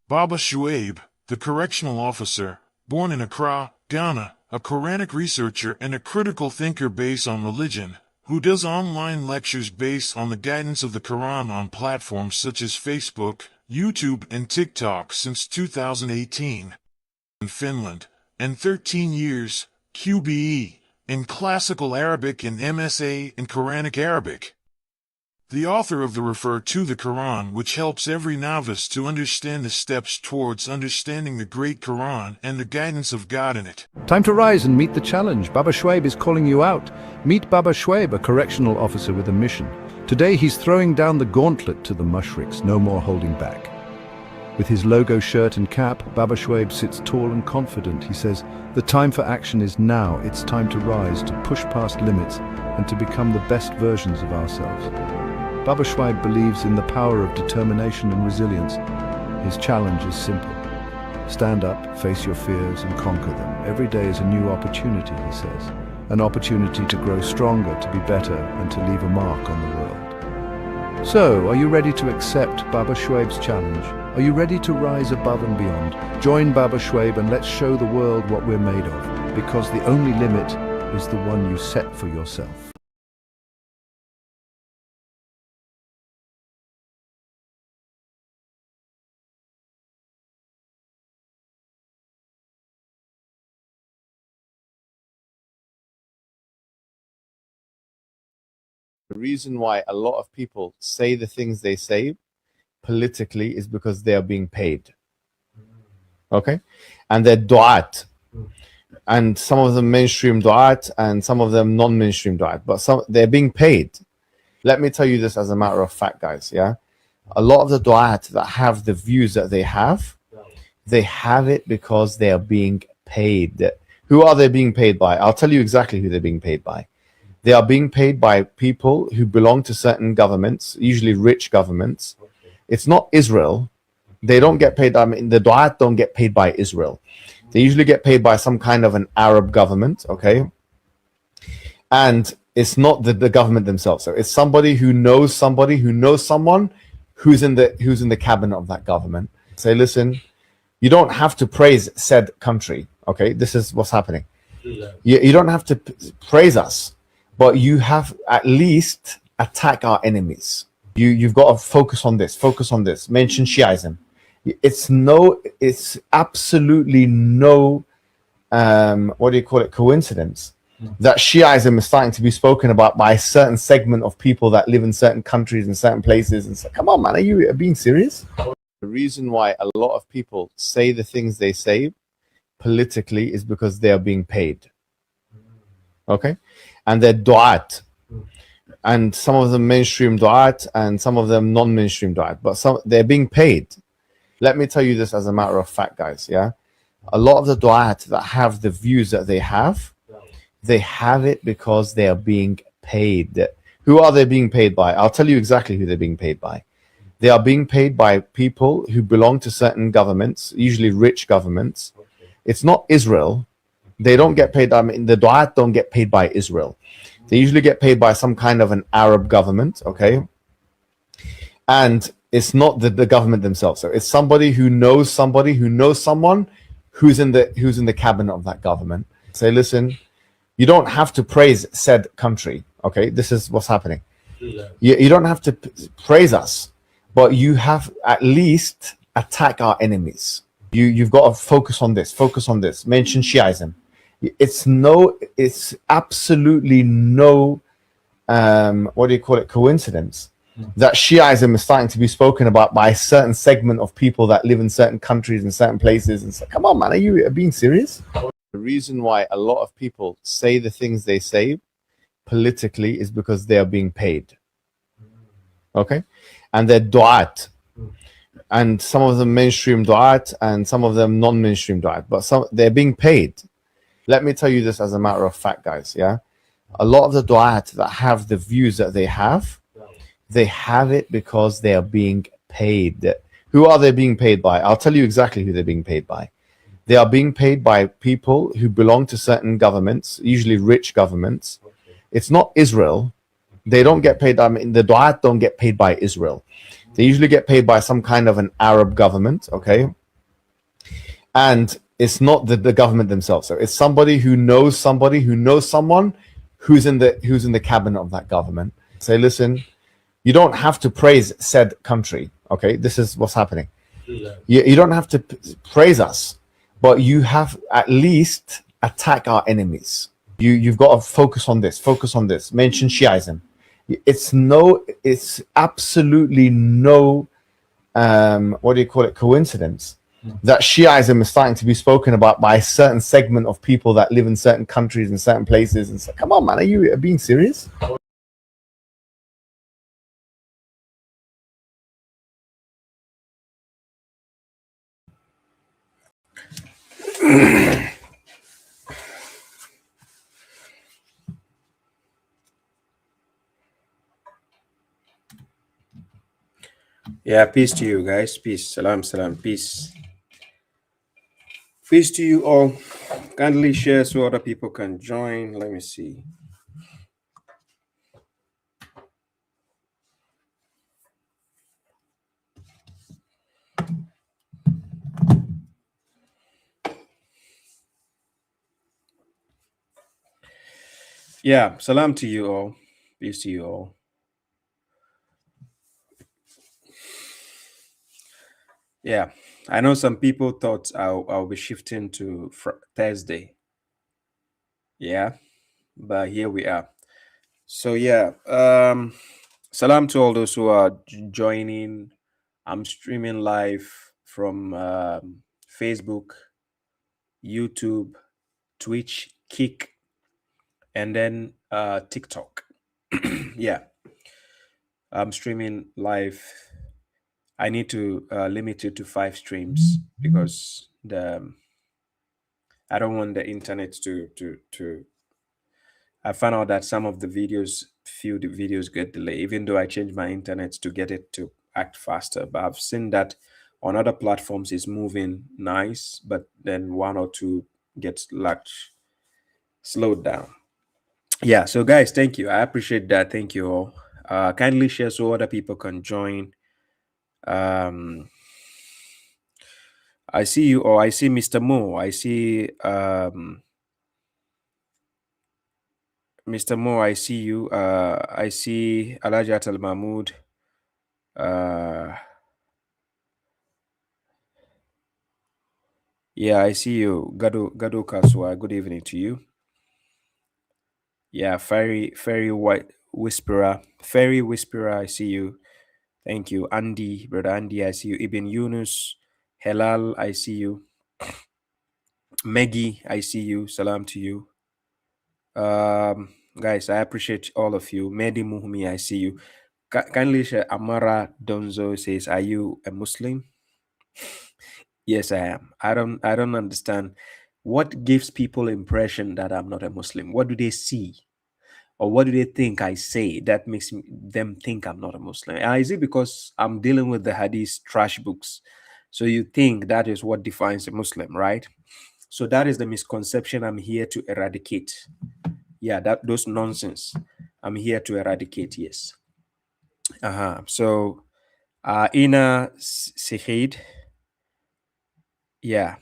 Baba Shuaib, the correctional officer, born in Accra, Ghana, a Quranic researcher and a critical thinker based on religion, who does online lectures based on the guidance of the Quran on platforms such as Facebook, YouTube and TikTok since 2018. In Finland, and 13 years, QBE, in Classical Arabic and MSA in Quranic Arabic. The author of the Refer to the Quran, which helps every novice to understand the steps towards understanding the great Quran and the guidance of God in it. Time to rise and meet the challenge. Baba Shuaib is calling you out. Meet Baba Shuaib, a correctional officer with a mission. Today he's throwing down the gauntlet to the mushriks, no more holding back. With his logo shirt and cap, Baba Shuaib sits tall and confident. He says, the time for action is now. It's time to rise, to push past limits, and to become the best versions of ourselves. Baba Shuaib believes in the power of determination and resilience. His challenge is simple. Stand up, face your fears, and conquer them. Every day is a new opportunity, he says. An opportunity to grow stronger, to be better, and to leave a mark on the world. So, are you ready to accept Baba Shuaib's challenge? Are you ready to rise above and beyond? Join Baba Shuaib and let's show the world what we're made of, because the only limit is the one you set for yourself. The reason why a lot of people say the things they say politically is because they are being paid. Okay? And they're du'at. And some of them mainstream du'at and some of them non-mainstream du'at. But they're being paid. Let me tell you this as a matter of fact, guys. Yeah? A lot of the du'at that have the views that they have it because they are being paid. Who are they being paid by? I'll tell you exactly who they're being paid by. They are being paid by people who belong to certain governments, usually rich governments. It's not Israel. They don't get paid. The du'at don't get paid by Israel. They usually get paid by some kind of an Arab government, okay? And it's not the government themselves. So it's somebody who knows someone who's in the cabinet of that government. Say, listen, you don't have to praise said country, okay? This is what's happening. You don't have to praise us. But you have at least attack our enemies. You've got to focus on this. Mention Shiism. It's absolutely no, coincidence that Shiism is starting to be spoken about by a certain segment of people that live in certain countries and certain places. And say, come on, man, are you being serious? The reason why a lot of people say the things they say politically is because they are being paid. Okay? And they're du'at. And some of them mainstream du'at and some of them non-mainstream du'at. But they're being paid. Let me tell you this as a matter of fact, guys. Yeah? A lot of the du'at that have the views that they have it because they are being paid. Who are they being paid by? I'll tell you exactly who they're being paid by. They are being paid by people who belong to certain governments, usually rich governments. It's not Israel. They don't get paid. The du'at don't get paid by Israel. They usually get paid by some kind of an Arab government, okay? And it's not the government themselves. So it's somebody who knows someone who's in the cabinet of that government. Say, listen, you don't have to praise said country, okay? This is what's happening. You don't have to praise us, but you have at least attack our enemies. You've got to focus on this. Mention Shiism. It's absolutely no, coincidence that Shiism is starting to be spoken about by a certain segment of people that live in certain countries and certain places. And say, come on, man, are you being serious? The reason why a lot of people say the things they say politically is because they are being paid. Okay? And they're du'at. And some of them mainstream du'at and some of them non-mainstream du'at. But they're being paid. Let me tell you this as a matter of fact, guys. Yeah? A lot of the du'at that have the views that they have it because they are being paid. Who are they being paid by? I'll tell you exactly who they're being paid by. They are being paid by people who belong to certain governments, usually rich governments. It's not Israel. They don't get paid. The du'at don't get paid by Israel. They usually get paid by some kind of an Arab government, okay? And it's not the government themselves. So it's somebody who knows someone who's in the cabinet of that government. Say, listen, you don't have to praise said country, okay? This is what's happening. You don't have to praise us, but you have at least attack our enemies. You've got to focus on this, mention Shiism. It's absolutely no coincidence that Shiism is starting to be spoken about by a certain segment of people that live in certain countries and certain places. And say, come on, man, are you being serious? Yeah, peace to you guys. Peace. Salam, salam. Peace. Peace to you all. Kindly share so other people can join. Let me see. Yeah, salam to you all. Peace to you all. Yeah, I know some people thought I'll be shifting to Thursday. Yeah, but here we are. So yeah, salam to all those who are joining. I'm streaming live from Facebook, YouTube, Twitch, Kick, and then TikTok. Yeah, I'm streaming live. I need to limit it to 5 streams because I don't want the internet to. I found out that some of the videos get delayed, even though I changed my internet to get it to act faster. But I've seen that on other platforms it's moving nice, but then one or two gets lagged, slowed down. Yeah, so guys, thank you. I appreciate that. Thank you all. Kindly share so other people can join. I see you, or I see Mr. Mo. I see Mr. Mo. I see you. I see Alajat Al Mahmoud. Yeah, I see you. Gado Kaswa. Good evening to you. Yeah, Fairy White Whisperer. Fairy Whisperer, I see you. Thank you. Andy, brother Andy, I see you. Ibn Yunus. Helal, I see you. Maggie, I see you. Salam to you. Guys, I appreciate all of you. Mehdi Muhmi, I see you. Kindly share. Amara Donzo says, "Are you a Muslim?" Yes, I am. I don't understand what gives people impression that I'm not a Muslim. What do they see, or what do they think I say that makes them think I'm not a Muslim? Is it because I'm dealing with the Hadith trash books? So you think that is what defines a Muslim, right? So that is the misconception I'm here to eradicate. Yeah, those nonsense I'm here to eradicate. Yes. So Ina Sehid, yeah.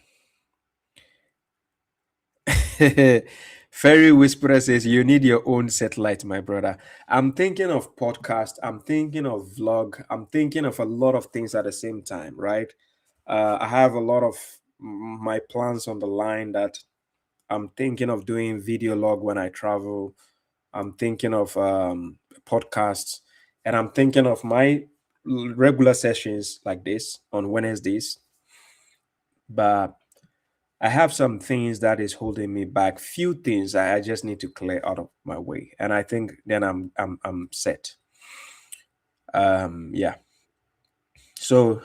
Fairy Whisperer says you need your own satellite, my brother. I'm thinking of podcast, I'm thinking of vlog, I'm thinking of a lot of things at the same time, right? I have a lot of my plans on the line that I'm thinking of doing video log when I travel. I'm thinking of podcasts, and I'm thinking of my regular sessions like this on Wednesdays. But I have some things that is holding me back. Few things I just need to clear out of my way, and I think then I'm set. Yeah. So,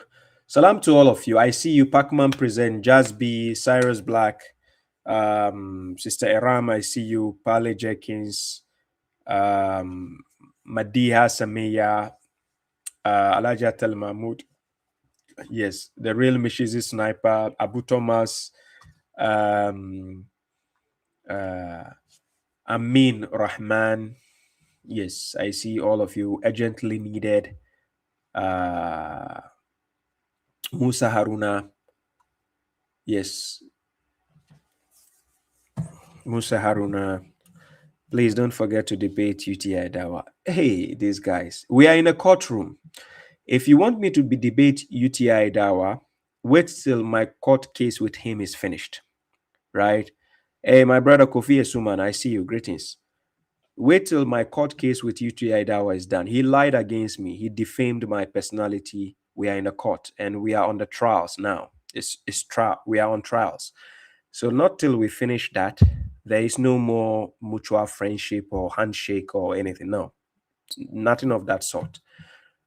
salam to all of you. I see you, Pacman present, Jazby, Cyrus Black, Sister Eram. I see you, Pale Jenkins, Madiha Sameya, Alaja Tel Mahmoud. Yes, the real Mishizi Sniper, Abu Thomas, Amin Rahman. Yes, I see all of you. Urgently needed. Musa Haruna. Yes, Musa Haruna. Please don't forget to debate UTI Dawa. Hey, these guys. We are in a courtroom. If you want me to debate UTI Dawa, wait till my court case with him is finished. Right? Hey, my brother Kofi Esuman, I see you. Greetings. Wait till my court case with UTI Dawa is done. He lied against me. He defamed my personality. We are in a court and we are on the trials now. It's trial. We are on trials. So not till we finish that, there is no more mutual friendship or handshake or anything. No, nothing of that sort.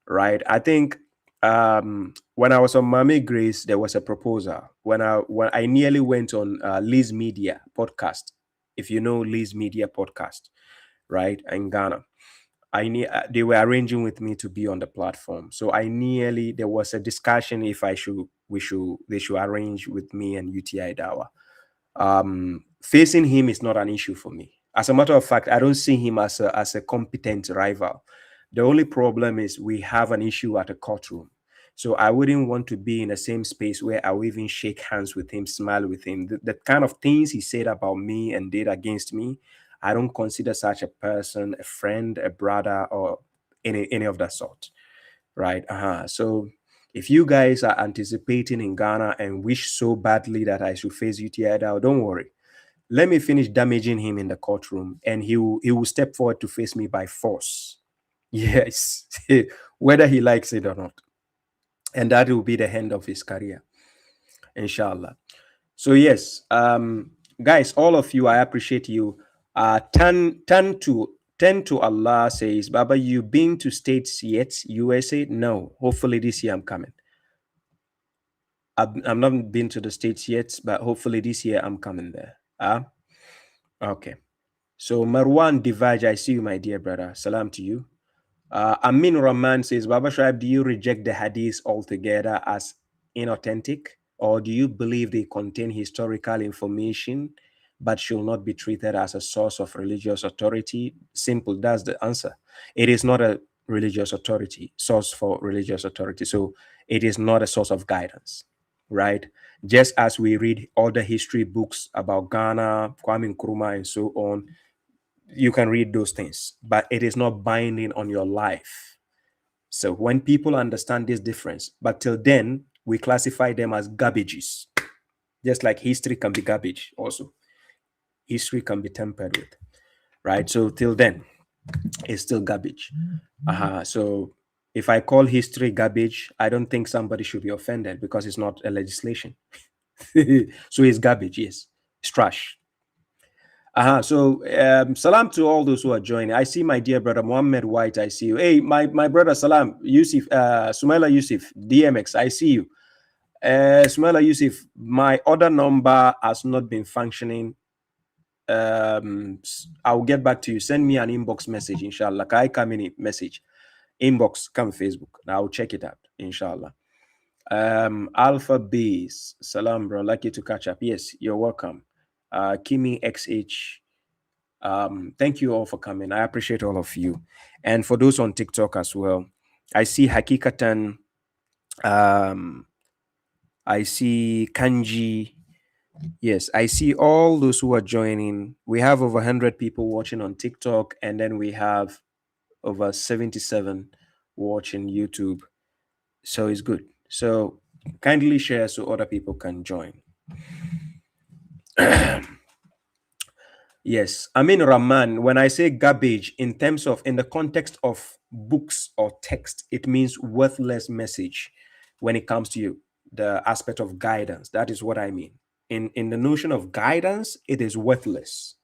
Right? I think when I was on Mami Grace, there was a proposal. When I nearly went on Liz Media podcast, if you know Liz Media podcast, right, in Ghana, they were arranging with me to be on the platform. So there was a discussion if they should arrange with me and UTI Dawa. Facing him is not an issue for me. As a matter of fact, I don't see him as a competent rival. The only problem is we have an issue at a courtroom. So I wouldn't want to be in the same space where I will even shake hands with him, smile with him. The kind of things he said about me and did against me, I don't consider such a person a friend, a brother, or any of that sort. Right? So if you guys are anticipating in Ghana and wish so badly that I should face UTI Dawa, don't worry. Let me finish damaging him in the courtroom and he will step forward to face me by force. Yes, whether he likes it or not. And that will be the end of his career, inshallah. So yes, guys, all of you, I appreciate you. 10 to Allah says, Baba, you been to States yet? USA? No. Hopefully this year I'm coming. I've not been to the States yet, but hopefully this year I'm coming there. Okay. So Marwan Divaj, I see you, my dear brother. Salam to you. Amin Rahman says, Baba Shaib, do you reject the hadith altogether as inauthentic? Or do you believe they contain historical information but should not be treated as a source of religious authority? Simple, that's the answer. It is not a religious authority, source for religious authority. So it is not a source of guidance, right? Just as we read all the history books about Ghana, Kwame Nkrumah, and so on, you can read those things, but it is not binding on your life. So when people understand this difference, but till then, we classify them as garbages. Just like history can be garbage also. History can be tampered with, right? So till then, it's still garbage. So if I call history garbage, I don't think somebody should be offended because it's not a legislation. So it's garbage, yes. It's trash. So salam to all those who are joining. I see my dear brother Mohammed White. I see you. Hey, my brother Salam Yusuf, Sumaila Yusuf, DMX. I see you. Sumaila Yusuf, my other number has not been functioning. I'll get back to you. Send me an inbox message, inshallah. Kai come in message. Inbox, come Facebook. I'll check it out, inshallah. Alpha Base, salam, bro. Lucky to catch up. Yes, you're welcome. Kimi XH, thank you all for coming. I appreciate all of you. And for those on TikTok as well, I see Hakikatan, I see Kanji. Yes, I see all those who are joining. We have over 100 people watching on TikTok, and then we have over 77 watching YouTube. So it's good. So kindly share so other people can join. Yes, I mean, Rahman, when I say garbage in the context of books or text, it means worthless message when it comes to the aspect of guidance. That is what I mean. In the notion of guidance, it is worthless.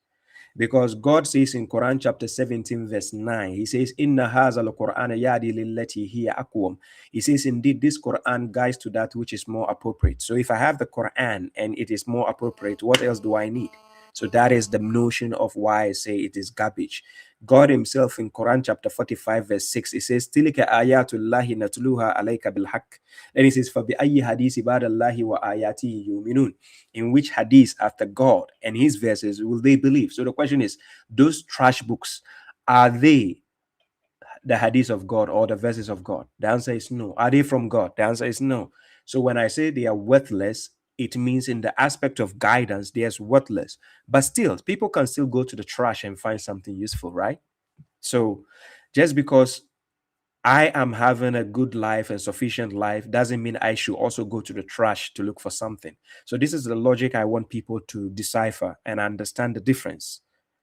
Because God says in Quran chapter 17, verse 9, He says, Inna haza al-Quran yadi lillati hiya aqwam. He says, indeed, this Quran guides to that which is more appropriate. So if I have the Quran and it is more appropriate, what else do I need? So that is the notion of why I say it is garbage. God Himself in Quran chapter 45, verse 6, He says, Tilika ayatullahi natluha alayka bilhaq. Then He says, Fabi ayyi hadith ibadallahi wa ayatihi yuminun. In which hadith after God and His verses will they believe? So the question is, those trash books, are they the hadiths of God or the verses of God? The answer is no. Are they from God? The answer is no. So when I say they are worthless, it means in the aspect of guidance, they are worthless. But still, people can still go to the trash and find something useful, right? So just because I am having a good life and sufficient life doesn't mean I should also go to the trash to look for something. So this is the logic I want people to decipher and understand the difference,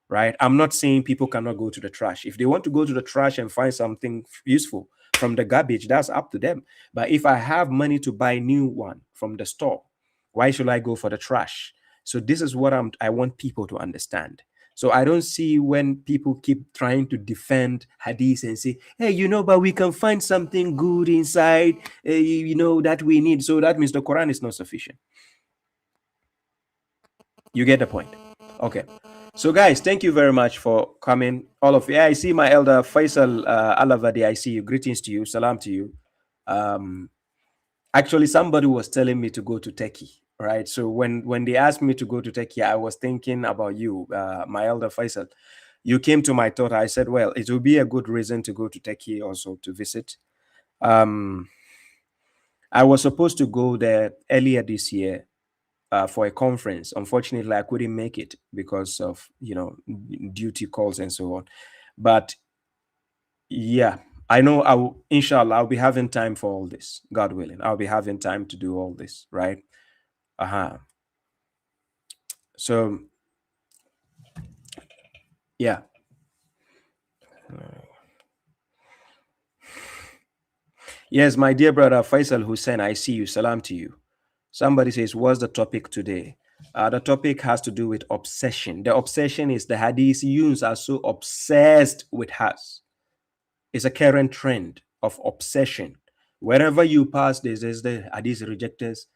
right? I'm not saying people cannot go to the trash. If they want to go to the trash and find something useful from the garbage, that's up to them. But if I have money to buy a new one from the store, why should I go for the trash? So this is what I want people to understand. So I don't see when people keep trying to defend hadith and say, hey, but we can find something good inside, that we need. So that means the Quran is not sufficient. You get the point? Okay. So guys, thank you very much for coming. All of you. Yeah, I see my elder Faisal Alavadi. I see you. Greetings to you. Salam to you. Actually, somebody was telling me to go to Turkey. Right. So when they asked me to go to Turkey, I was thinking about you, my elder Faisal. You came to my thought. I said, well, it will be a good reason to go to Turkey also to visit. I was supposed to go there earlier this year for a conference. Unfortunately, I couldn't make it because of, duty calls and so on. But yeah, I know inshallah, I'll be having time for all this. God willing, I'll be having time to do all this, right? So yeah. Yes, my dear brother Faisal Hussein, I see you. Salam to you. Somebody says, what's the topic today? The topic has to do with obsession. The obsession is the Hadithiyuns are so obsessed with us. It's a current trend of obsession. Wherever you pass, there's the Hadith rejectors,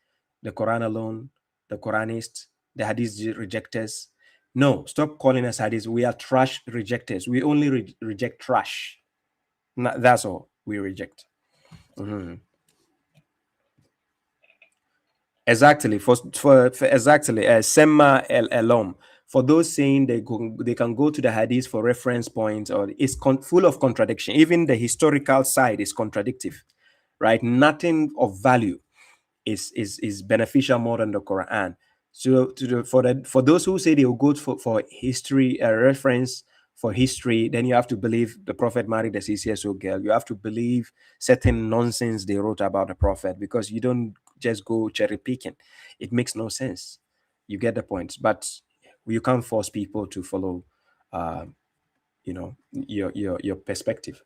the Quran alone, the Quranists, the Hadith rejectors. No, stop calling us Hadith. We are trash rejectors. We only reject trash. That's all we reject. Exactly. For exactly, Sema El Elom. For those saying they can go to the hadith for reference points, or it's full of contradiction. Even the historical side is contradictive, right? Nothing of value is beneficial more than the Quran. So for those who say they will go for history reference for history, then you have to believe the Prophet married a 6-year-old girl. You have to believe certain nonsense they wrote about the Prophet, because you don't just go cherry picking. It makes no sense. You get the point. But you can't force people to follow, your perspective.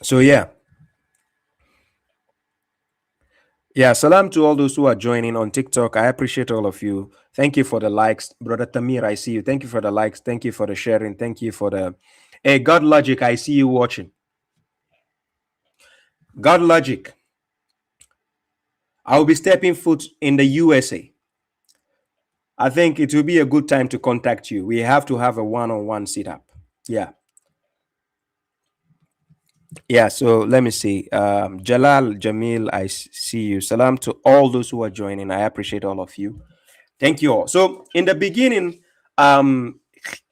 So yeah. Yeah, salam to all those who are joining on TikTok. I appreciate all of you. Thank you for the likes. Brother Tamir, I see you. Thank you for the likes. Thank you for the sharing. Thank you for the... Hey, God Logic, I see you watching. God Logic. I'll be stepping foot in the USA. I think it will be a good time to contact you. We have to have a one-on-one sit-up. Yeah. Yeah, so let me see. Jalal, Jamil, I see you. Salam to all those who are joining. I appreciate all of you. Thank you all. So in the beginning,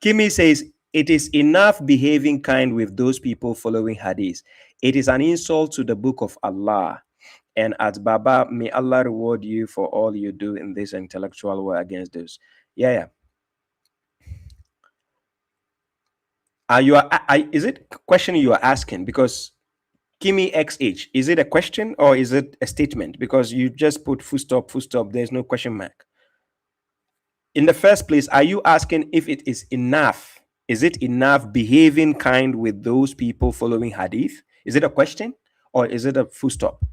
Kimi says, it is enough behaving kind with those people following hadith. It is an insult to the book of Allah. And at Baba, may Allah reward you for all you do in this intellectual war against those. Yeah. Is it a question you are asking? Because Kimi XH, is it a question or is it a statement? Because you just put full stop, there's no question mark. In the first place, are you asking if it is enough? Is it enough behaving kind with those people following hadith? Is it a question or is it a full stop?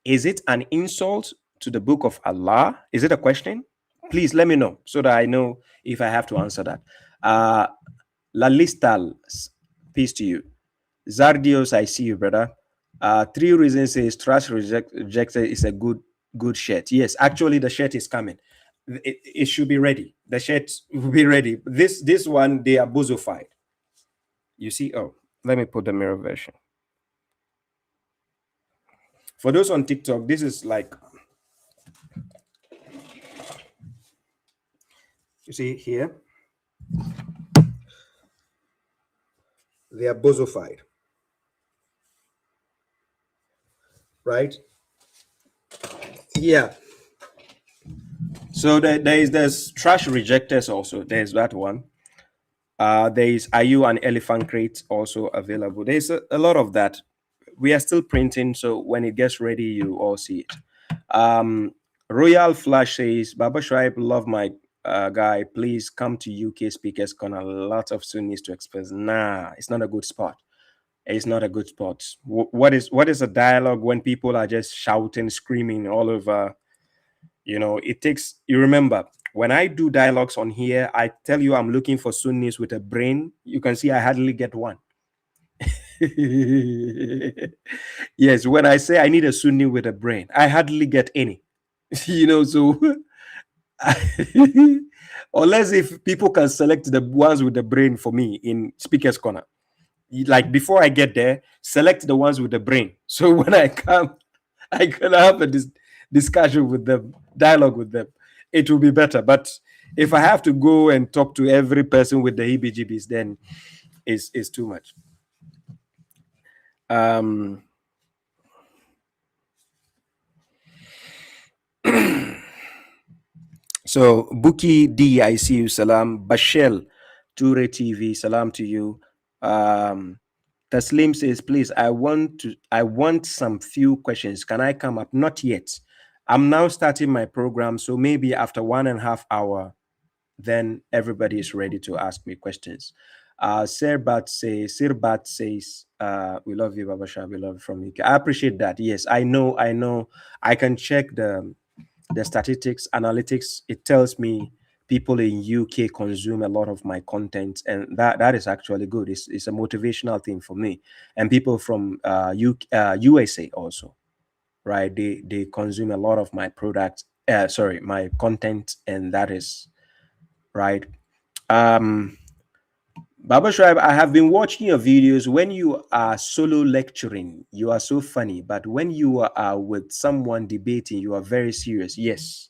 Is it an insult to the book of Allah? Is it a question? Please let me know so that I know if I have to answer that. Lalistal, peace to you. Zardios, I see you, brother. 3 reasons is trash rejected is a good shirt. Yes, actually the shirt is coming. It should be ready. The shirt will be ready. This one, they are bozofied. You see, let me put the mirror version. For those on TikTok, this is like, you see here, They are bozzified, right? Yeah. So there's trash rejectors also. There's that one. There's Are You an Elephant Crate also available. There's a lot of that. We are still printing, so when it gets ready, you all see it. Royal Flash says, Baba Shoaib, love my guy. Please come to UK Speakers Corner. A lot of Sunnis to express. Nah, it's not a good spot. It's not a good spot. What is a dialogue when people are just shouting, screaming all over? It takes, you remember, when I do dialogues on here, I tell you I'm looking for Sunnis with a brain. You can see I hardly get one. Yes, when I say I need a Sunni with a brain, I hardly get any. So unless if people can select the ones with the brain for me in Speaker's Corner. Like before I get there, select the ones with the brain. So when I come, I can have a discussion with them, dialogue with them. It will be better. But if I have to go and talk to every person with the heebie-jeebies, then it's too much. So Buki D, I see you. Salam. Bashel Ture TV, salam to you. Taslim says, please, I want some few questions. Can I come up? Not yet. I'm now starting my program, so maybe after 1.5 hours, then everybody is ready to ask me questions. Sirbat says, we love you, Baba Shah. We love you from UK. I appreciate that. Yes, I know. I can check the statistics, analytics. It tells me people in UK consume a lot of my content, and that is actually good. It's a motivational thing for me. And people from USA also, right? They consume a lot of my products. My content, and that is right. Baba Shoaib, I have been watching your videos. When you are solo lecturing, you are so funny. But when you are with someone debating, you are very serious. Yes.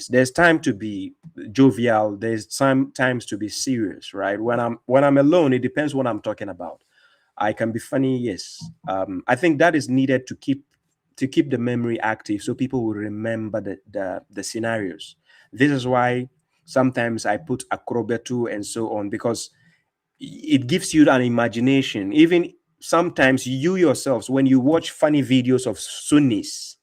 There's time to be jovial. There's times to be serious, right? When I'm alone, it depends what I'm talking about. I can be funny, yes. I think that is needed to keep the memory active, so people will remember the scenarios. This is why sometimes I put acrobato and so on, because it gives you an imagination. Even sometimes you yourselves, when you watch funny videos of Sunnis,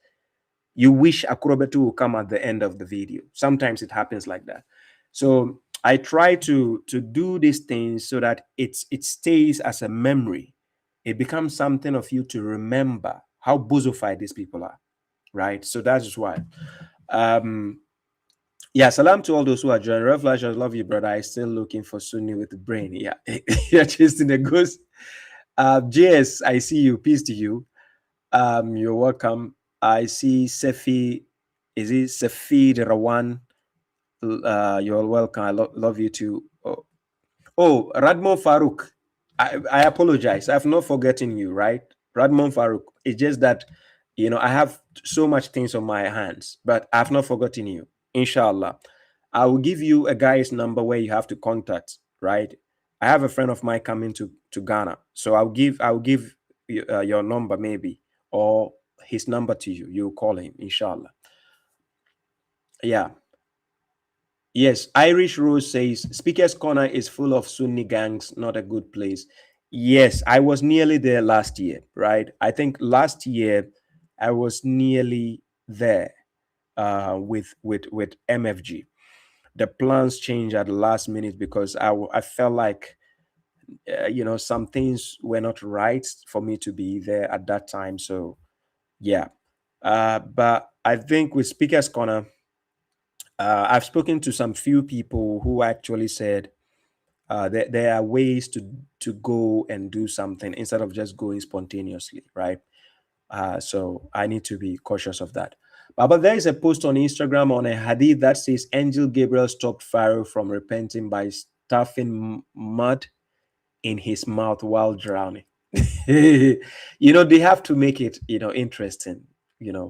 you wish acrobato will come at the end of the video. Sometimes it happens like that. So I try to do these things so that it stays as a memory. It becomes something of you to remember how bozzified these people are, right? So that's why. Yeah, salam to all those who are joining. Rev Flash, I love you, brother. I still looking for Sunni with the brain. Yeah, you're chasing the ghost. JS, I see you. Peace to you. You're welcome. I see Sefi. Is it Sefi Rawan? You're welcome. I love you too. Oh, Radmon Farouk. I apologize. I've not forgotten you, right? Radmon Farouk. It's just that, I have so much things on my hands, but I've not forgotten you. Inshallah. I will give you a guy's number where you have to contact, right? I have a friend of mine coming to Ghana. So I'll give your number maybe, or his number to you. You call him, inshallah. Yeah. Yes, Irish Rose says, Speaker's Corner is full of Sunni gangs, not a good place. Yes, I was nearly there last year, right? I think last year I was nearly there with MFG. The plans changed at the last minute because I felt like, some things were not right for me to be there at that time. So, yeah. But I think with Speaker's Corner, I've spoken to some few people who actually said there are ways to go and do something instead of just going spontaneously, right? So I need to be cautious of that. But there is a post on Instagram on a hadith that says Angel Gabriel stopped Pharaoh from repenting by stuffing mud in his mouth while drowning. They have to make it, interesting.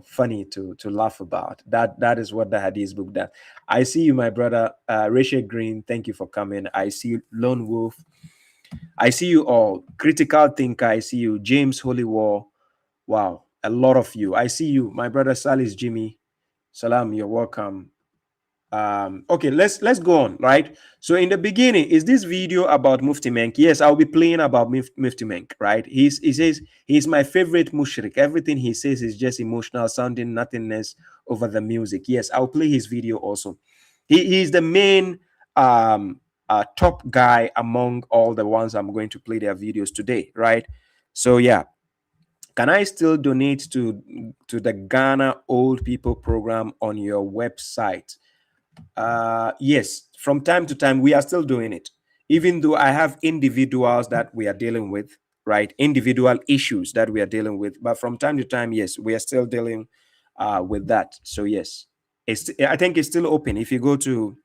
funny to laugh about. That is what the Hadith book does. I see you, my brother, Rachel Green. Thank you for coming. I see you, Lone Wolf. I see you all. Critical Thinker. I see you, James Holy War. Wow, a lot of you. I see you, my brother Salis Jimmy. Salam, you're welcome. Okay, let's go on, right? So in the beginning, is this video about Mufti Menk? Yes, I'll be playing about Mufti Menk, right? He says he's my favorite mushrik. Everything he says is just emotional sounding nothingness over the music. Yes, I'll play his video also. He's the main top guy among all the ones I'm going to play their videos today, right? So yeah, can I still donate to the Ghana Old People Program on your website? Yes, from time to time we are still doing it, even though I have individuals that we are dealing with, right? Individual issues that we are dealing with, but from time to time, yes, we are still dealing with that. So yes, I think it's still open. If you go to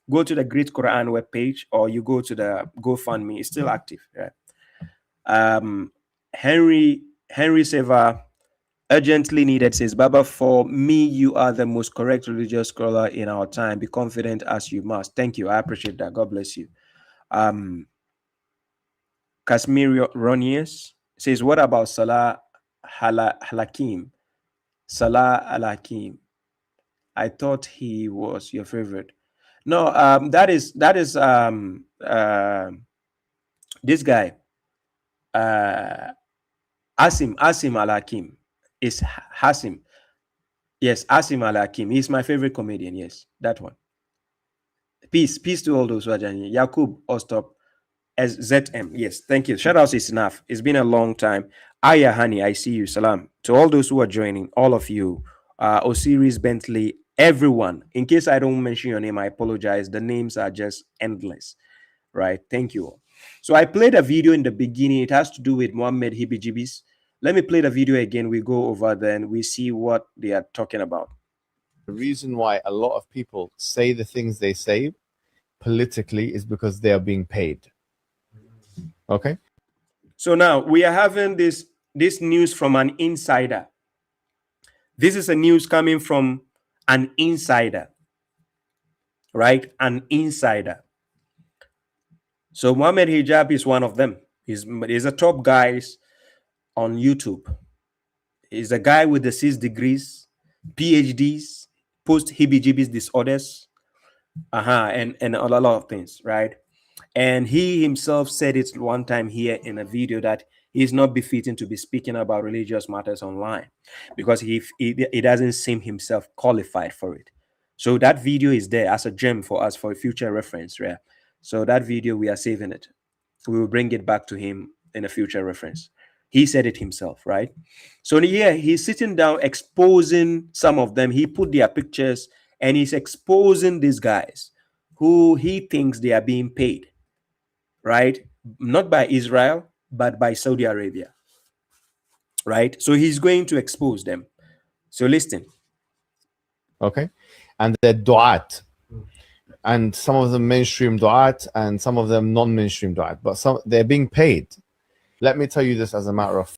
the Great Quran webpage, or you go to the GoFundMe, it's still active, right? Henry Seva urgently needed says, Baba, for me, you are the most correct religious scholar in our time. Be confident as you must. Thank you. I appreciate that. God bless you. Kashmir Ronius says, what about Salah Halakim? Salah Al-Hakim. I thought he was your favorite. No, that is this guy, Asim Al-Hakim. Is Hasim. Yes, Asim Al-Hakim. He's my favorite comedian. Yes, that one. Peace to all those who are joining. Yakub Ostop SZM. Yes, thank you. Shout out is enough. It's been a long time. Aya Hani, I see you. Salam. To all those who are joining, all of you, Osiris Bentley, everyone. In case I don't mention your name, I apologize. The names are just endless. Right? Thank you all. So I played a video in the beginning. It has to do with Muhammad Hibijibis. Let me play the video again. We go over then we see what they are talking about. The reason why a lot of people say the things they say politically is because they are being paid. Okay? So now we are having this news from an insider. This is a news coming from an insider, right? An insider. So Mohammed Hijab is one of them. He's a top guy on YouTube. He's a guy with the 6 degrees, PhDs, post-hibijibis disorders, and a lot of things, right? And he himself said it one time here in a video that he's not befitting to be speaking about religious matters online because he doesn't seem himself qualified for it. So that video is there as a gem for us for future reference, right? So that video, we are saving it. We will bring it back to him in a future reference. He said it himself, right? So here he's sitting down exposing some of them. He put their pictures and he's exposing these guys who he thinks they are being paid, right? Not by Israel, but by Saudi Arabia, right? So he's going to expose them. So listen. Okay? And they're du'at. And some of them mainstream du'at and some of them non-mainstream du'at. But they're being paid. Let me tell you this as a matter of...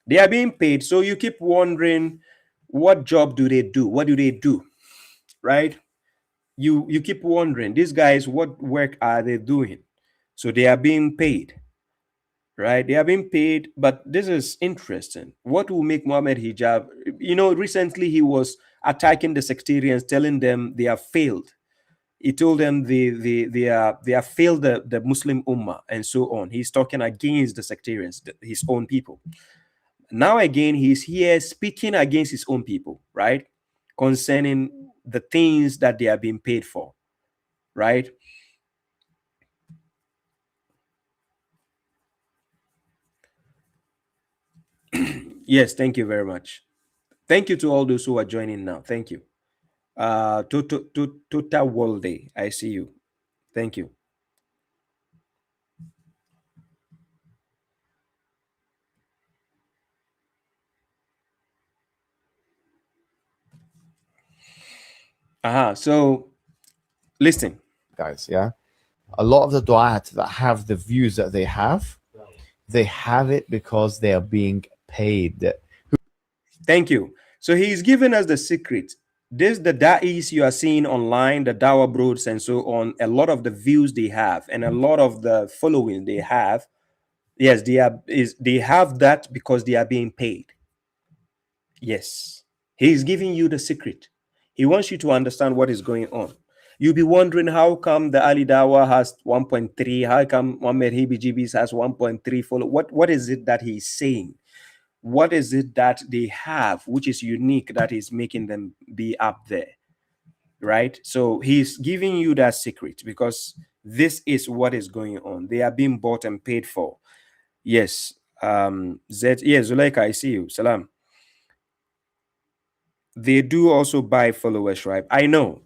They are being paid. So you keep wondering, what job do they do? What do they do? Right? You keep wondering, these guys, what work are they doing? So they are being paid, right? They are being paid, but this is interesting. What will make Mohammed Hijab? Recently he was attacking the sectarians, telling them they have failed. He told them they have failed the Muslim Ummah and so on. He's talking against the sectarians, his own people. Now again, he's here speaking against his own people, right? Concerning the things that they are being paid for, right? Yes, thank you very much. Thank you to all those who are joining now. Thank you. Tota Wolde, I see you. Thank you. So listen, guys, yeah? A lot of the du'at that have the views that they have it because they are being paid. Thank you. So he's given us the secret. This the da'is you are seeing online, the Dawa broads and so on, a lot of the views they have and a lot of the following they have, yes, they have that because they are being paid. Yes. He's giving you the secret. He wants you to understand what is going on. You'll be wondering how come the Ali Dawa has 1.3, how come Muhammad Hibijibis has 1.3 follow. What is it that he's saying? What is it that they have which is unique that is making them be up there? Right? So he's giving you that secret because this is what is going on. They are being bought and paid for. Yes. Yes, Zuleika, I see you. Salam. They do also buy followers, right? I know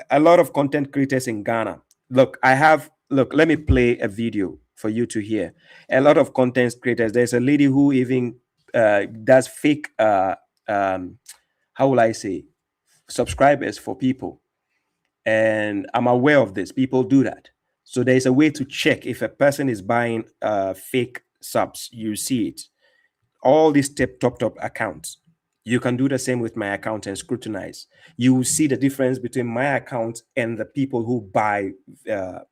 a lot of content creators in Ghana. Look, let me play a video for you to hear. A lot of content creators. There's a lady who even does fake how will I say, subscribers for people. And I'm aware of this. People do that. So there's a way to check if a person is buying fake subs. You see it. All these top accounts. You can do the same with my account and scrutinize. You will see the difference between my account and the people who buy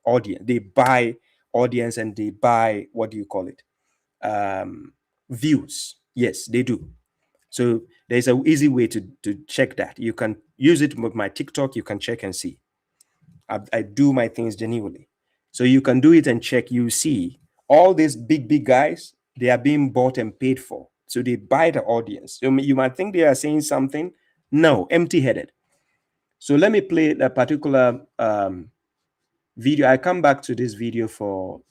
audience. They buy audience and they buy, what do you call it? Views. Yes, they do. So there's an easy way to check that. You can use it with my TikTok. You can check and see. I do my things genuinely. So you can do it and check. You see all these big guys, they are being bought and paid for. So they buy the audience. You might think they are saying something. No, empty-headed. So let me play a particular video. I come back to this video for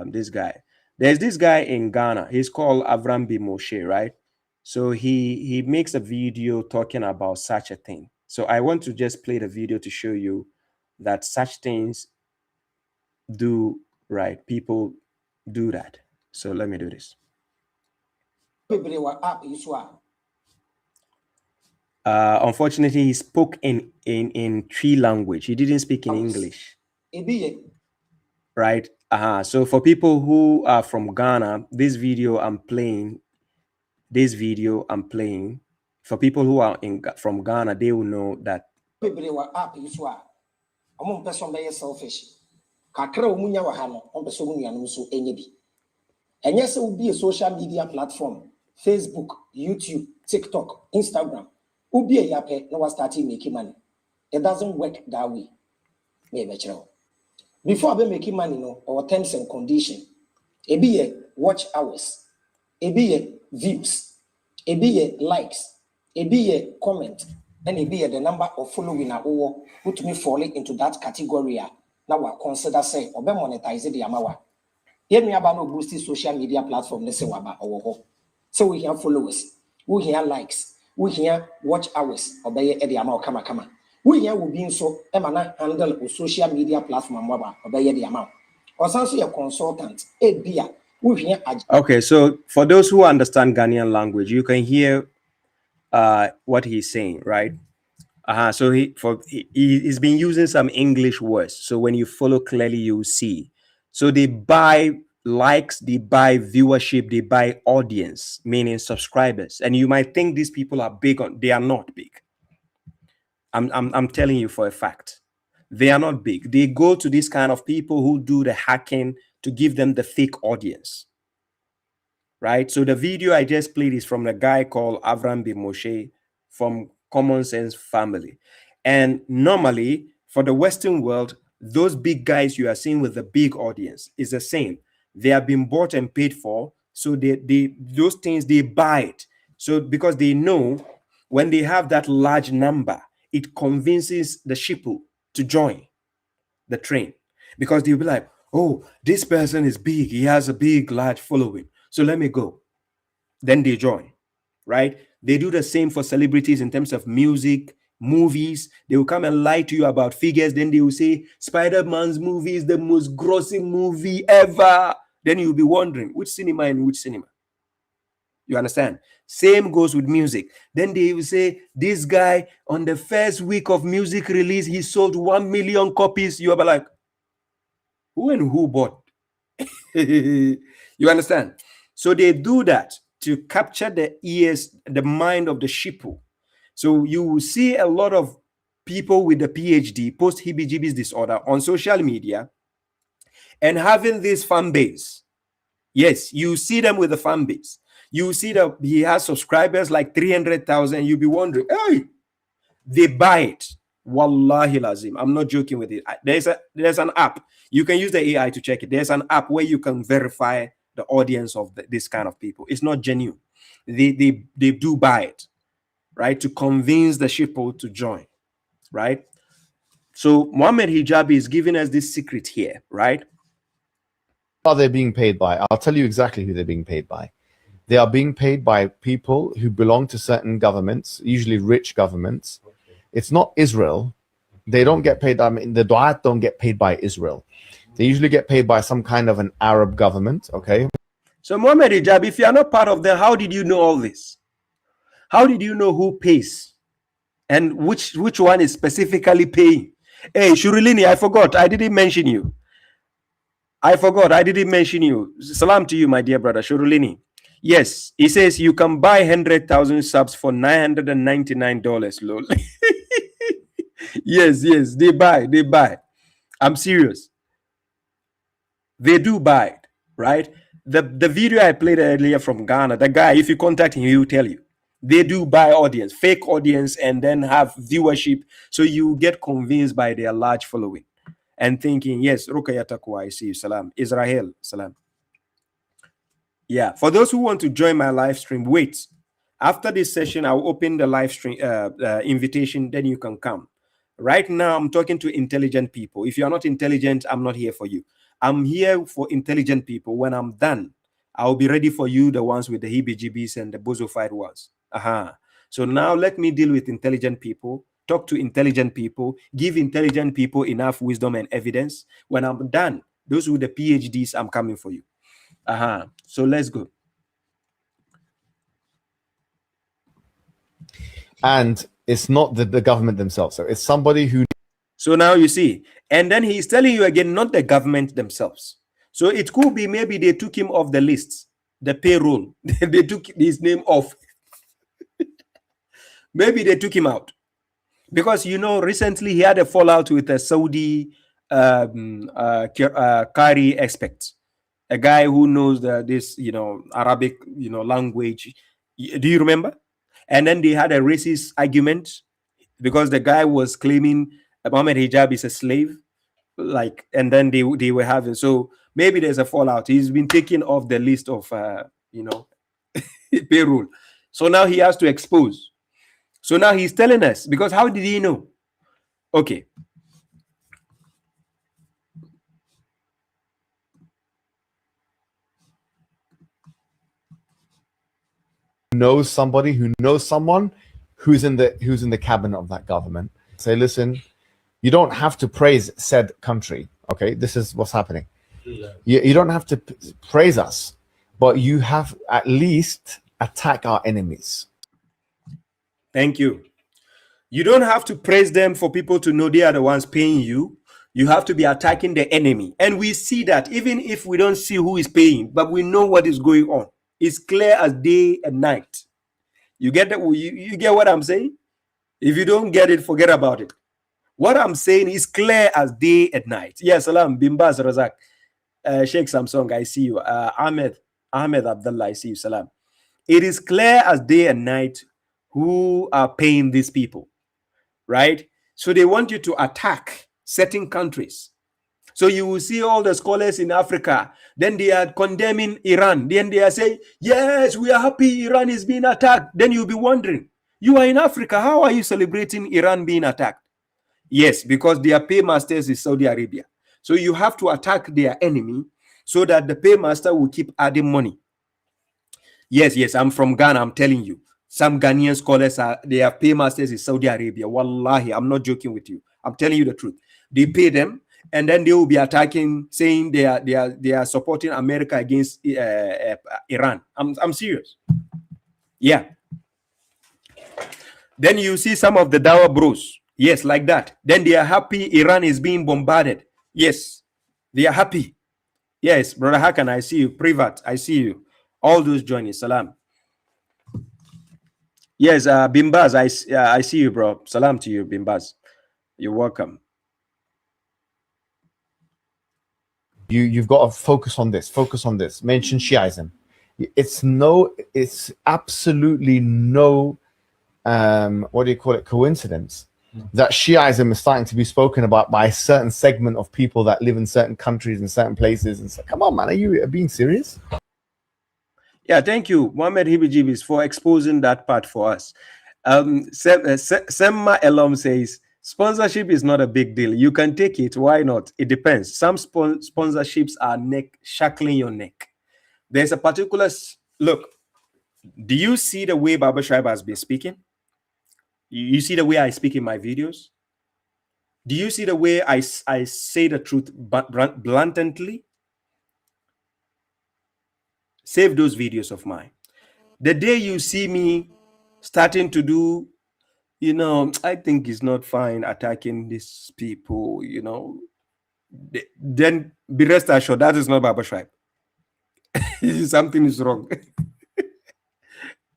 this guy. There's this guy in Ghana. He's called Avram B. Moshe, right? So he makes a video talking about such a thing. So I want to just play the video to show you that such things do, right? People do that. So let me do this. Unfortunately, he spoke in Tree language. He didn't speak in English. Right? So for people who are from Ghana, this video I'm playing, for people who are from Ghana, they will know that. Selfish. Kakra umunya wahano, ompeso munyanum so enyebi. And yes, it will be a social media platform, Facebook, YouTube, TikTok, Instagram. Ubi a yape, no one starting making money. It doesn't work that way. Before I be making money, no, our terms and conditions. It be a watch hours, it be a views, it be a likes, it be a comment, and it be a the number of following or put me falling into that category. Now we consider say or be monetize the amawa. Here we have no boosted social media platform. Let's say waba or so we have followers, we hear likes, we hear watch hours or be the amount kama. We here will be so emana handle a social media platform waba or be the amount. Or some a consultant, a beer. Okay, so for those who understand Ghanaian language, you can hear what he's saying, right? So he's been using some English words. So when you follow clearly, you see. So they buy likes, they buy viewership, they buy audience, meaning subscribers. And you might think these people are big they are not big. I'm telling you for a fact. They are not big. They go to these kind of people who do the hacking to give them the fake audience. Right? So the video I just played is from a guy called Avram B. Moshe from Common Sense Family. And normally, for the Western world, those big guys you are seeing with the big audience is the same. They have been bought and paid for. So those things, they buy it. So because they know when they have that large number, it convinces the sheeple to join the train. Because they'll be like, oh, this person is big. He has a big, large following. So let me go. Then they join, right? They do the same for celebrities in terms of music, movies. They will come and lie to you about figures. Then they will say, Spider-Man's movie is the most grossing movie ever. Then you'll be wondering, which cinema and which cinema? You understand? Same goes with music. Then they will say, this guy, on the first week of music release, he sold 1 million copies. You are like, who and who bought? You understand? So they do that to capture the ears, the mind of the sheeple. So you will see a lot of people with a PhD post heebie-jeebies disorder on social media and having this fan base. Yes, you see them with the fan base. You see that he has subscribers like 300,000. You'll be wondering, hey, they buy it. Wallahi lazim. I'm not joking with it. There's an app. You can use the AI to check it. There's an app where you can verify the audience of this kind of people. It's not genuine. They do buy it, right? To convince the sheeple to join, right? So Muhammad Hijabi is giving us this secret here, right? Are they being paid by? I'll tell you exactly who they're being paid by. They are being paid by people who belong to certain governments, usually rich governments. It's not Israel. They don't get paid. I mean, the Du'at don't get paid by Israel. They usually get paid by some kind of an Arab government, okay? So Muhammad Hijab, if you are not part of them, how did you know all this? How did you know who pays? And which one is specifically paying? Hey, Shurilini, I forgot. I didn't mention you. I forgot. I didn't mention you. Salam to you, my dear brother, Shurulini. Yes, he says you can buy 100,000 subs for $999, lol. Yes, they buy. I'm serious. They do buy it, right? The video I played earlier from Ghana, the guy, if you contact him, he will tell you. They do buy audience, fake audience, and then have viewership. So you get convinced by their large following and thinking, yes, Rukayataku, I see you, salam. Israel, salam. Yeah, for those who want to join my live stream, wait. After this session, I'll open the live stream invitation, then you can come. Right now, I'm talking to intelligent people. If you're not intelligent, I'm not here for you. I'm here for intelligent people. When I'm done, I'll be ready for you, the ones with the heebie-jeebies and the bozofied ones. So now let me deal with intelligent people, talk to intelligent people, give intelligent people enough wisdom and evidence. When I'm done, those with the PhDs, I'm coming for you. So let's go. And it's not the government themselves. So it's somebody who... So now you see, and then he's telling you again, not the government themselves. So it could be maybe they took him off the list, the payroll. They took his name off. Maybe they took him out. Because, you know, recently he had a fallout with a Saudi Qari expert. A guy who knows this, you know, Arabic, you know, language. Do you remember? And then they had a racist argument because the guy was claiming Muhammad Hijab is a slave, like, and then they were having. So maybe there's a fallout. He's been taken off the list of, you know, payroll. So now he has to expose. So now he's telling us, because how did he know? Okay. knows somebody who knows someone who's in the cabinet of that government. Say, listen, you don't have to praise said country. Okay, this is what's happening. You don't have to praise us, but you have at least attack our enemies. Thank you. You don't have to praise them for people to know they are the ones paying you. You have to be attacking the enemy. And we see that even if we don't see who is paying, but we know what is going on. It's clear as day and night. You get that? You get what I'm saying? If you don't get it, forget about it. What I'm saying is clear as day and night. Yes, salam, Bimbaz Razak. Sheikh Samsung, I see you. Ahmed Abdullah, I see you. Salam. It is clear as day and night who are paying these people, right? So they want you to attack certain countries. So you will see all the scholars in Africa, then they are condemning Iran. Then they are saying, yes, we are happy Iran is being attacked. Then you'll be wondering, you are in Africa, how are you celebrating Iran being attacked? Yes, because their paymasters is Saudi Arabia. So you have to attack their enemy so that the paymaster will keep adding money. Yes, I'm from Ghana, I'm telling you. Some Ghanaian scholars, their paymasters is Saudi Arabia. Wallahi, I'm not joking with you. I'm telling you the truth. They pay them, and then they will be attacking, saying they are supporting America against Iran. I'm serious. Yeah. Then you see some of the Dawa bros. Yes, like that. Then they are happy Iran is being bombarded. Yes, they are happy. Yes, Brother Hakan, I see you. Privat, I see you. All those joining. Salam. Yes, Bimbaz, I see you, bro. Salam to you, Bimbaz. You're welcome. You've got to focus on this. Focus on this. Mention Shiism. It's absolutely no what do you call it, coincidence that Shiism is starting to be spoken about by a certain segment of people that live in certain countries and certain places. And it's like, come on, man, are you being serious? Yeah, thank you, Mohammed Hibijibis, for exposing that part for us. Semma Elam says, sponsorship is not a big deal. You can take it. Why not? It depends. Some sponsorships are shackling your neck. There's a particular look. Do you see the way Baba Shaiba has been speaking? You see the way I speak in my videos? Do you see the way I say the truth bluntly? Save those videos of mine. The day you see me starting to do, I think it's not fine attacking these people, then be rest assured that is not Baba Shaiba. Something is wrong.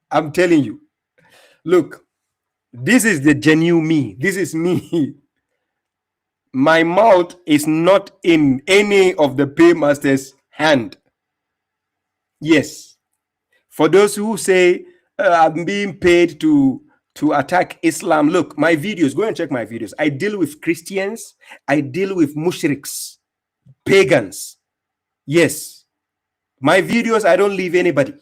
I'm telling you. Look, this is the genuine me. This is me. My mouth is not in any of the paymasters' hand. Yes. For those who say I'm being paid to attack Islam, look, my videos, go and check my videos. I deal with Christians. I deal with mushriks, pagans. Yes. My videos, I don't leave anybody.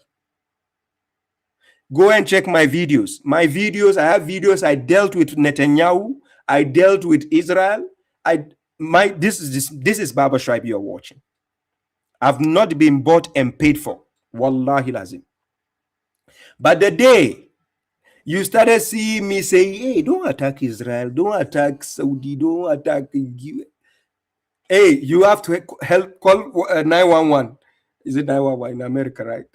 Go and check my videos. My videos, I have videos. I dealt with Netanyahu. I dealt with Israel. This is Baba Shaiba you're watching. I've not been bought and paid for. Wallahi lazim. But the day you started seeing me say, hey, don't attack Israel, don't attack Saudi, don't attack. Hey, you have to help, call 911. Is it 911 in America, right?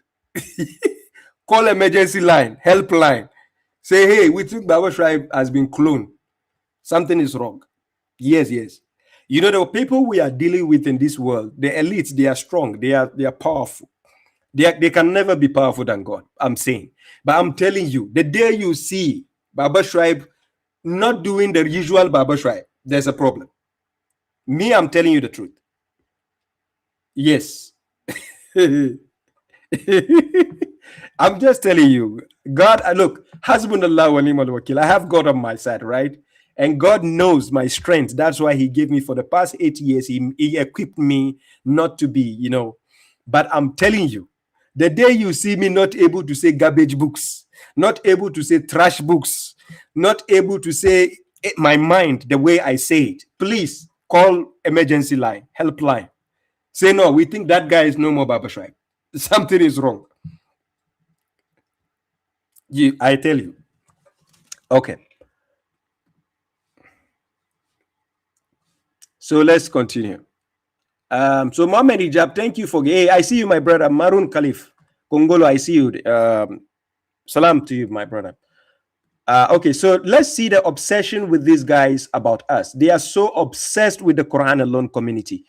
Call emergency line, helpline. Say, hey, we think Baba Shaiba has been cloned. Something is wrong. Yes. You know, the people we are dealing with in this world, the elites, they are strong, they are powerful. They can never be powerful than God, I'm saying. But I'm telling you, the day you see Baba Shaiba not doing the usual Baba Shaiba, there's a problem. Me, I'm telling you the truth. Yes. I'm just telling you. God, look, Hasbunallah wa ni'mal wakil. I have God on my side, right? And God knows my strength. That's why he gave me for the past 8 years. He equipped me not to be, But I'm telling you, the day you see me not able to say garbage books, not able to say trash books, not able to say my mind the way I say it, please call emergency line, helpline. Say, no, we think that guy is no more Baba Shaiba. Something is wrong. I tell you. Okay. So let's continue. So Mohammed Hijab, thank you for. Hey, I see you, my brother. Marun Khalif. Kongolo, I see you. Salam to you, my brother. Okay, so let's see the obsession with these guys about us. They are so obsessed with the Quran alone community.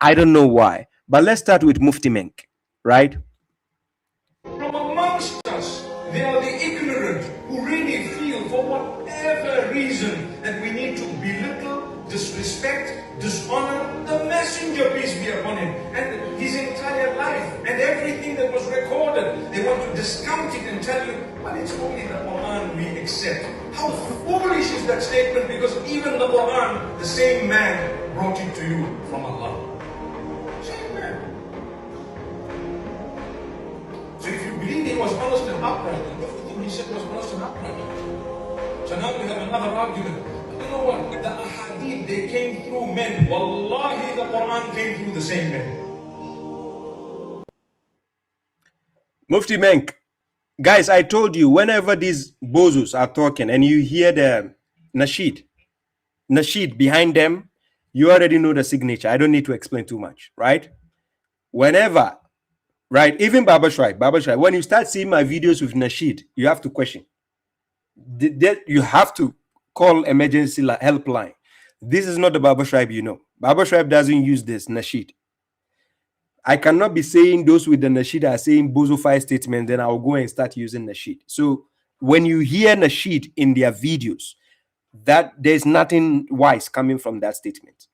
I don't know why. But let's start with Mufti Menk, right? From amongst us, they are the ignorant who really feel, for whatever reason, that we need to belittle, disrespect, dishonor the messenger, peace be upon him, and his entire life, and everything that was recorded. They want to discount it and tell you, well, it's only the Quran we accept. How foolish is that statement, because even the Quran, the same man brought it to you from Allah. Same man. So if you believe he was honest and upright, and everything he said was honest and upright, so now we have another argument. But you know what? The Hadith, they came through men. Wallahi, the Quran came through the same men. Mufti Menk, guys, I told you, whenever these bozos are talking and you hear the nasheed behind them, you already know the signature. I don't need to explain too much, right? Whenever, right? Even Baba Shaiba, when you start seeing my videos with nasheed, you have to question. You have to call emergency helpline. This is not the Baba Shaiba, Baba Shaiba doesn't use this nasheed. I cannot be saying those with the nasheed are saying bozofy statements, then I'll go and start using nasheed. So when you hear nasheed in their videos, that there's nothing wise coming from that statement.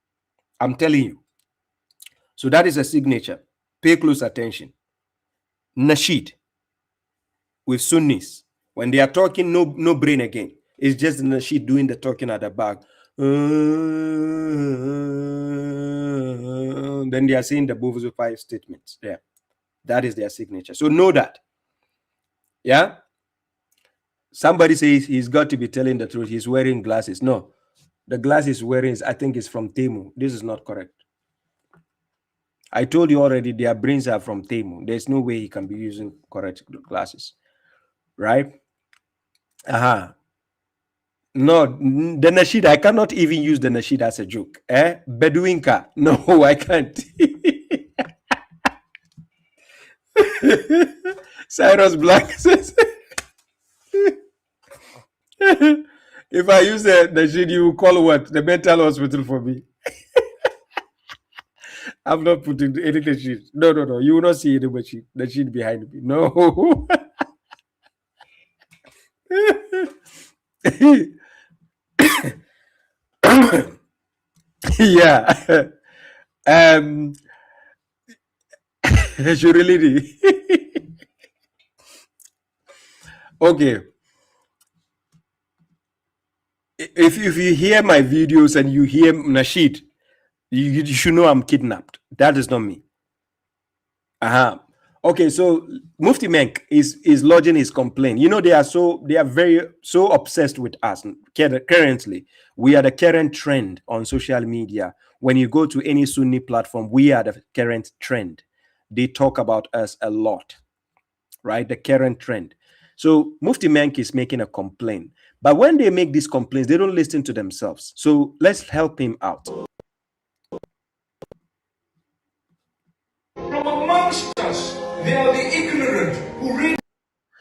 I'm telling you. So that is a signature. Pay close attention. Nasheed with Sunnis, when they are talking, no brain again. It's just the nasheed doing the talking at the back. Then they are saying the Bovuzo 5 statements. Yeah, that is their signature. So know that. Yeah. Somebody says he's got to be telling the truth. He's wearing glasses. No, the glasses wearing I think is from Temu. This is not correct. I told you already, their brains are from Temu. There's no way he can be using correct glasses, right? No, the nasheed, I cannot even use the nasheed as a joke. Bedouinka. No, I can't. Cyrus Black says, if I use the nasheed, you will call what? The mental hospital for me. I'm not putting any nasheed. No. You will not see any nasheed behind me. No. Yeah. Really. Okay. If you hear my videos and you hear nasheed, you should know I'm kidnapped. That is not me. Okay, so Mufti Menk is lodging his complaint. You know, they are very obsessed with us. Currently, we are the current trend on social media. When you go to any Sunni platform, we are the current trend. They talk about us a lot, right? The current trend. So Mufti Menk is making a complaint. But when they make these complaints, they don't listen to themselves. So let's help him out. From amongst us, they are the ignorant who read.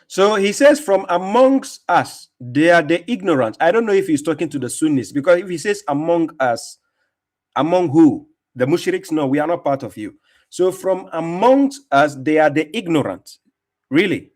So he says, from amongst us, they are the ignorant. I don't know if he's talking to the Sunnis, because if he says among us, among who? The mushriks? No, we are not part of you. So from amongst us, they are the ignorant. Really?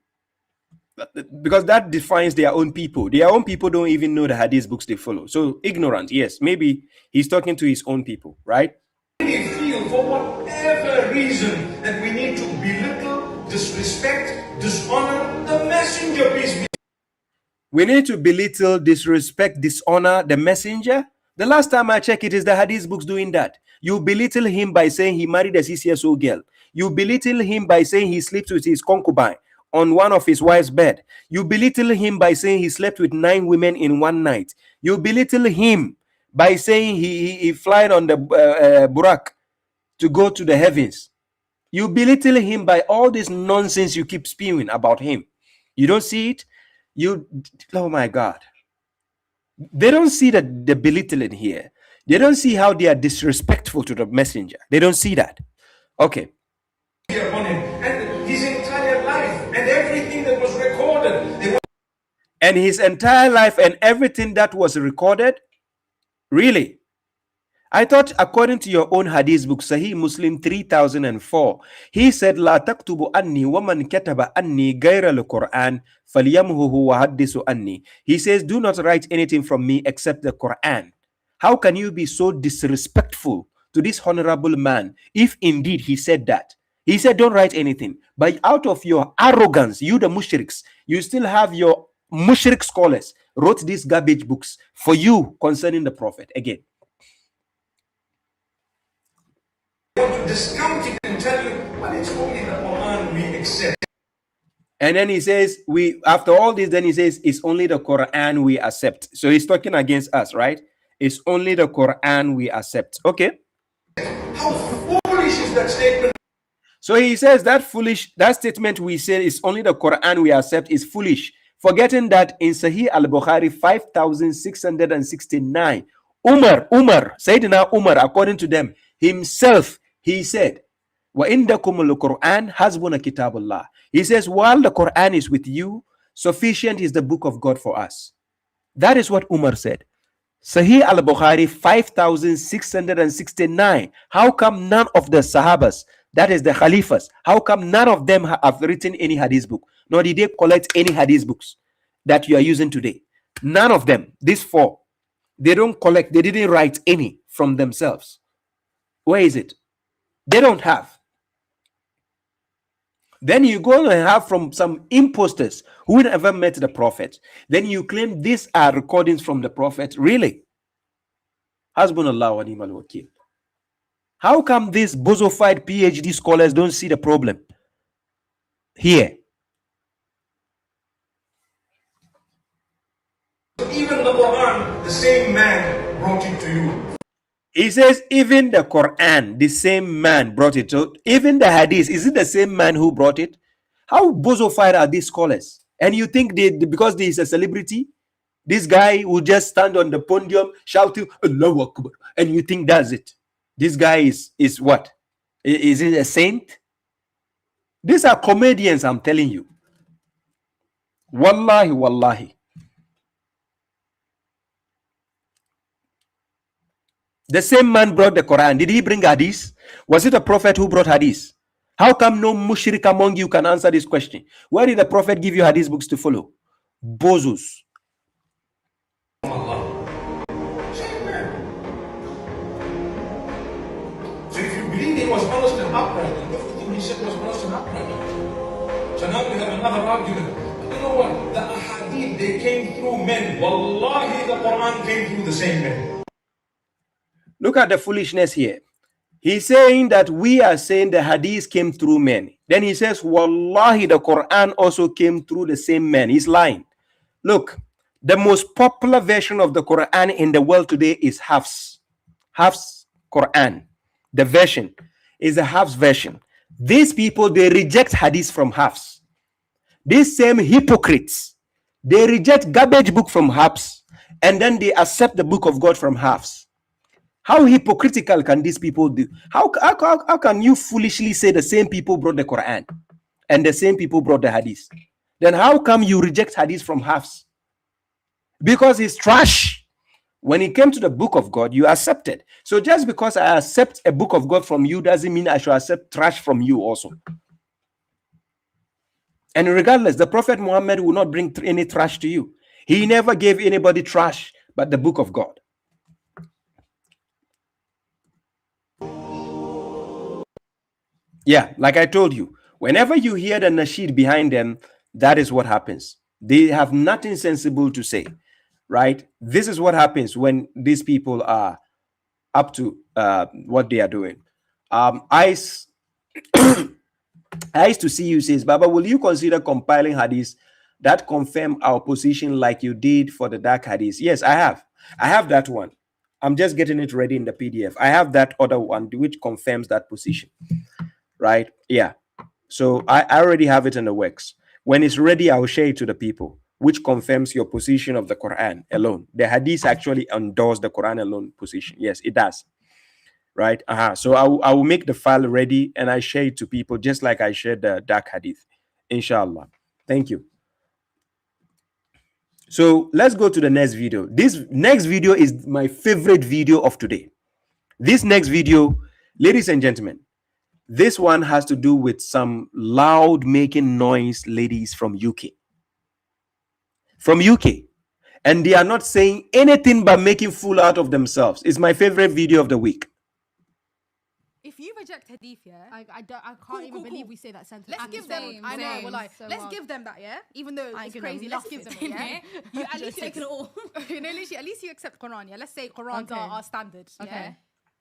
Because that defines their own people. Their own people don't even know the hadith books they follow. So ignorant, yes. Maybe he's talking to his own people, right? We feel for whatever reason that we need to belittle, disrespect, dishonor the messenger, peace be. We need to belittle, disrespect, dishonor the messenger. The last time I checked, it is the hadith books doing that. You belittle him by saying he married a 6-year-old girl. You belittle him by saying he sleeps with his concubine on one of his wife's bed. You belittle him by saying he slept with 9 women in one night. You belittle him by saying he flying on the Burak to go to the heavens. You belittle him by all this nonsense you keep spewing about him. You don't see it? Oh my God. They don't see the belittling here. They don't see how they are disrespectful to the messenger. They don't see that. Okay. Upon him and his entire life and everything that was recorded. And his entire life and everything that was recorded? Really? I thought, according to your own hadith book, Sahih Muslim 3004, he said, La taktubu anni wa man kataba anni ghayra al-Quran falyamhuhu wa haddisu anni. He says, do not write anything from me except the Quran. How can you be so disrespectful to this honorable man if indeed he said that? He said, don't write anything. But out of your arrogance, you the mushriks, you still have your mushrik scholars wrote these garbage books for you concerning the Prophet. Again. Want to discount it and tell you, well, it's only the Quran we accept. And then he says, after all this, then he says, it's only the Quran we accept. So he's talking against us, right? It's only the Quran we accept. Okay. How foolish is that statement? So he says that statement we say is only the Quran we accept is foolish, forgetting that in Sahih al-Bukhari 5669, Sayyidina Umar, according to them, himself, he said, Wa indakumul Quran hasbuna kitabullah. He says, while the Quran is with you, sufficient is the book of God for us. That is what Umar said. Sahih al-Bukhari 5669. How come none of the Sahabas, that is the Khalifas, how come none of them have written any hadith book? Nor did they collect any hadith books? that you are using today. None of them. These 4. They don't collect. They didn't write any from themselves. Where is it? They don't have. Then you go and have from some imposters who never met the prophet. Then you claim these are recordings from the prophet. Really? Hasbunallah wa ni'mal wakil. How come these bozofied PhD scholars don't see the problem here? Even the Quran, the same man brought it to you. He says, even the Quran, the same man brought it. So even the Hadith, is it the same man who brought it? How bozofied are these scholars? And you think because he is a celebrity, this guy will just stand on the podium shouting Allahu Akbar, and you think that's it? This guy is what? Is he a saint? These are comedians, I'm telling you. Wallahi, wallahi. The same man brought the Quran. Did he bring Hadith? Was it a prophet who brought Hadith? How come no mushrik among you can answer this question? Where did the prophet give you Hadith books to follow? Bozos. Allah. Same man. So if you believe he was honest and upright, and everything he said was honest and upright. So now we have another argument. But you know what? The Hadith, they came through men. Wallahi, the Quran came through the same men. Look at the foolishness here. He's saying that we are saying the Hadith came through men. Then he says, Wallahi, the Quran also came through the same men. He's lying. Look, the most popular version of the Quran in the world today is Hafs. Hafs Quran. The version is a Hafs version. These people, they reject Hadith from Hafs. These same hypocrites, they reject garbage book from Hafs, and then they accept the book of God from Hafs. How hypocritical can these people do? How can you foolishly say the same people brought the Quran and the same people brought the Hadith? Then how come you reject Hadith from Hafs? Because it's trash. When it came to the book of God, you accepted. So just because I accept a book of God from you doesn't mean I should accept trash from you also. And regardless, the Prophet Muhammad will not bring any trash to you. He never gave anybody trash but the book of God. Yeah, like I told you, whenever you hear the nasheed behind them, that is what happens. They have nothing sensible to say, right? This is what happens when these people are up to what they are doing. Ice to see you says, Baba, will you consider compiling hadiths that confirm our position like you did for the dark hadiths? Yes, I have. I have that one. I'm just getting it ready in the PDF. I have that other one which confirms that position. Right? Yeah. So I already have it in the works. When it's ready, I'll share it to the people, which confirms your position of the Quran alone. The Hadith actually endorse the Quran alone position. Yes, it does. Right? So I will make the file ready and I share it to people just like I shared the dark Hadith. Inshallah. Thank you. So let's go to the next video. This next video is my favorite video of today. This next video, ladies and gentlemen, this one has to do with some loud making noise ladies from UK. From UK. And they are not saying anything but making fool out of themselves. It's my favorite video of the week. If you reject Hadith, yeah, I can't even believe we say that sentence. Let's give them. I know. Well, like, let's give them that, yeah. Even though it's crazy, let's give them it. Yeah. You at least take it all. You know, literally, at least you accept Quran. Yeah. Let's say Quran's our standard. Okay. Yeah?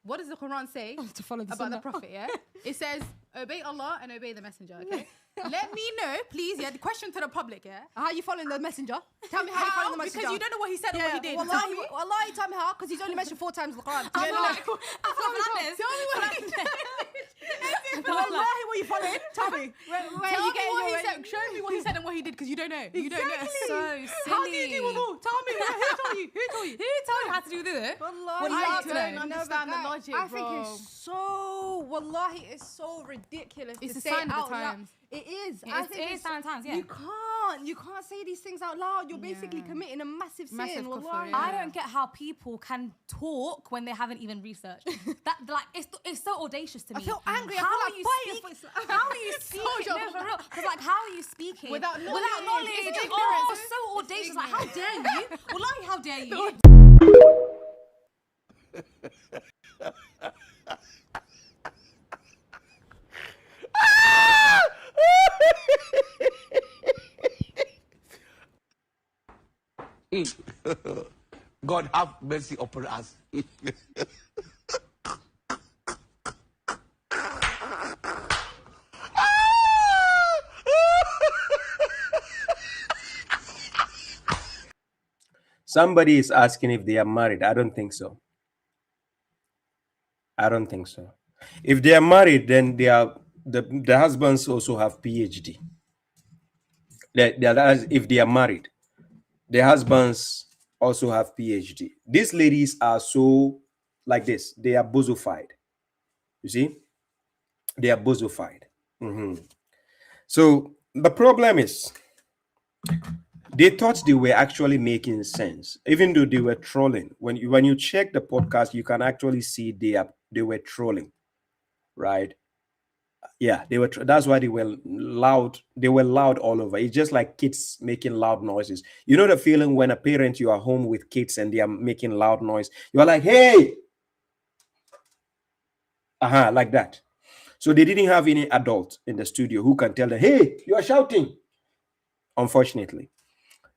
What does the Quran say to follow the about the Prophet? Yeah, it says obey Allah and obey the Messenger. Okay, let me know, please. Yeah, the question to the public. Yeah, how are you following the Messenger? Tell me how you following the Messenger. Because you don't know what he said or what he did. Wallahi, tell me how, because he's only mentioned 4 times in the Quran. Tell me what he said. Wallahi, what you following? Tell me. Where you getting what he said? Show me what he said and what he did, because you don't know. You don't know. So silly. How do you do with all? Tell me. Who told you? Who told you how to do this? Wallahi, I don't understand the logic, bro. I think it's so. Wallahi, it's so ridiculous to say a sign out of the times. It is. It is sign of times. Yeah. You can't say these things out loud. You're basically committing a massive sin. Wallahi. I don't get how people can talk when they haven't even researched. That like it's so audacious to me. I feel angry. How are you speak? No, for real. was like, how are you speaking Without knowledge. It's It's oh, ignorance. so audacious. Like, how dare you? Wallahi, how dare you? God have mercy upon us. Somebody is asking if they are married. I don't think so. I don't think so. If they are married, then they are the husbands also have PhD. If they are married, the husbands also have PhD. These ladies are so like this. They are bozofied. You see, they are bozofied. So the problem is, they thought they were actually making sense, even though they were trolling. When you check the podcast, you can actually see they were trolling, right? Yeah, they were. That's why they were loud. They were loud all over. It's just like kids making loud noises. You know the feeling when a parent, you are home with kids and they are making loud noise. You are like, hey, like that. So they didn't have any adult in the studio who can tell them, hey, you are shouting. Unfortunately.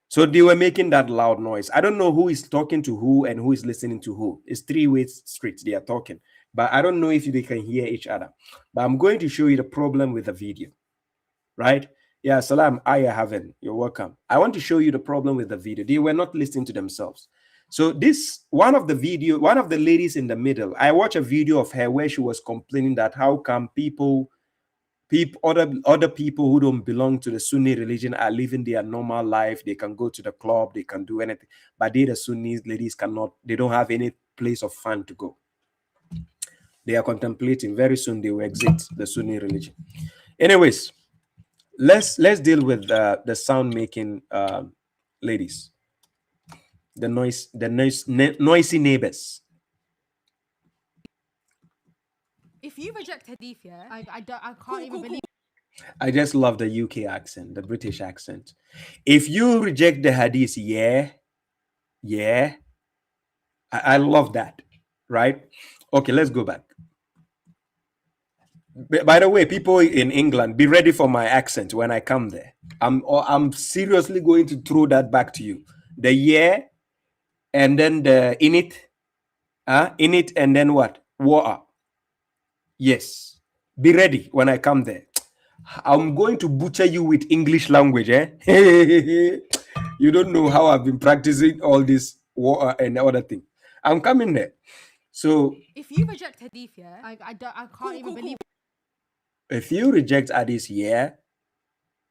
So they were making that loud noise. I don't know who is talking to who and who is listening to who. It's three-way streets they are talking. But I don't know if they can hear each other. But I'm going to show you the problem with the video. Right? Yeah, Salam, Aya Haven. You're welcome. I want to show you the problem with the video. They were not listening to themselves. So one of the ladies in the middle, I watched a video of her where she was complaining that how come other people who don't belong to the Sunni religion are living their normal life. They can go to the club, they can do anything, but the Sunni ladies cannot. They don't have any place of fun to go. They are contemplating. Very soon they will exit the Sunni religion. Anyways, let's deal with the sound making ladies, the noisy neighbors. If you reject Hadith, yeah, I can't even believe. I just love the UK accent, the British accent. If you reject the Hadith, I love that, right? Okay, let's go back. By the way, people in England, be ready for my accent when I come there. I'm seriously going to throw that back to you. The and then the in it, and then what? War. Yes. Be ready when I come there. I'm going to butcher you with English language, eh? You don't know how I've been practicing all this war and other thing. I'm coming there. So if you reject Hadith, yeah, I can't even believe. If you reject Hadith,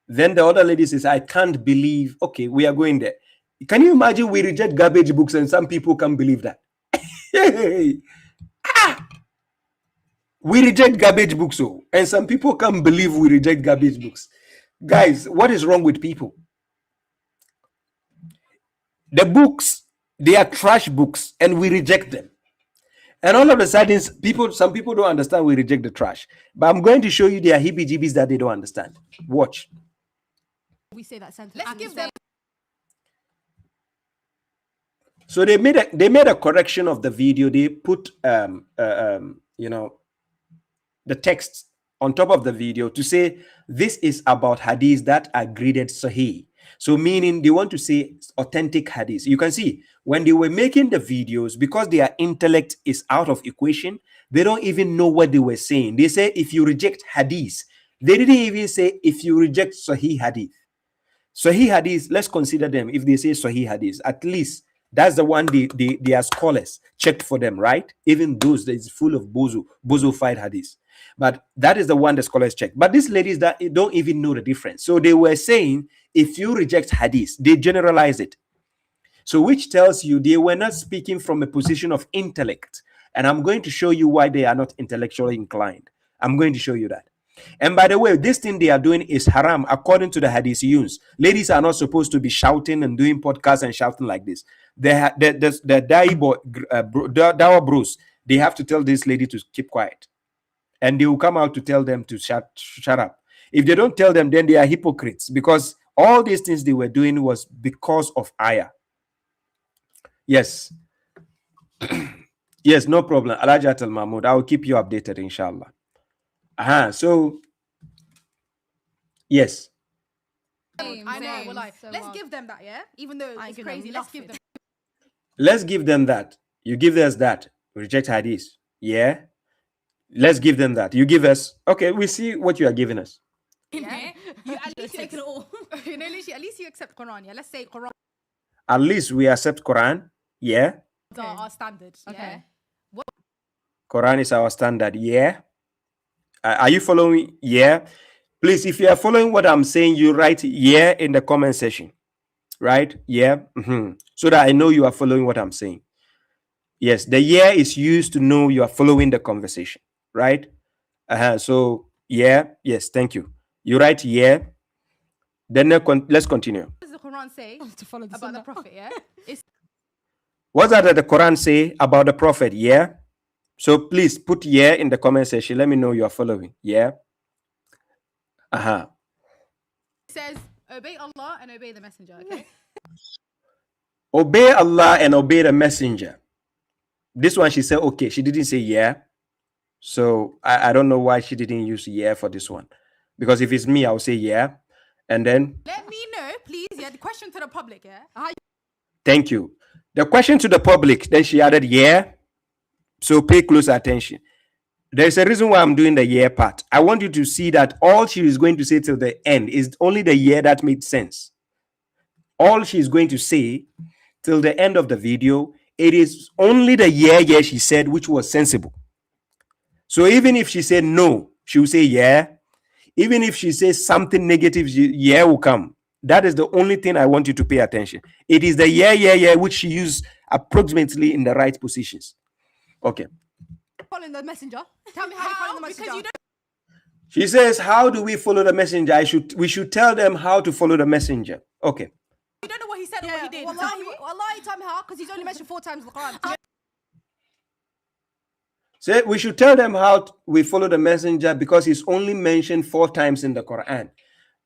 then the other lady says, I can't believe. Okay, we are going there. Can you imagine we reject garbage books and some people can't believe that? We reject garbage books, and some people can't believe we reject garbage books. Guys, what is wrong with people? The books, they are trash books, and we reject them. And all of a sudden, some people don't understand we reject the trash. But I'm going to show you their heebie-jeebies that they don't understand. Watch. We say that sentence. Let's give them. So they made a correction of the video. They put the text on top of the video to say this is about hadiths that are graded sahih. So meaning they want to say authentic hadiths. You can see when they were making the videos, because their intellect is out of equation, they don't even know what they were saying. They say if you reject hadiths, they didn't even say if you reject sahih hadith. Sahih hadith, let's consider them. If they say sahih hadith, at least that's the one their scholars checked for them, right? Even those that is full of bozo-fied hadith. But that is the one the scholars check. But these ladies that don't even know the difference. So they were saying, if you reject hadith, they generalize it. So which tells you they were not speaking from a position of intellect. And I'm going to show you why they are not intellectually inclined. I'm going to show you that. And by the way, this thing they are doing is haram according to the hadithiyuns. Ladies are not supposed to be shouting and doing podcasts and shouting like this. The Dawa bros, they have to tell this lady to keep quiet. And they will come out to tell them to shut up. If they don't tell them, then they are hypocrites, because all these things they were doing was because of ayah. Yes. Yes, no problem. Alajat Al Mahmoud, I will keep you updated, inshallah. So, yes. I know. Well, let's give them that, yeah? Even though it's crazy, let's give them. Let's give them that. You give us that. Reject Hadith. Yeah? Let's give them that. You give us. Okay, we see what you are giving us. Yeah? You at least take it all. You know, literally, at least you accept Quran, yeah? Let's say Quran. At least we accept Quran. Yeah? Our standard. Okay. What? Quran is our standard. Yeah? Are you following? Yeah? Please, if you are following what I'm saying, you write yeah in the comment section. Right? Yeah? So that I know you are following what I'm saying. Yes, the yeah is used to know you are following the conversation. Right? So, yeah. Yes, thank you. You write yeah. Then let's continue. What does the Quran say to follow about the Prophet, yeah? What's that the Quran say about the Prophet? Yeah. So please put yeah in the comment section. Let me know you are following. Yeah. It says, obey Allah and obey the messenger, okay? Obey Allah and obey the messenger. This one, she said, okay. She didn't say yeah. So I don't know why she didn't use yeah for this one. Because if it's me, I'll say yeah. And then... Let me know, please. Yeah, the question to the public, yeah? Thank you. The question to the public, then she added yeah. So pay close attention. There's a reason why I'm doing the yeah part. I want you to see that all she is going to say till the end is only the yeah that made sense. All she's going to say till the end of the video, it is only the yeah she said which was sensible. So even if she said no, she will say yeah. Even if she says something negative, yeah will come. That is the only thing I want you to pay attention. It is the yeah which she used approximately in the right positions. Okay. Following the messenger. Tell me how you follow the messenger. She says, how do we follow the messenger? We should tell them how to follow the messenger. Okay. You don't know what he said or what he did. Wallahi, tell me how, because he's only mentioned 4 times in the Quran. So we should tell them how we follow the messenger because he's only mentioned 4 times in the Quran.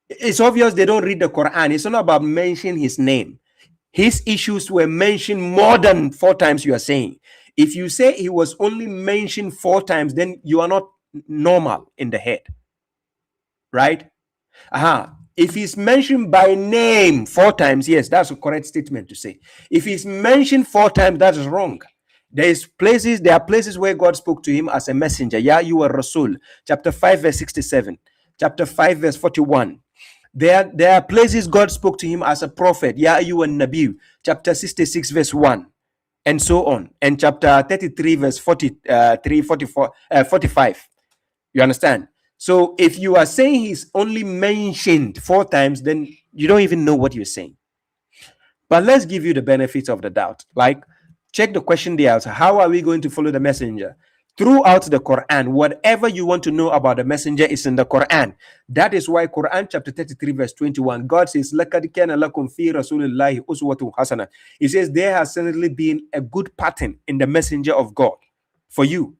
It's obvious they don't read the Quran. It's not about mentioning his name. His issues were mentioned more than 4 times, you are saying. If you say he was only mentioned 4 times, then you are not normal in the head. Right? If he's mentioned by name 4 times, yes, that's a correct statement to say. If he's mentioned 4 times, that is wrong. There are places where God spoke to him as a messenger. Yeah, you are Rasul. Chapter 5, verse 67. Chapter 5, verse 41. There are places God spoke to him as a prophet. Yeah, you are Nabi. Chapter 66, verse 1. And so on. And chapter 33, verse 45. You understand? So if you are saying he's only mentioned 4 times, then you don't even know what you're saying. But let's give you the benefit of the doubt. Like, check the question there. How are we going to follow the messenger? Throughout the Quran, whatever you want to know about the messenger is in the Quran. That is why Quran chapter 33 verse 21, God says, لَقَدْ كَانَ لَكُمْ فِي رَسُولِ اللَّهِ أُسْوَةٌ حَسَنَةٌ. He says, there has certainly been a good pattern in the messenger of God for you.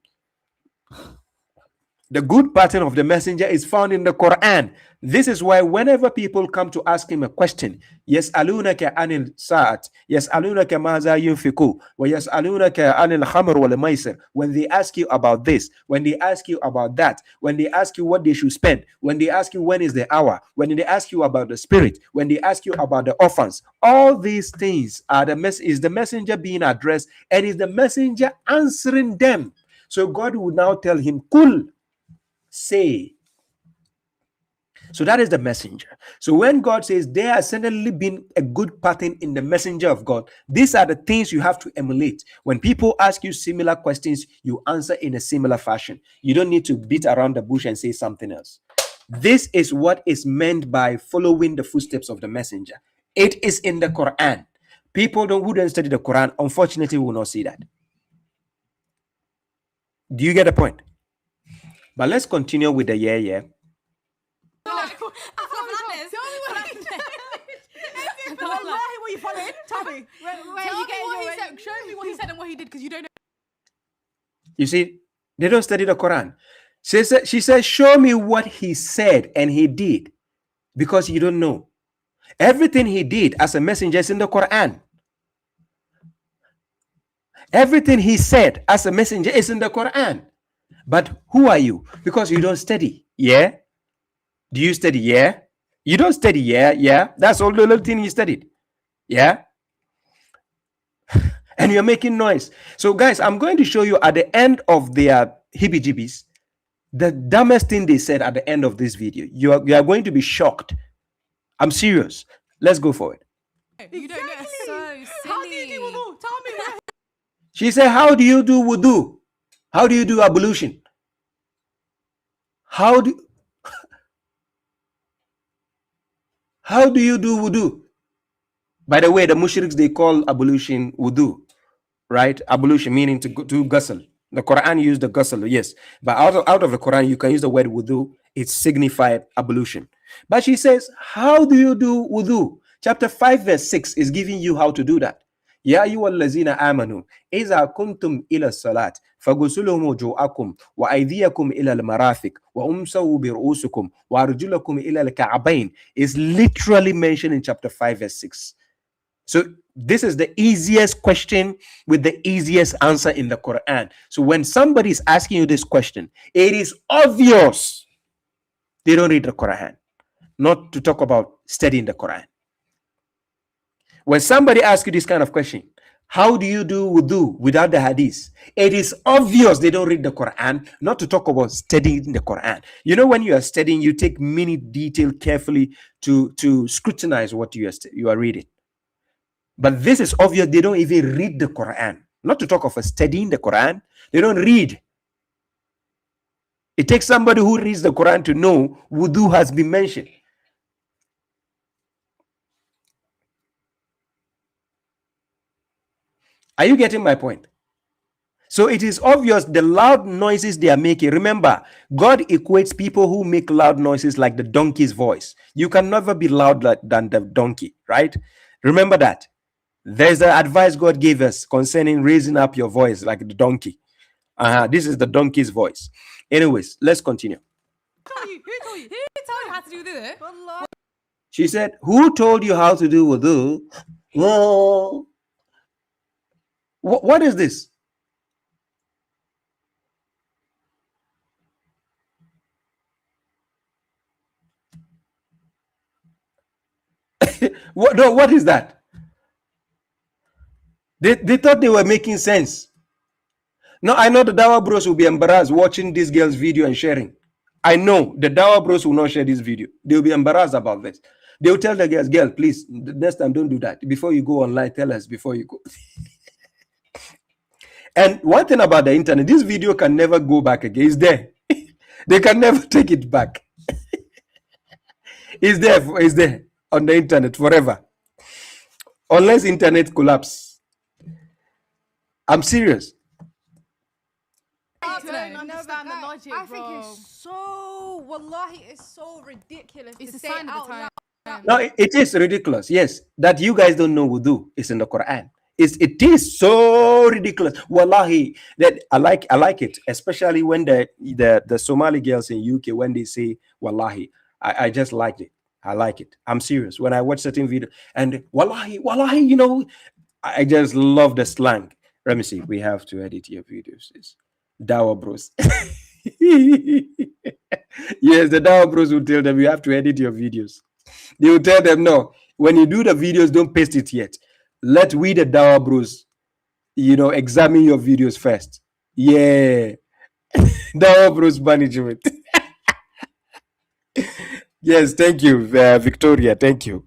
The good pattern of the messenger is found in the Quran. This is why whenever people come to ask him a question, يَسْأَلُونَكَ عَنِ السَّاعَةِ يَسْأَلُونَكَ مَاذَا يُنْفِقُونَ وَيَسْأَلُونَكَ عَنِ الْخَمْرِ وَالْمَيْسِرِ. When they ask you about this, when they ask you about that, when they ask you what they should spend, when they ask you when is the hour, when they ask you about the spirit, when they ask you about the orphans, all these things are is the messenger being addressed, and is the messenger answering them. So God will now tell him, Kul, say. So that is the messenger. So when God says there has certainly been a good pattern in the messenger of God, these are the things you have to emulate. When people ask you similar questions, you answer in a similar fashion. You don't need to beat around the bush and say something else. This is what is meant by following the footsteps of the messenger. It is in the Quran. People who don't study the Quran, unfortunately, will not see that. Do you get the point? But let's continue with the yeah. What you following? Tell me. Show me what he said and what he did, because you don't know. You see, they don't study the Quran. She said, show me what he said and he did, because you don't know. Everything he did as a messenger is in the Quran. Everything he said as a messenger is in the Quran. But who are you? Because you don't study. Yeah. Do you study? Yeah. You don't study. Yeah. Yeah. That's all the little thing you studied. Yeah. And you're making noise. So, guys, I'm going to show you at the end of their hibby-jibbies the dumbest thing they said at the end of this video. You are going to be shocked. I'm serious. Let's go for it. You don't know. So silly. How do you do wudu? Tell me. She said, how do you do wudu? How do you do ablution? How do you do wudu? By the way, the mushriks, they call ablution wudu, right? Ablution meaning to ghusl. The Quran used the ghusl, yes. But out of the Quran, you can use the word wudu. It signified ablution. But she says, how do you do wudu? Chapter 5 verse 6 is giving you how to do that. Ya ayyuhallazina amanu iza kuntum ila salat faghusulu wujuhakum wa aydiyakum ila al-marafiq wa umsahu bi ru'usikum wa arjulakum ila al-ka'bayn is literally mentioned in chapter 5 verse 6. So this is the easiest question with the easiest answer in the Quran. So when somebody is asking you this question, it is obvious they don't read the Quran, not to talk about studying the Quran. When somebody asks you this kind of question, how do you do wudu without the hadith? It is obvious they don't read the Quran, not to talk about studying the Quran. You know, when you are studying, you take many detail carefully to scrutinize what you are reading. But this is obvious they don't even read the Quran, not to talk of studying the Quran. They don't read. It takes somebody who reads the Quran to know wudu has been mentioned. Are you getting my point? So it is obvious the loud noises they are making. Remember, God equates people who make loud noises like the donkey's voice. You can never be louder than the donkey, right? Remember that. There's the advice God gave us concerning raising up your voice like the donkey. This is the donkey's voice. Anyways, let's continue. Who told you? Who told you how to do this? She said, who told you how to do wudu? Well, what is this? What is that? They thought they were making sense. No, I know the Dawa bros will be embarrassed watching this girl's video and sharing. I know the Dawa bros will not share this video. They'll be embarrassed about this. They'll tell the girls, girl, please, next time don't do that. Before you go online, tell us before you go. And one thing about the internet, this video can never go back again. It's there. They can never take it back. It's there on the internet forever. Unless internet collapse. I'm serious. I don't understand the logic, I think it's so, wallahi, it's so ridiculous. It's a sign of the time. No, it is ridiculous. Yes, that you guys don't know wudu is in the Quran. It is so ridiculous. Wallahi, that I like it, especially when the Somali girls in UK, when they say wallahi, I just like it. I like it. I'm serious. When I watch certain video and wallahi, you know, I just love the slang. Let me see. We have to edit your videos. It's Dawa bros. Yes, the Dawa bros will tell them you have to edit your videos. They will tell them, no, when you do the videos, don't paste it yet. Let we the Dawa bros, you know, examine your videos first. Yeah. Dawa bros management. Yes, thank you, Victoria. Thank you.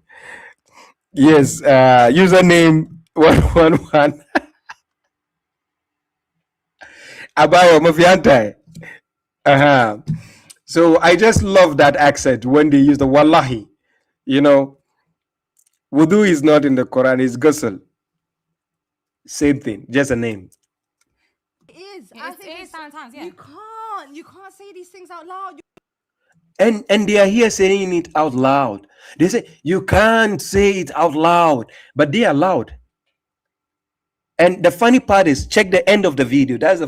Yes, username 111. Abayo Mafiantai. So I just love that accent when they use the wallahi. You know, wudu is not in the Quran, it's ghusl. Same thing, just a name. It is. I think it is sometimes, yeah. You can't say these things out loud. And they are here saying it out loud. They say you can't say it out loud, but they are loud. And the funny part is, check the end of the video. That's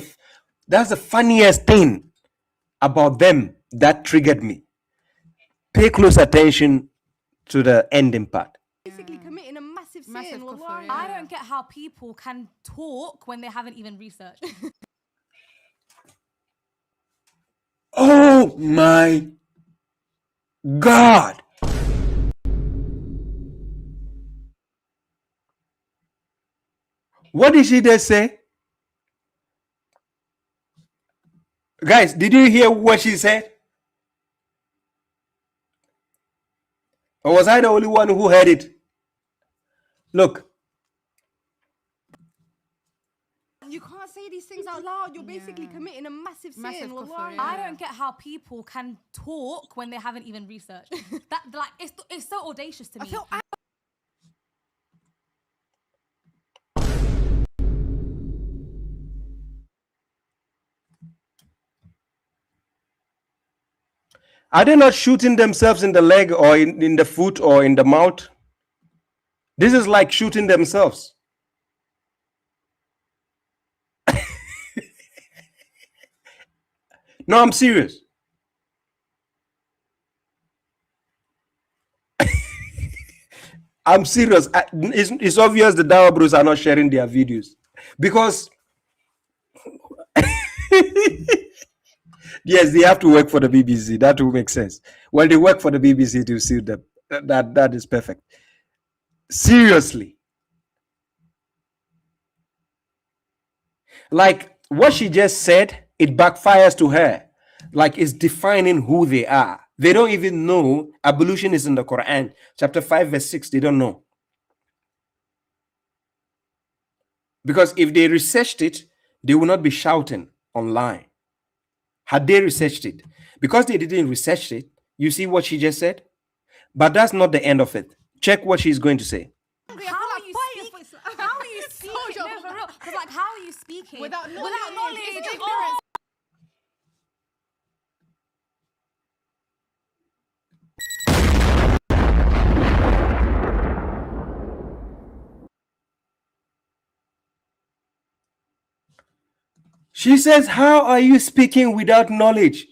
the funniest thing. about them that triggered me. Pay close attention to the ending part. Basically committing a massive sin. Kufr, I don't get how people can talk when they haven't even researched. Oh my God. What did she just say? Guys, did you hear what she said? Or was I the only one who heard it? Look. You can't say these things out loud. You're basically committing a massive sin. Kufr, I don't get how people can talk when they haven't even researched. That like it's so audacious to me. Are they not shooting themselves in the leg or in the foot or in the mouth? This is like shooting themselves. No, I'm serious. I'm serious. It's obvious the Dawa Bros are not sharing their videos because yes, they have to work for the BBC. That will make sense. When they work for the BBC to see them, that is perfect. Seriously. Like what she just said, it backfires to her. Like it's defining who they are. They don't even know ablution is in the Quran. Chapter 5, verse 6. They don't know. Because if they researched it, they will not be shouting online. Had they researched it? Because they didn't research it, you see what she just said? But that's not the end of it. Check what she's going to say. How are you speaking? How are you speaking? No, for real. Because like, how are you speaking without knowledge? It's ignorance. She says, how are you speaking without knowledge?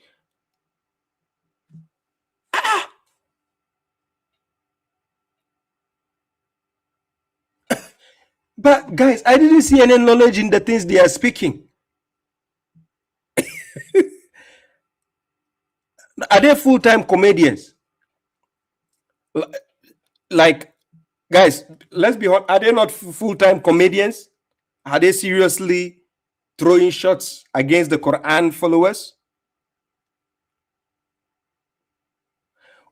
But guys, I didn't see any knowledge in the things they are speaking. Are they full-time comedians? Like, guys, let's be honest. Are they not full-time comedians? Are they seriously throwing shots against the Quran followers?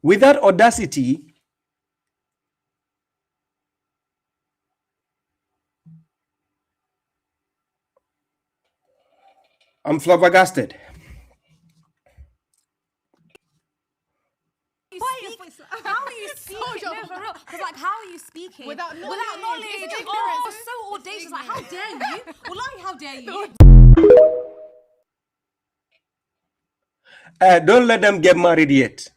With that audacity, I'm flabbergasted. How are you speaking? No, for real. Because like, how are you speaking without knowledge? It's ignorance. So audacious. Like, how dare you? Wallahi, how dare you? Don't let them get married yet.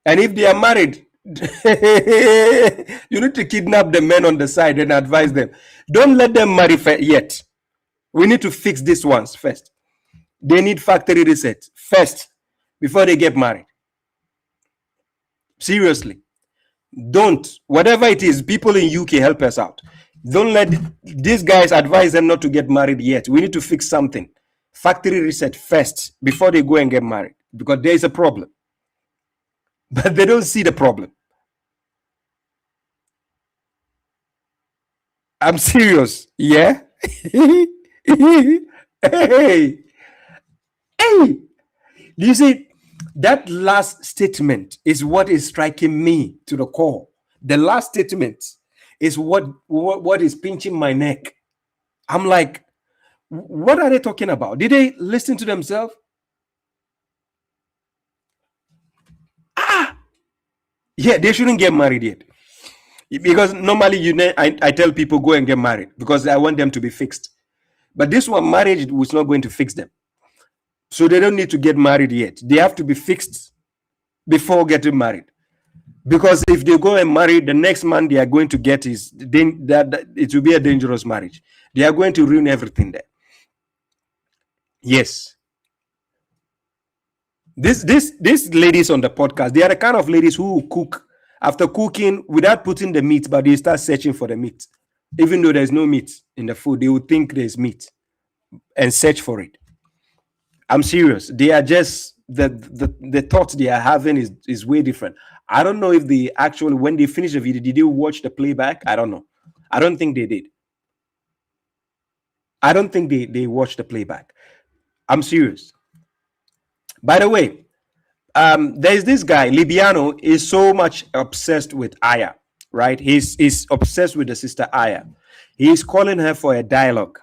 And if they are married, you need to kidnap the men on the side and advise them. Don't let them marry yet. We need to fix these ones first. They need factory reset first before they get married. Seriously. Don't. Whatever it is, people in UK, help us out. Don't let these guys advise them not to get married yet. We need to fix something. Factory reset first before they go and get married. Because there is a problem. But they don't see the problem. I'm serious. Yeah? Hey. Hey. Do you see? That last statement is what is striking me to the core. The last statement is what is pinching my neck. I'm like, what are they talking about? Did they listen to themselves? Yeah, they shouldn't get married yet. Because normally, I tell people go and get married because I want them to be fixed. But this one, marriage was not going to fix them. So they don't need to get married yet. They have to be fixed before getting married. Because if they go and marry, the next man they are going to get is that it will be a dangerous marriage. They are going to ruin everything there. Yes. These ladies on the podcast, they are the kind of ladies who will cook after cooking without putting the meat, but they start searching for the meat. Even though there's no meat in the food, they would think there's meat and search for it. I'm serious. They are just the thoughts they are having is way different. I don't know if they actually, when they finish the video, did they watch the playback? I don't know. I don't think they did. I don't think they watched the playback. I'm serious. By the way, there's this guy, Libiano, is so much obsessed with Aya, right? He's obsessed with the sister Aya. He's calling her for a dialogue,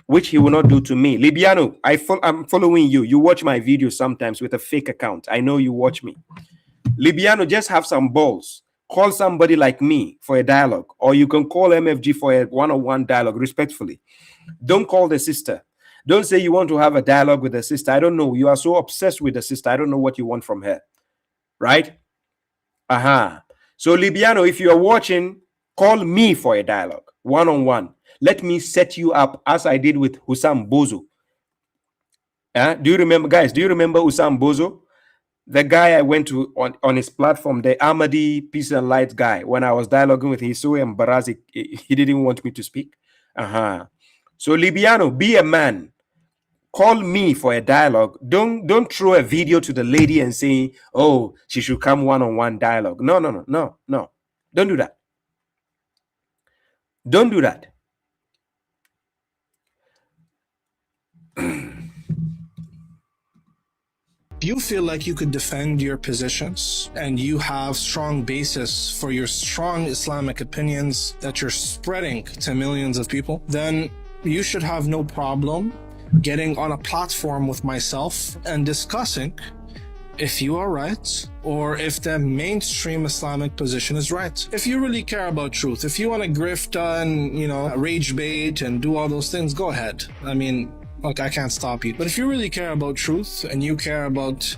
which he will not do to me. Libiano, I'm following you. You watch my videos sometimes with a fake account. I know you watch me. Libiano, just have some balls. Call somebody like me for a dialogue, or you can call MFG for a one-on-one dialogue respectfully. Don't call the sister. Don't say you want to have a dialogue with the sister. I don't know. You are so obsessed with the sister. I don't know what you want from her. Right? So, Libiano, if you are watching, call me for a dialogue, one-on-one. Let me set you up as I did with Hussam Bozo. Do you remember, guys? Do you remember Hussam Bozo? The guy I went to on his platform, the Ahmadi Peace and Light guy, when I was dialoguing with him, he's so embarrassed, he didn't want me to speak. So, Libiano, be a man. Call me for a dialogue. Don't throw a video to the lady and say, oh, she should come one-on-one dialogue. No. Don't do that. Don't do that. Do you feel like you could defend your positions and you have strong basis for your strong Islamic opinions that you're spreading to millions of people? Then you should have no problem getting on a platform with myself and discussing if you are right or if the mainstream Islamic position is right. If you really care about truth, if you want to grift and, rage bait and do all those things, go ahead. I mean, look, I can't stop you. But if you really care about truth and you care about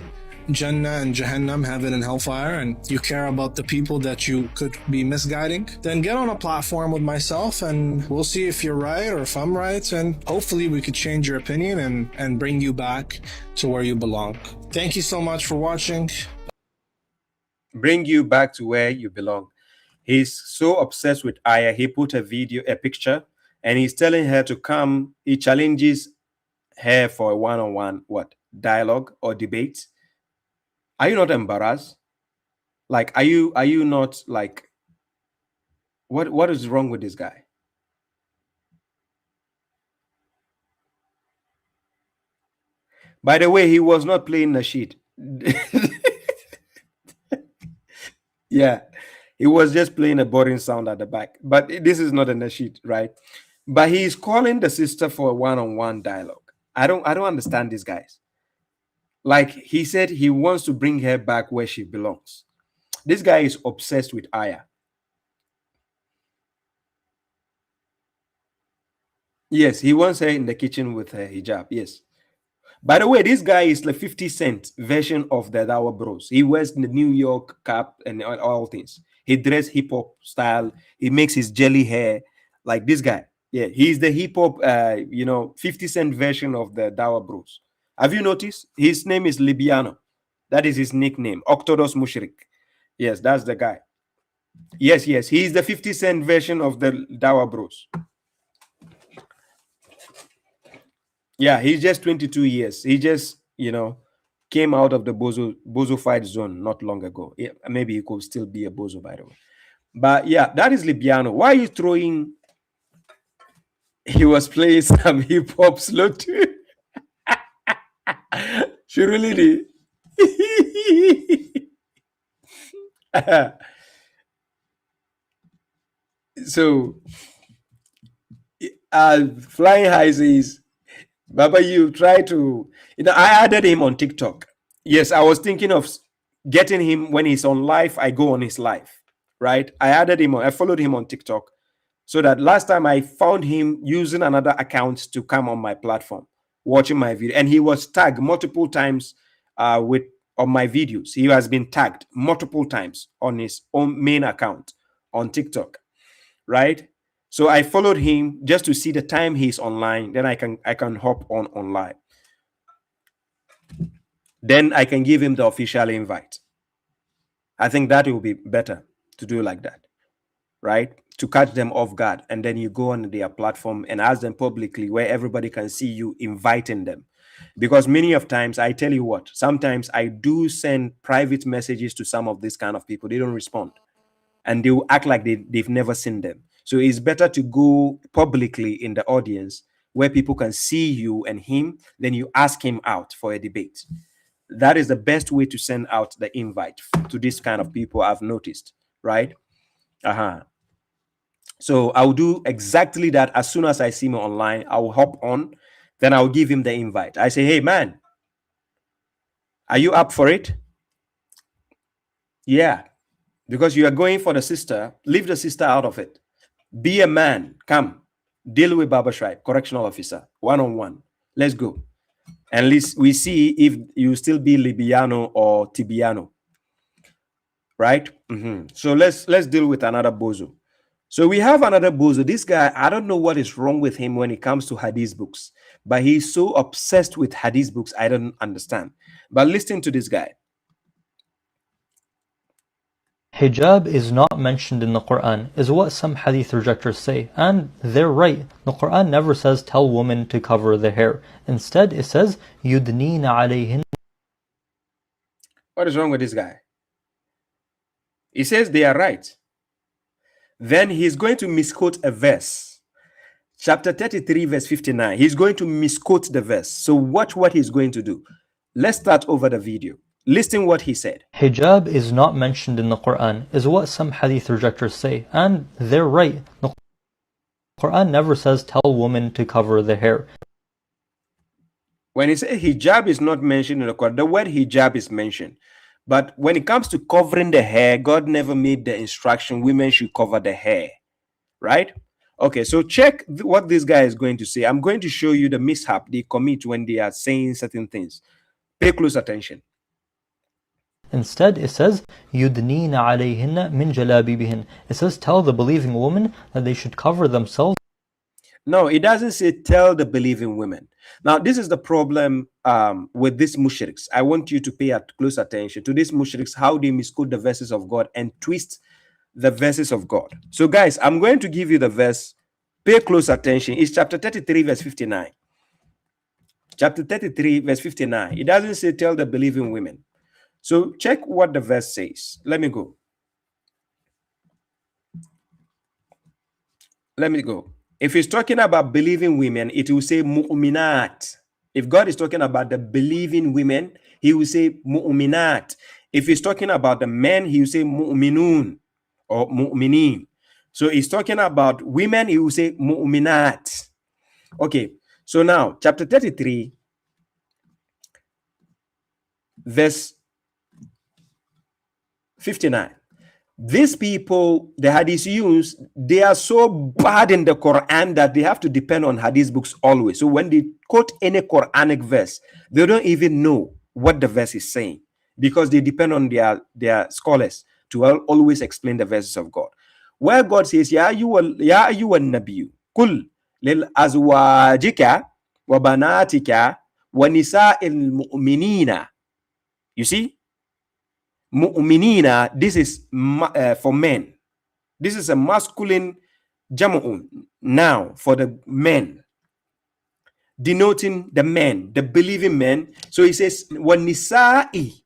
Jannah and Jahannam, heaven and hellfire, and you care about the people that you could be misguiding, then get on a platform with myself and we'll see if you're right or if I'm right, and hopefully we could change your opinion and bring you back to where you belong. Thank you so much for watching. Bring you back to where you belong. He's so obsessed with Aya, he put a picture, and he's telling her to come. He challenges her for a one-on-one dialogue or debate. Are you not embarrassed? Like, are you not like, what is wrong with this guy? By the way, he was not playing Nasheed. Yeah, he was just playing a boring sound at the back. But this is not a Nasheed, right? But he's calling the sister for a one-on-one dialogue. I don't understand these guys. Like, he said he wants to bring her back where she belongs. This guy is obsessed with Aya. Yes, he wants her in the kitchen with her hijab. Yes. By the way, this guy is the 50 Cent version of the Dawa Bros. He wears the New York cap and all things. He dresses hip-hop style. He makes his jelly hair. Like this guy. Yeah, he's the hip-hop, 50 Cent version of the Dawa Bros. Have you noticed? His name is Libiano. That is his nickname. Octodos Mushrik. Yes, that's the guy. Yes. He's the 50 Cent version of the Dawa Bros. Yeah, he's just 22 years. He just, came out of the Bozo fight zone not long ago. Yeah, maybe he could still be a Bozo, by the way. But yeah, that is Libiano. Why are you throwing? He was playing some hip-hop slow too. She really did. So, Flying High says, Baba, you try to, I added him on TikTok. Yes, I was thinking of getting him when he's on live. I go on his live, right? I followed him on TikTok, so that last time I found him using another account to come on my platform, watching my video, and he was tagged multiple times on my videos. He has been tagged multiple times on his own main account on TikTok, right? So I followed him just to see the time he's online. Then I can hop on online. Then I can give him the official invite. I think that will be better to do like that, right? To catch them off guard. And then you go on their platform and ask them publicly where everybody can see you inviting them. Because many of times, I tell you what, sometimes I do send private messages to some of these kind of people. They don't respond. And they will act like they've never seen them. So it's better to go publicly in the audience where people can see you and him, then you ask him out for a debate. That is the best way to send out the invite to this kind of people, I've noticed, right? So I'll do exactly that. As soon as I see him online, I'll hop on, then I'll give him the invite. I say, hey man, are you up for it? Yeah, because you are going for the sister. Leave the sister out of it. Be a man. Come, deal with Baba Shraib, correctional officer, one-on-one. Let's go. And least we see if you still be Libiano or Tibiano, right? So let's deal with another bozo. So we have another bozo. This guy, I don't know what is wrong with him when it comes to Hadith books, but he's so obsessed with Hadith books, I don't understand. But listen to this guy. Hijab is not mentioned in the Quran, is what some Hadith rejectors say, and they're right. The Quran never says tell women to cover their hair. Instead, it says yudnina alayhin. What is wrong with this guy? He says they are right. Then he's going to misquote a verse. Chapter 33, verse 59. He's going to misquote the verse. So watch what he's going to do. Let's start over the video. Listen what he said. Hijab is not mentioned in the Quran, is what some Hadith rejectors say, and they're right. The Quran never says tell women to cover their hair. When he says hijab is not mentioned in the Quran, the word hijab is mentioned. But when it comes to covering the hair, God never made the instruction women should cover the hair, right? Okay, so check what this guy is going to say. I'm going to show you the mishap they commit when they are saying certain things. Pay close attention. Instead, it says, يُدْنِينَ عَلَيْهِنَّ مِنْ جَلَابِيبِهِنَّ. It says, tell the believing women that they should cover themselves. No, it doesn't say tell the believing women. Now, this is the problem with these mushriks. I want you to pay close attention to these mushriks, how they misquote the verses of God and twist the verses of God. So, guys, I'm going to give you the verse. Pay close attention. It's chapter 33, verse 59. Chapter 33, verse 59. It doesn't say tell the believing women. So check what the verse says. Let me go. If he's talking about believing women, it will say mu'minat. If God is talking about the believing women, he will say mu'minat. If he's talking about the men, he will say mu'minun or mu'minin. So he's talking about women, he will say mu'minat. Okay, so now chapter 33, verse 59. These people, the Hadithiyuns, they are so bad in the Quran that they have to depend on Hadith books always. So when they quote any Quranic verse, they don't even know what the verse is saying because they depend on their scholars to always explain the verses of God. Where God says, Ya ayyuhan nabiyyu, kul lil azwajika wa banatika wa nisa'il mu'minina. You see? Mu'minina, this is for men. This is a masculine jama'un now for the men, denoting the men, the believing men. So he says, nisa'il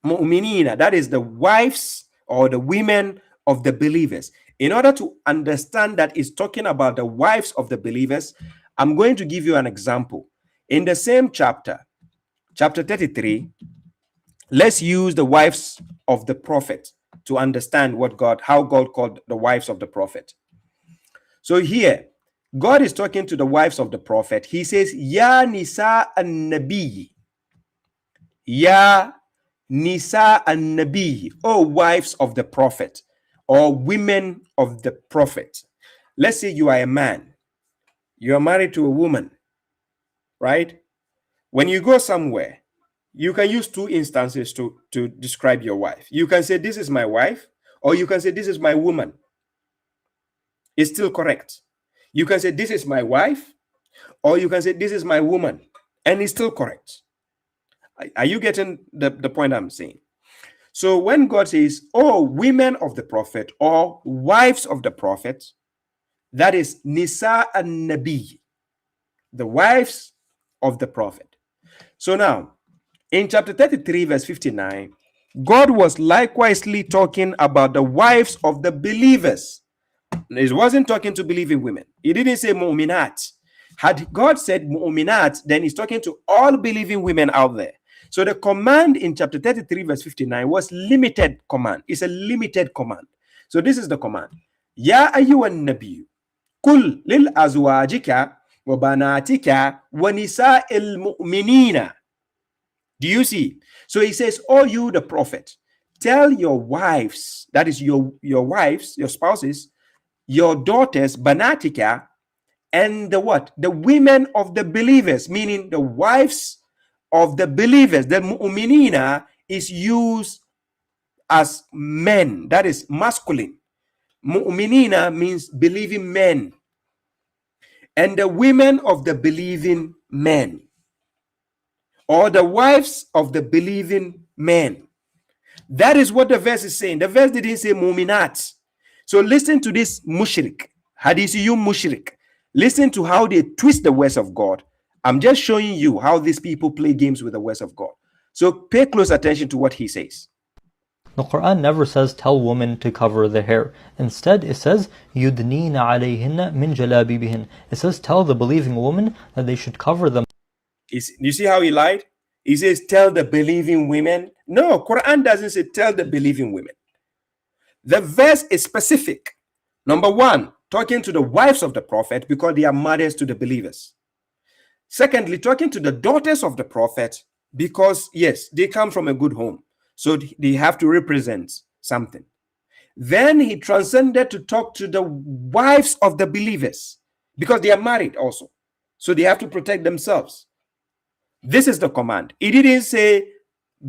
mu'minina, that is the wives or the women of the believers. In order to understand that it's talking about the wives of the believers, I'm going to give you an example. In the same chapter 33, let's use the wives of the prophet to understand how God called the wives of the prophet. So here, God is talking to the wives of the prophet. He says, Ya nisa an-nabi. Ya nisa an-nabi. Oh, wives of the prophet or women of the prophet. Let's say you are a man. You are married to a woman, right? When you go somewhere, you can use two instances to describe your wife. You can say, this is my wife, or you can say, this is my woman. It's still correct. You can say, this is my wife, or you can say, this is my woman, and it's still correct. Are you getting the point I'm saying? So when God says, oh, women of the prophet or wives of the prophet, that is Nisa and Nabi, the wives of the prophet. So now, in chapter 33, verse 59, God was likewise talking about the wives of the believers. He wasn't talking to believing women. He didn't say mu'minat. Had God said mu'minat, then he's talking to all believing women out there. So the command in chapter 33, verse 59 was limited command. It's a limited command. So this is the command. Ya ayyuhan nabiyyu, kul lil azwajika wa banatika wa nisa'il mu'minina. Do you see? So he says, oh, you the prophet, tell your wives, that is your wives, your spouses, your daughters, banatika, and the what? The women of the believers, meaning the wives of the believers. The mu'minina is used as men, that is masculine. Mu'minina means believing men. And the women of the believing men, or the wives of the believing men. That is what the verse is saying. The verse didn't say mu'minat. So listen to this mushrik, hadithiyun mushrik. Listen to how they twist the words of God. I'm just showing you how these people play games with the words of God. So pay close attention to what he says. The Quran never says tell women to cover their hair. Instead, it says يُدْنِينَ عَلَيْهِنَّ مِنْ جَلَابِيبِهِنَّ. It says tell the believing woman that they should cover them. You see how he lied? He says tell the believing women. No, Quran doesn't say tell the believing women. The verse is specific. Number one, talking to the wives of the prophet because they are mothers to the believers. Secondly, talking to the daughters of the prophet because, yes, they come from a good home. So they have to represent something. Then he transcended to talk to the wives of the believers because they are married also. So they have to protect themselves. This is the command. He didn't say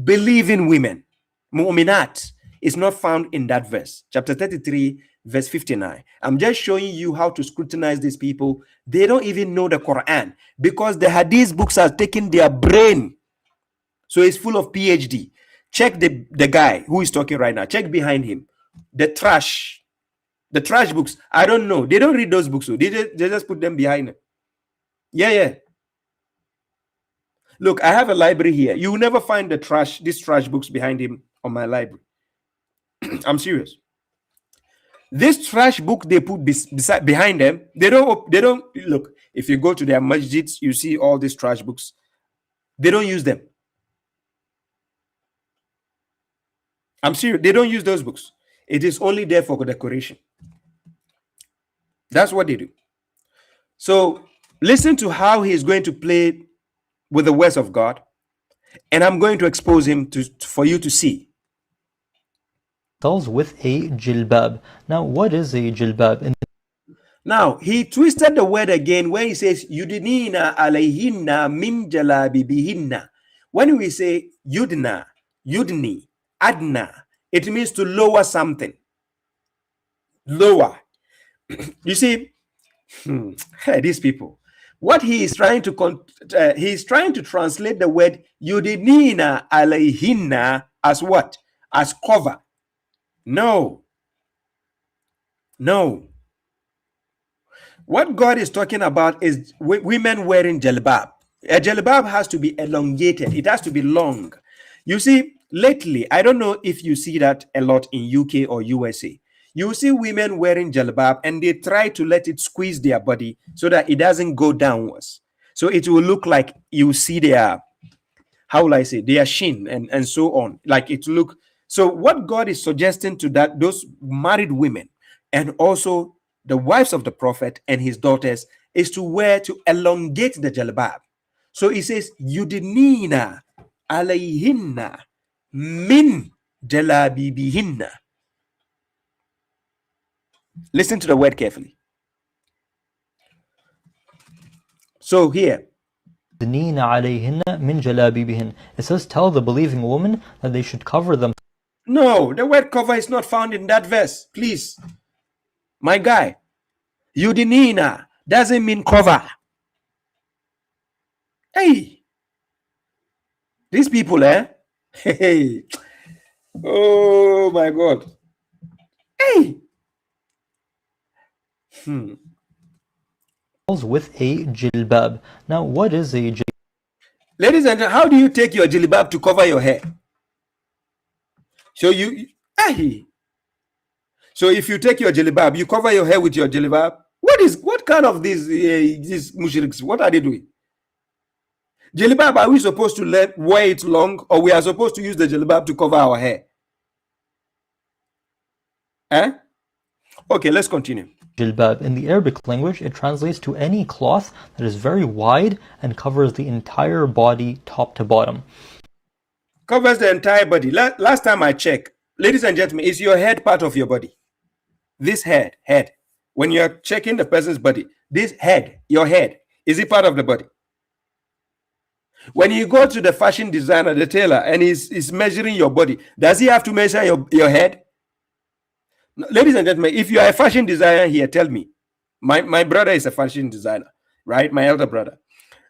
believing women. Mu'minat is not found in that verse. Chapter 33, verse 59. I'm just showing you how to scrutinize these people. They don't even know the Quran because the Hadith books are taking their brain. So it's full of PhD. Check the guy who is talking right now. Check behind him. The trash books. I don't know. They don't read those books. So they just put them behind him. Yeah. Look, I have a library here. You will never find these trash books behind him on my library. I'm serious. This trash book they put behind them, they don't look. If you go to their masjids, you see all these trash books. They don't use them. I'm serious. They don't use those books. It is only there for decoration. That's what they do. So listen to how he is going to play with the words of God, and I'm going to expose him for you to see. With a jilbab. Now, what is a jilbab? Now, he twisted the word again when he says, Yudnina alayhinna min jalabibihinna. When we say yudna, yudni, adna, it means to lower something. Lower. You see, these people. What he is trying to he's trying to translate the word yudnina alayhinna as what? As cover. No. What God is talking about is women wearing jalbab. A jalbab has to be elongated. It has to be long. You see, lately, I don't know if you see that a lot in UK or USA. You see women wearing jalbab and they try to let it squeeze their body so that it doesn't go downwards. So it will look like you see their, how will I say, their shin and so on. Like it look. So what God is suggesting to those married women and also the wives of the prophet and his daughters is to elongate the jalbab. So he says, Yudnina alayhinna min jalabibihinna. Listen to the word carefully. So here, it says tell the believing woman that they should cover them. No, the word cover is not found in that verse. Please, my guy, Yudnina doesn't mean cover. Hey, These people, eh? Hey, oh my God. Hey. With a jilbab. Now, what is a jilbab? Ladies and gentlemen, how do you take your jilbab to cover your hair? So so if you take your jilbab, you cover your hair with your jilbab. What kind of these mushriks? What are they doing? Jilbab, are we supposed to wear it long, or we are supposed to use the jilbab to cover our hair? Okay, let's continue. Jilbab. In the Arabic language, it translates to any cloth that is very wide and covers the entire body top to bottom. Covers the entire body. Last time I checked, ladies and gentlemen, is your head part of your body? This head. When you're checking the person's body, this head, your head, is it part of the body? When you go to the fashion designer, the tailor, and he's measuring your body, does he have to measure your head? Ladies and gentlemen, if you are a fashion designer here, tell me. My brother is a fashion designer, right? My elder brother.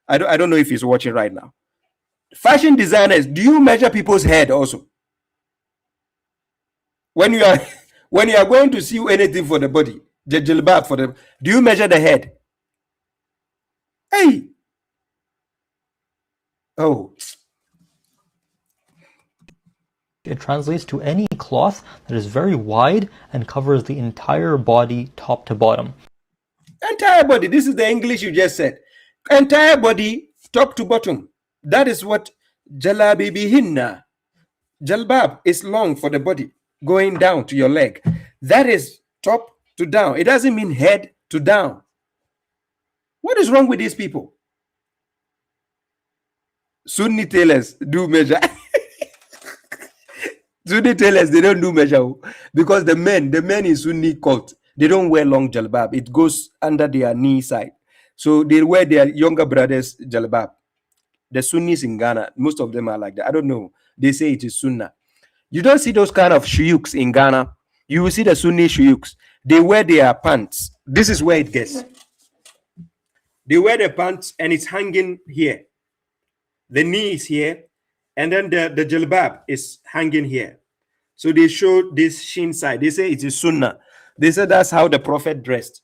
I don't know if he's watching right now. Fashion designers, do you measure people's head also? When you are going to see anything for the body, the jilbab do you measure the head? Hey. Oh. It translates to any cloth that is very wide and covers the entire body top to bottom. Entire body. This is the English you just said. Entire body top to bottom. That is what jalabi bihinna. Jalbab is long for the body, going down to your leg. That is top to down. It doesn't mean head to down. What is wrong with these people? Sunni tailors do measure. Sunni tailors, they don't do measure because the men in Sunni cult, they don't wear long jalbab. It goes under their knee side. So they wear their younger brothers' jalbab. The Sunnis in Ghana, most of them are like that. I don't know. They say it is Sunnah. You don't see those kind of shuyuks in Ghana. You will see the Sunni shuyuks. They wear their pants. This is where it gets. They wear the pants and it's hanging here. The knee is here. And then the jalbab is hanging here. So they show this shin side. They say it is Sunnah. They say that's how the Prophet dressed.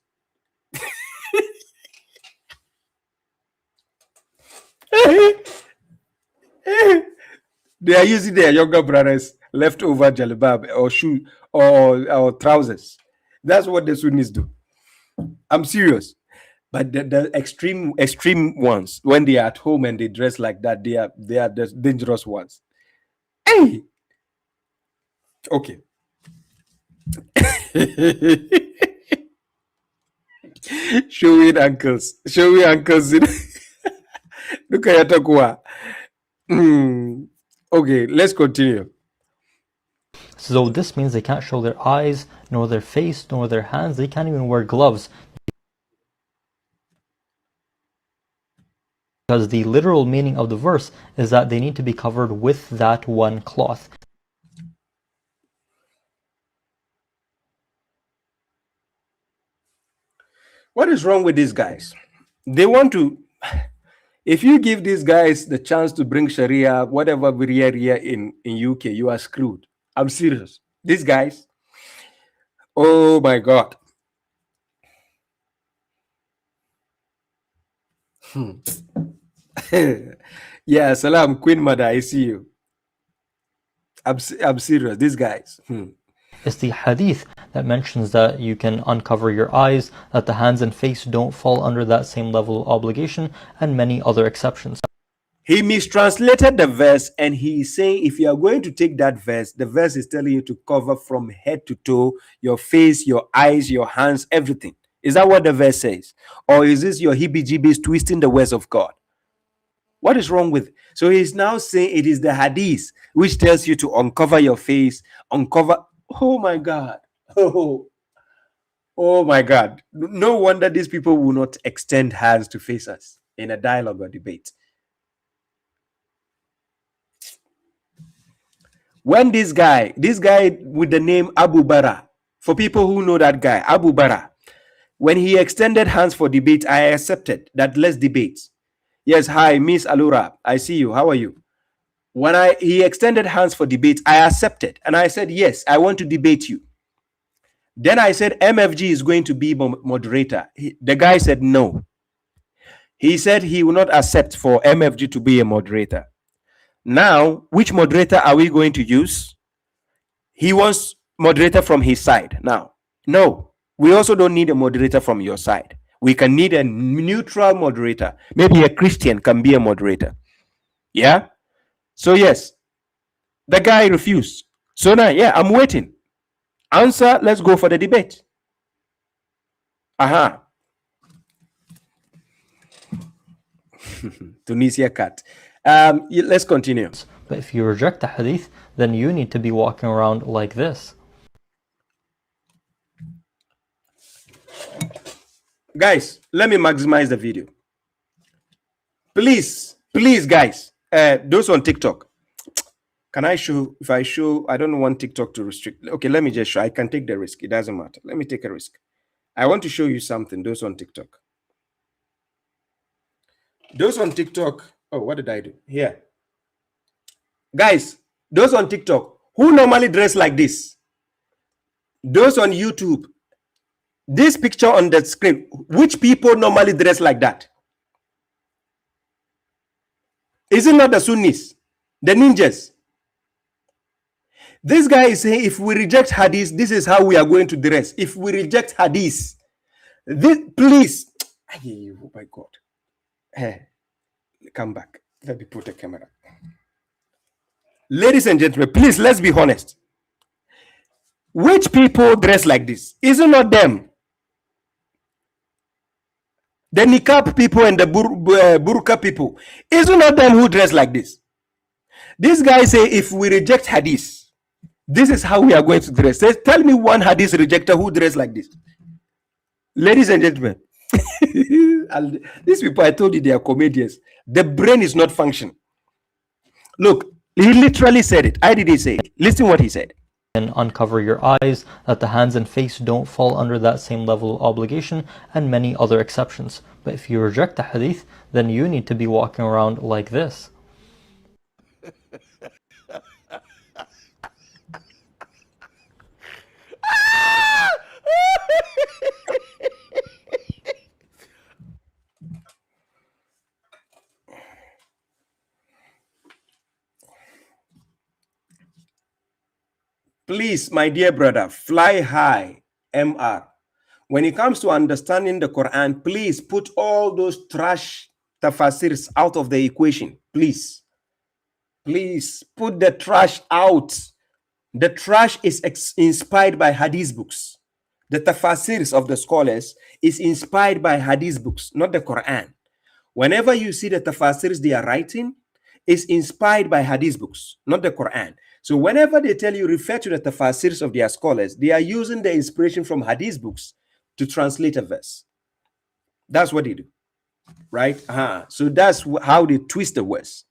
They are using their younger brothers' leftover jalbab or shoe or trousers. That's what the Sunnis do. I'm serious. But the extreme ones, when they are at home and they dress like that, they are the dangerous ones. Hey! Okay. Showing ankles. Look at Yatakua. Okay, let's continue. So this means they can't show their eyes, nor their face, nor their hands. They can't even wear gloves. Because the literal meaning of the verse is that they need to be covered with that one cloth. What is wrong with these guys? They want to, if you give these guys the chance to bring Sharia, whatever Sharia in UK, you are screwed. I'm serious. These guys, oh my God. Yeah, salam, Queen Mother, I see you. I'm serious. These guys. It's the Hadith that mentions that you can uncover your eyes, that the hands and face don't fall under that same level of obligation, and many other exceptions. He mistranslated the verse, and he is saying if you are going to take that verse, the verse is telling you to cover from head to toe, your face, your eyes, your hands, everything. Is that what the verse says? Or is this your heebie-jeebies twisting the words of God? What is wrong with it? So he's now saying it is the Hadith which tells you to uncover your face, uncover. Oh my God. Oh my God. No wonder these people will not extend hands to face us in a dialogue or debate. When this guy with the name Abu Bara, for people who know that guy, Abu Bara, when he extended hands for debate, I accepted that let's debate. Yes, hi, Miss Alura. I see you. How are you? When he extended hands for debate, I accepted. And I said, yes, I want to debate you. Then I said, MFG is going to be moderator. The guy said no. He said he will not accept for MFG to be a moderator. Now, which moderator are we going to use? He wants moderator from his side. Now, no, we also don't need a moderator from your side. We can need a neutral moderator. Maybe a Christian can be a moderator. Yeah? So yes, the guy refused. So now, yeah, I'm waiting. Answer, let's go for the debate. Aha. Tunisia cat. Let's continue. But if you reject the hadith, then you need to be walking around like this. Guys, let me maximize the video. Please, guys, those on TikTok, can I show, if I show, I don't want TikTok to restrict. Okay, let me just show. I can take the risk. It doesn't matter. Let me take a risk. I want to show you something, those on TikTok. Those on TikTok, oh, what did I do? Here. Guys, those on TikTok, who normally dress like this? Those on YouTube, this picture on the screen, which people normally dress like that? Is it not the Sunnis, the ninjas? This guy is saying, if we reject Hadith, this is how we are going to dress. If we reject Hadith, this, please, oh my God. Hey, come back. Let me put a camera. Ladies and gentlemen, please, let's be honest. Which people dress like this? Is it not them? The niqab people and the burqa people. Is it not them who dress like this? This guy say, if we reject Hadith, this is how we are going to dress. Tell me one Hadith rejecter who dress like this. Ladies and gentlemen, these people, I told you, they are comedians. The brain is not functioning. Look, he literally said it. I did he say it. Listen what he said. And uncover your eyes, that the hands and face don't fall under that same level of obligation, and many other exceptions. But if you reject the hadith, then you need to be walking around like this. Please, my dear brother, fly high, MR. When it comes to understanding the Quran, please put all those trash tafasirs out of the equation. Please. Please put the trash out. The trash is inspired by hadith books. The tafasirs of the scholars is inspired by hadith books, not the Quran. Whenever you see the tafasirs they are writing, is inspired by hadith books, not the Quran. So whenever they tell you refer to the tafasirs of their scholars, they are using the inspiration from hadith books to translate a verse. That's what they do, right? So that's how they twist the words.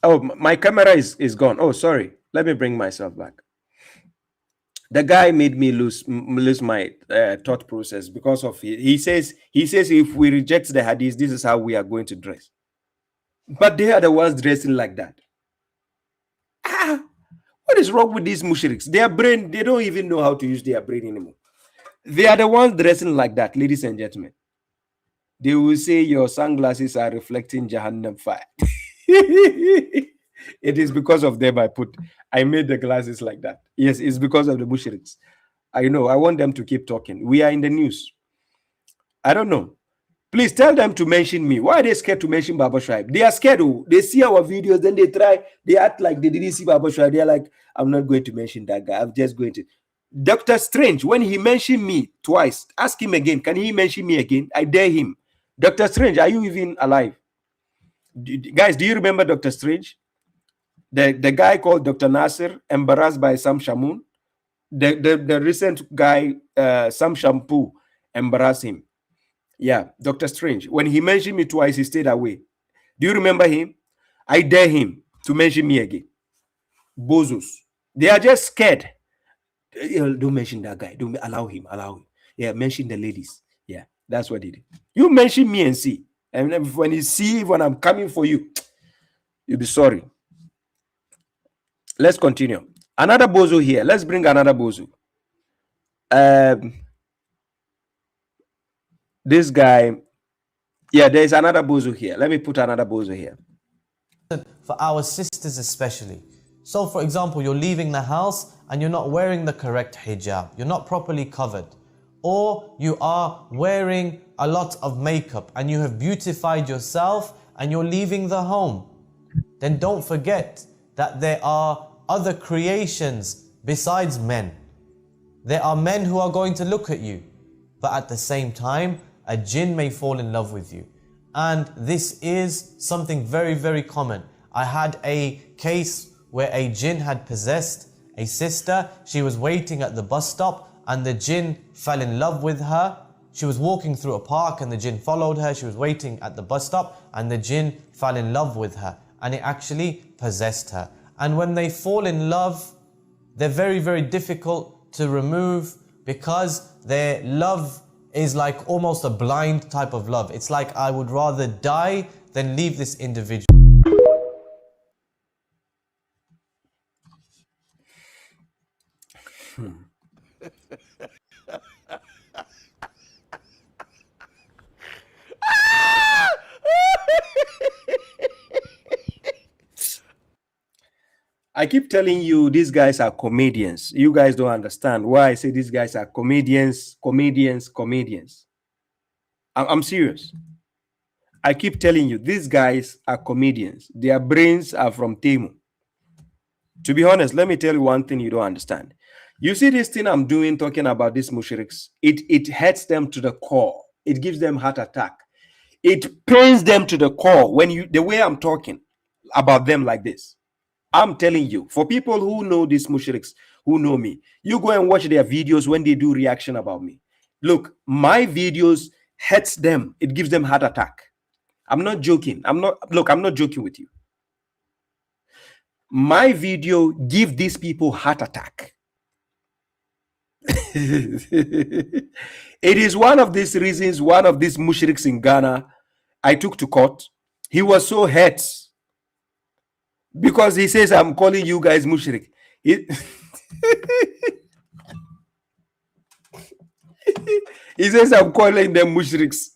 Oh, my camera is gone. Oh, sorry. Let me bring myself back. The guy made me lose my thought process because of it. He says if we reject the hadith, this is how we are going to dress. But they are the ones dressing like that. What is wrong with these mushriks? Their brain, they don't even know how to use their brain anymore. They are the ones dressing like that, ladies and gentlemen. They will say your sunglasses are reflecting Jahannam fire. It is because of them I made the glasses like that. Yes, it's because of the mushriks. I know. I want them to keep talking. We are in the news. I don't know. Please tell them to mention me. Why are they scared to mention Baba Shuaib? They are scared. They see our videos, then they act like they didn't see Baba Shuaib. They're like, I'm not going to mention that guy. I'm just going to. Dr. Strange, when he mentioned me twice, ask him again. Can he mention me again? I dare him. Dr. Strange, are you even alive? Guys, do you remember Dr. Strange? The guy called Dr. Nasser, embarrassed by Sam Shamoon. The recent guy, Sam Shampoo, embarrassed him. Yeah, Dr. Strange. When he mentioned me twice, he stayed away. Do you remember him? I dare him to mention me again. Bozos. They are just scared. Don't mention that guy. Don't allow him. Yeah, mention the ladies. Yeah, That's what he did. You mention me and see. And then when you see when I'm coming for you, you'll be sorry. Let's continue. Another bozo here. Let's bring another bozo. This guy. Yeah, there's another bozo here. Let me put another bozo here. For our sisters especially. So for example, you're leaving the house and you're not wearing the correct hijab. You're not properly covered. Or you are wearing a lot of makeup and you have beautified yourself and you're leaving the home. Then don't forget that there are other creations besides men. There are men who are going to look at you. But at the same time, a jinn may fall in love with you. And this is something very, very common. I had a case where a jinn had possessed a sister. She was waiting at the bus stop and the jinn fell in love with her. She was walking through a park and the jinn followed her. She was waiting at the bus stop and the jinn fell in love with her. And it actually possessed her. And when they fall in love, they're very, very difficult to remove because their love is like almost a blind type of love. It's like, I would rather die than leave this individual. I keep telling you, these guys are comedians. You guys don't understand why I say these guys are comedians. I'm serious. I keep telling you, these guys are comedians. Their brains are from Temu. To be honest, let me tell you one thing you don't understand. You see this thing I'm doing, talking about these mushriks, it hurts them to the core. It gives them heart attack. It pains them to the core when the way I'm talking about them like this. I'm telling you, for people who know these mushriks, who know me, you go and watch their videos when they do reaction about me. Look, my videos hurts them. It gives them heart attack. I'm not joking. I'm not joking with you. My video give these people heart attack. It is one of these reasons, one of these mushriks in Ghana, I took to court. He was so hurt because he says, I'm calling you guys mushrik. He says, I'm calling them mushriks.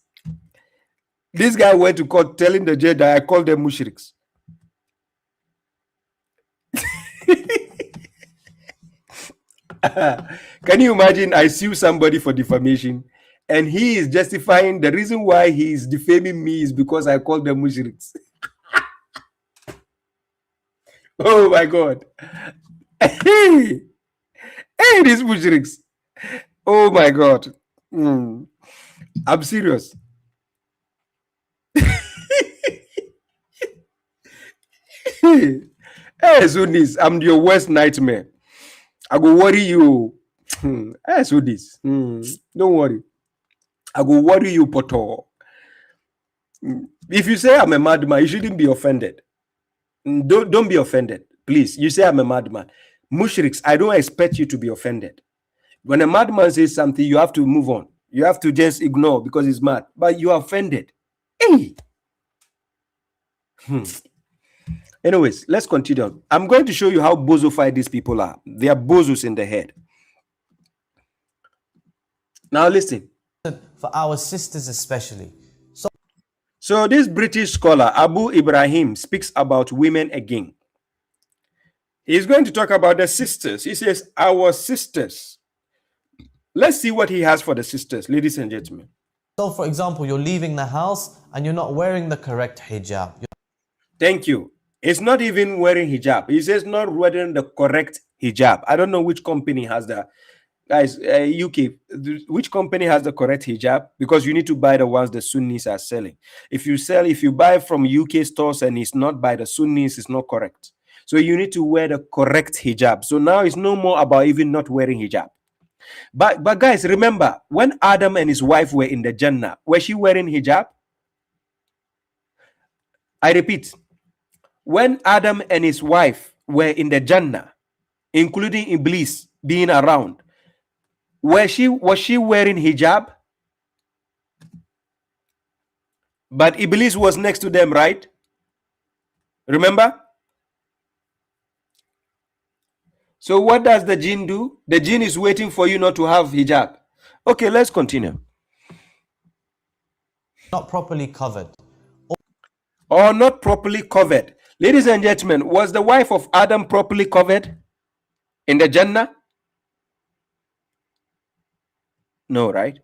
This guy went to court telling the judge that I called them mushriks. Can you imagine? I sue somebody for defamation and he is justifying the reason why he is defaming me is because I called them mushriks. Oh my God. Hey, these mushriks. Oh my God. I'm serious. Hey, Sunnis, I'm your worst nightmare. I go worry you. Hey, Sunnis, don't worry. I go worry you, Poto. If you say I'm a madman, you shouldn't be offended. Don't be offended, please. You say I'm a madman. Mushriks, I don't expect you to be offended. When a madman says something, you have to move on. You have to just ignore because he's mad. But you are offended. Hey. Anyways, let's continue. I'm going to show you how bozofied these people are. They are bozos in the head. Now listen. For our sisters especially. So this British scholar, Abu Ibrahim, speaks about women again. He's going to talk about the sisters. He says, our sisters. Let's see what he has for the sisters, ladies and gentlemen. So for example, you're leaving the house and you're not wearing the correct hijab. Thank you. It's not even wearing hijab. He says not wearing the correct hijab. I don't know which company has that. Guys, UK, which company has the correct hijab? Because you need to buy the ones the Sunnis are selling. If you buy from UK stores and it's not by the Sunnis, it's not correct. So you need to wear the correct hijab. So now it's no more about even not wearing hijab. But guys, remember, when Adam and his wife were in the Jannah, was she wearing hijab? I repeat, when Adam and his wife were in the Jannah, including Iblis being around, was she wearing hijab? But Iblis was next to them, right? Remember? So what does the jinn do? The jinn is waiting for you not to have hijab. Okay, let's continue. Not properly covered. Or not properly covered. Ladies and gentlemen, was the wife of Adam properly covered in the Jannah? No, right?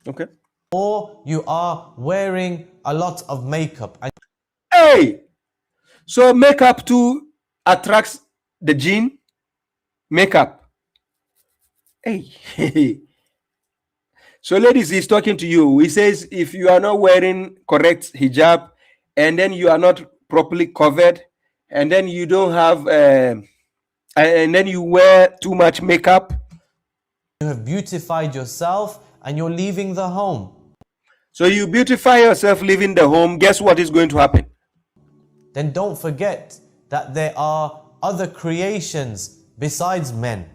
Okay. Or you are wearing a lot of makeup. Hey! So makeup too attracts the jinn? Makeup. Hey. So ladies, he's talking to you. He says, if you are not wearing correct hijab, and then you are not properly covered, and then you don't have, and then you wear too much makeup. You have beautified yourself and you're leaving the home. So you beautify yourself leaving the home, guess what is going to happen? Then don't forget that there are other creations besides men.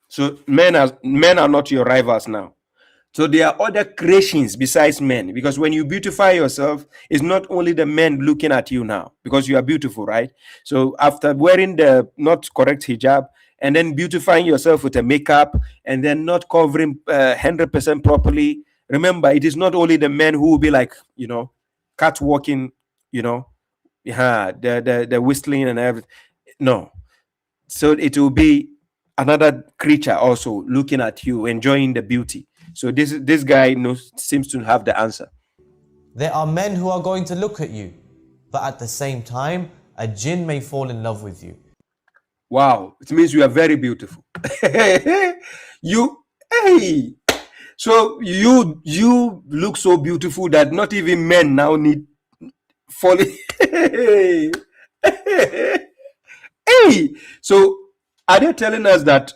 So men are not your rivals now. So there are other creations besides men, because when you beautify yourself, it's not only the men looking at you now because you are beautiful, right? So after wearing the not correct hijab and then beautifying yourself with a makeup and then not covering 100% properly, remember, it is not only the men who will be like, catwalking, the whistling and everything. No. So it will be another creature also looking at you, enjoying the beauty. So this guy seems to have the answer. There are men who are going to look at you, but at the same time, a jinn may fall in love with you. Wow, it means you are very beautiful. So you look so beautiful that not even men now need falling. Hey, so are they telling us that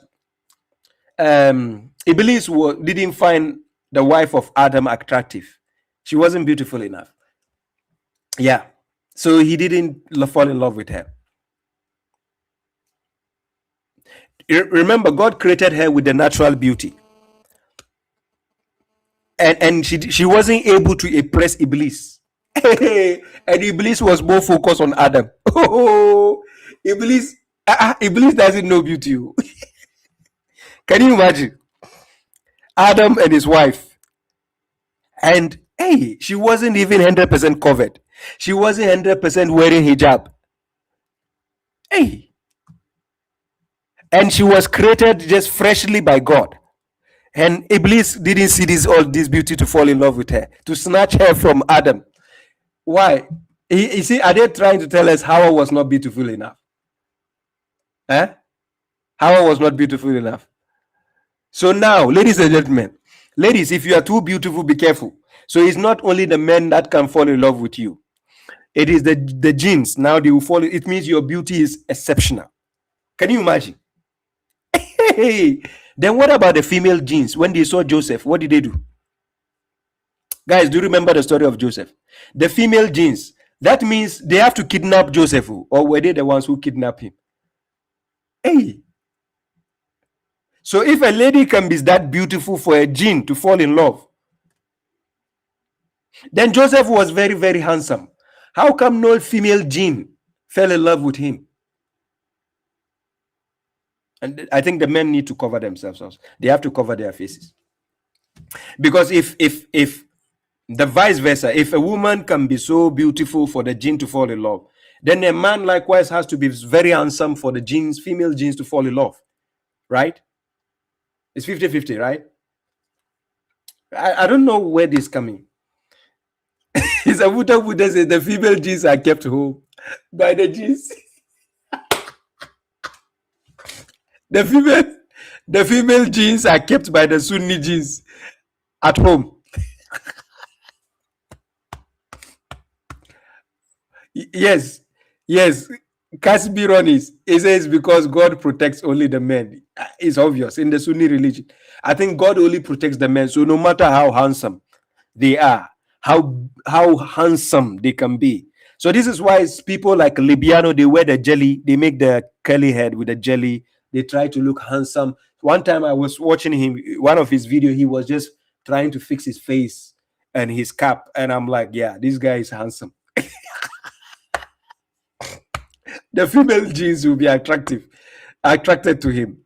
Iblis didn't find the wife of Adam attractive? She wasn't beautiful enough. Yeah, so he didn't fall in love with her. Remember, God created her with the natural beauty, and she wasn't able to impress Iblis. And Iblis was more focused on Adam. Iblis doesn't know beauty. Can you imagine? Adam and his wife, and she wasn't even 100% covered. She wasn't 100% wearing hijab. And she was created just freshly by God. And Iblis didn't see all this beauty to fall in love with her, to snatch her from Adam. Why? You see, are they trying to tell us Hawa was not beautiful enough? Hawa was not beautiful enough. So now, ladies and gentlemen, ladies, if you are too beautiful, be careful. So it's not only the men that can fall in love with you. It is the jinns. Now they will fall. It means your beauty is exceptional. Can you imagine? Then what about the female jinns? When they saw Joseph, what did they do? Guys, do you remember the story of Joseph? The female jinns. That means they have to kidnap Joseph, or were they the ones who kidnapped him? So if a lady can be that beautiful for a jinn to fall in love, then Joseph was very, very handsome. How come no female jinn fell in love with him? And I think the men need to cover themselves also. They have to cover their faces. Because if the vice versa, if a woman can be so beautiful for the jinn to fall in love, then a man likewise has to be very handsome for the jinns, female jinns to fall in love. Right? It's 50-50, right? I don't know where this is coming. It's a Buddha says the female jinns are kept home by the jinns. The female jinns are kept by the Sunni jinns at home. Yes. Kasbi Ronis, it says because God protects only the men. It's obvious in the Sunni religion. I think God only protects the men. So no matter how handsome they are, how handsome they can be. So this is why people like Libiano, they wear the jelly, they make the curly head with the jelly. They try to look handsome. One time I was watching him, one of his videos, he was just trying to fix his face and his cap, and I'm like, yeah, this guy is handsome. The female genes will be attracted to him.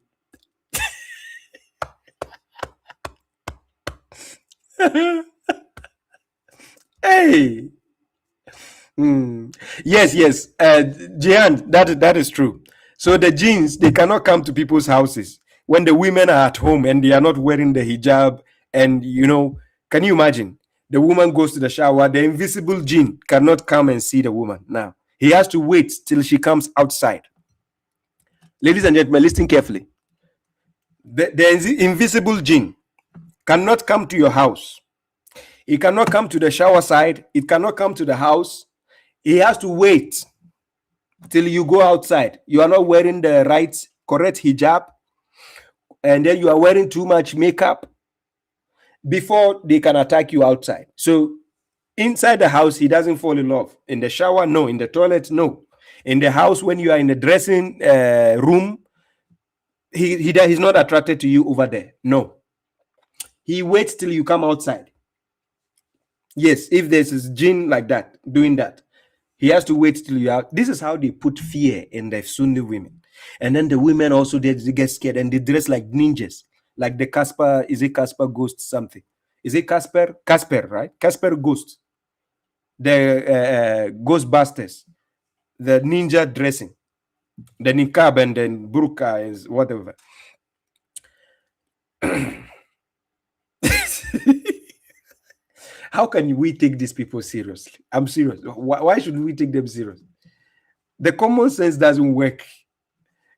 Hey. Yes, Jihan, that is true. So the genes, they cannot come to people's houses when the women are at home and they are not wearing the hijab. And can you imagine? The woman goes to the shower, the invisible jinn cannot come and see the woman. Now he has to wait till she comes outside. Ladies and gentlemen, listen carefully. The invisible jinn cannot come to your house. It cannot come to the shower side. It cannot come to the house. He has to wait till you go outside. You are not wearing the correct hijab, and then you are wearing too much makeup before they can attack you outside. So inside the house, he doesn't fall in love. In the shower, no. In the toilet, no. In the house, when you are in the dressing room, he's not attracted to you over there. No. He waits till you come outside. Yes, if there's a jinn like that, doing that, he has to wait till you out. This is how they put fear in the Sunni women. And then the women also, they get scared and they dress like ninjas. Like the Casper, is it Casper Ghost something? Is it Casper? Casper, right? Casper Ghost. The Ghostbusters. The ninja dressing. The niqab and then burqa is whatever. How can we take these people seriously? I'm serious. Why should we take them seriously? The common sense doesn't work.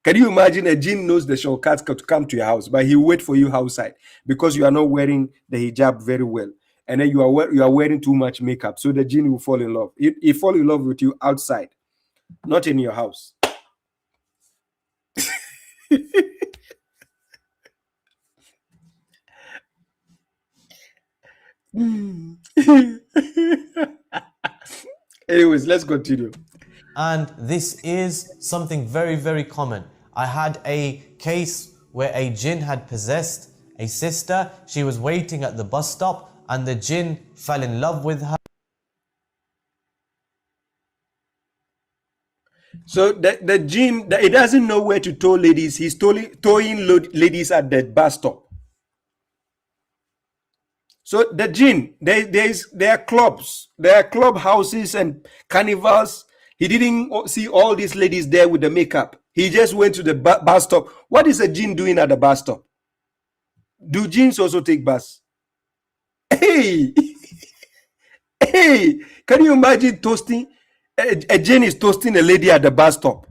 Can you imagine a jinn knows the shortcuts to come to your house, but he wait for you outside because you are not wearing the hijab very well, and then you are wearing too much makeup, so the jinn will fall in love. He fall in love with you outside, not in your house. Anyways, let's continue. And this is something very, very common. I had a case where a jinn had possessed a sister. She was waiting at the bus stop and the jinn fell in love with her. So the jinn, he doesn't know where to tow ladies. He's towing ladies at the bus stop. So the jinn, there are clubs, there are clubhouses and carnivals. He didn't see all these ladies there with the makeup. He just went to the bus stop. What is a jinn doing at the bus stop? Do jinns also take bus? Hey, hey, can you imagine toasting? A jinn is toasting a lady at the bus stop.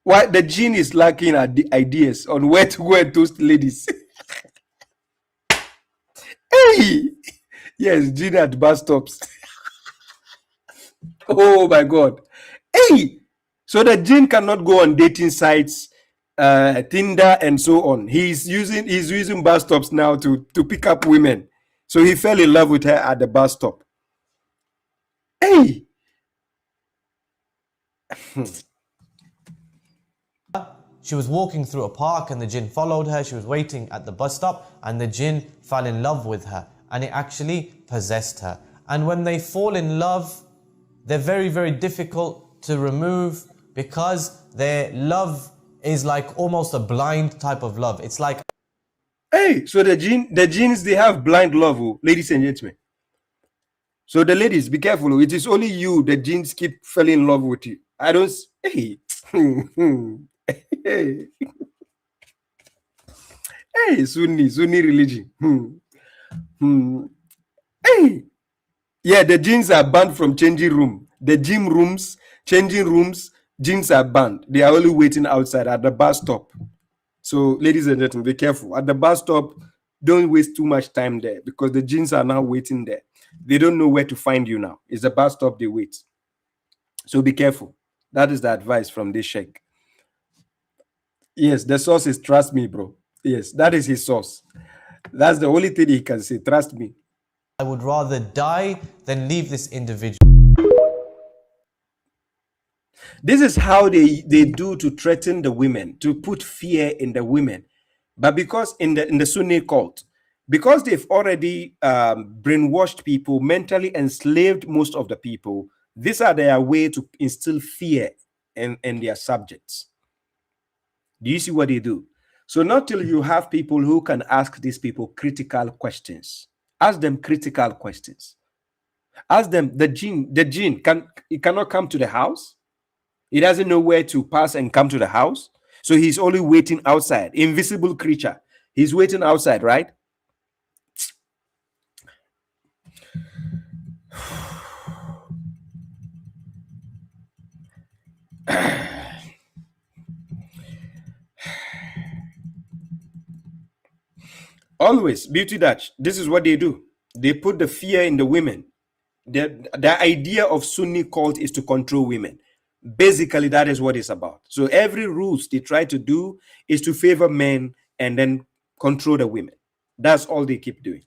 Why the jinn is lacking ideas on where to go and toast ladies. Hey, yes, jinn at bus stops. Oh my God. Hey, so the jinn cannot go on dating sites, Tinder and so on. He's using bus stops now to pick up women. So he fell in love with her at the bus stop. Hey. She was walking through a park and the jinn followed her. She was waiting at the bus stop and the jinn fell in love with her and it actually possessed her. And when they fall in love, they're very, very difficult to remove because their love is like almost a blind type of love. It's like... Hey, so the jinns, they have blind love, ladies and gentlemen. So the ladies, be careful. It is only you, the jinns keep falling in love with you. I don't... Hey. Hey, hey, Sunni religion. Hey, yeah, the jinns are banned from changing room. The gym rooms, changing rooms, jinns are banned. They are only waiting outside at the bus stop. So, ladies and gentlemen, be careful. At the bus stop, don't waste too much time there because the jinns are now waiting there. They don't know where to find you now. It's the bus stop they wait. So be careful. That is the advice from this sheikh. Yes, the source is trust me, bro. Yes, that is his source. That's the only thing he can say. Trust me. I would rather die than leave this individual. This is how they do to threaten the women, to put fear in the women. But because in the Sunni cult, because they've already brainwashed people, mentally enslaved most of the people. These are their way to instill fear in their subjects. Do you see what they do? So not till you have people who can ask these people critical questions. Ask them critical questions. Ask them, the jinn it cannot come to the house. He doesn't know where to pass and come to the house. So he's only waiting outside. Invisible creature. He's waiting outside, right? Always, beauty Dutch, this is what they do. They put the fear in the women. The idea of Sunni cult is to control women. Basically, that is what it's about. So every rules they try to do is to favor men and then control the women. That's all they keep doing,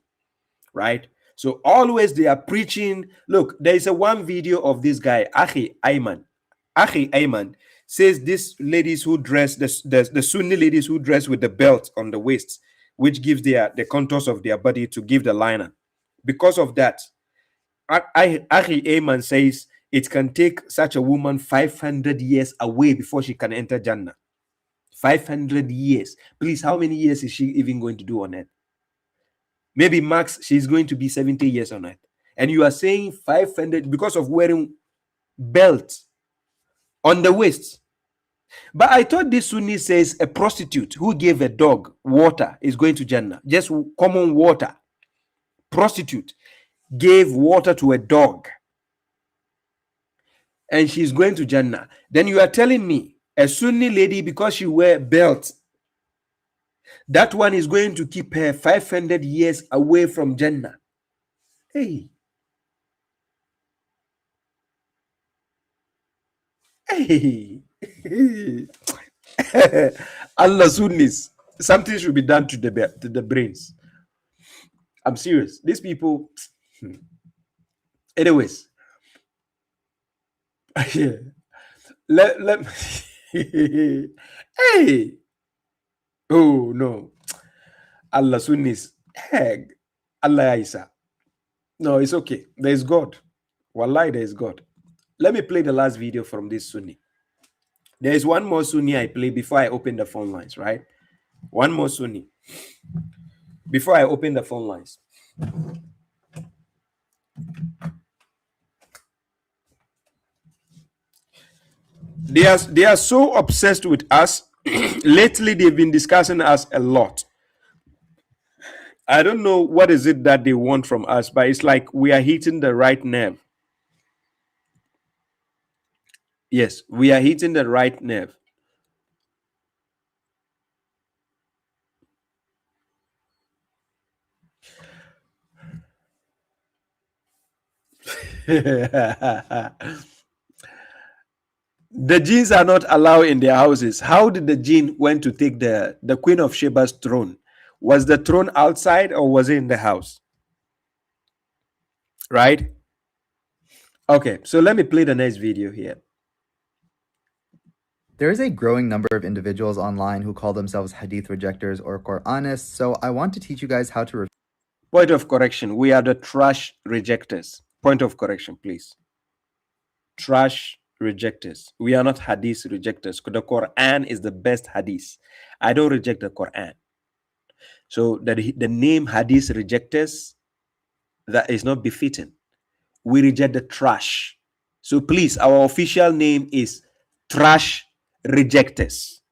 right? So always they are preaching. Look, there is a one video of this guy, Akhi Ayman. Akhi Ayman says these ladies who dress, the Sunni ladies who dress with the belt on the waist, which gives the contours of their body to give the liner. Because of that, Akhi Ayman says it can take such a woman 500 years away before she can enter Jannah. 500 years. Please, how many years is she even going to do on earth? Maybe max, she's going to be 70 years on earth. And you are saying 500 because of wearing belt on the waist. But I thought this Sunni says a prostitute who gave a dog water is going to Jannah. Just common water. Prostitute gave water to a dog and she's going to Jannah. Then you are telling me a Sunni lady, because she wear belt, that one is going to keep her 500 years away from Jannah. Hey. Hey. Allah Sunnis, something should be done to the brains. I'm serious. These people. Anyways, let hey. Oh no. Allah Sunnis. Hey. Allah Isa. No, it's okay. There is God. Wallahi, there is God. Let me play the last video from this Sunni. There is one more Sunni I play before I open the phone lines, right? One more Sunni before I open the phone lines. They are so obsessed with us. Lately, they've been discussing us a lot. I don't know what is it that they want from us, but it's like we are hitting the right nerve. Yes, we are hitting the right nerve. The jinns are not allowed in their houses. How did the jinn went to take the Queen of Sheba's throne? Was the throne outside or was it in the house? Right? Okay, so let me play the next video here. There is a growing number of individuals online who call themselves Hadith rejectors or Quranists, so I want to teach you guys how to... Point of correction, we are the trash rejectors. Point of correction, please. Trash rejectors. We are not Hadith rejectors. The Quran is the best Hadith. I don't reject the Quran. So the name Hadith rejectors, that is not befitting. We reject the trash. So please, our official name is Trash Rejectors.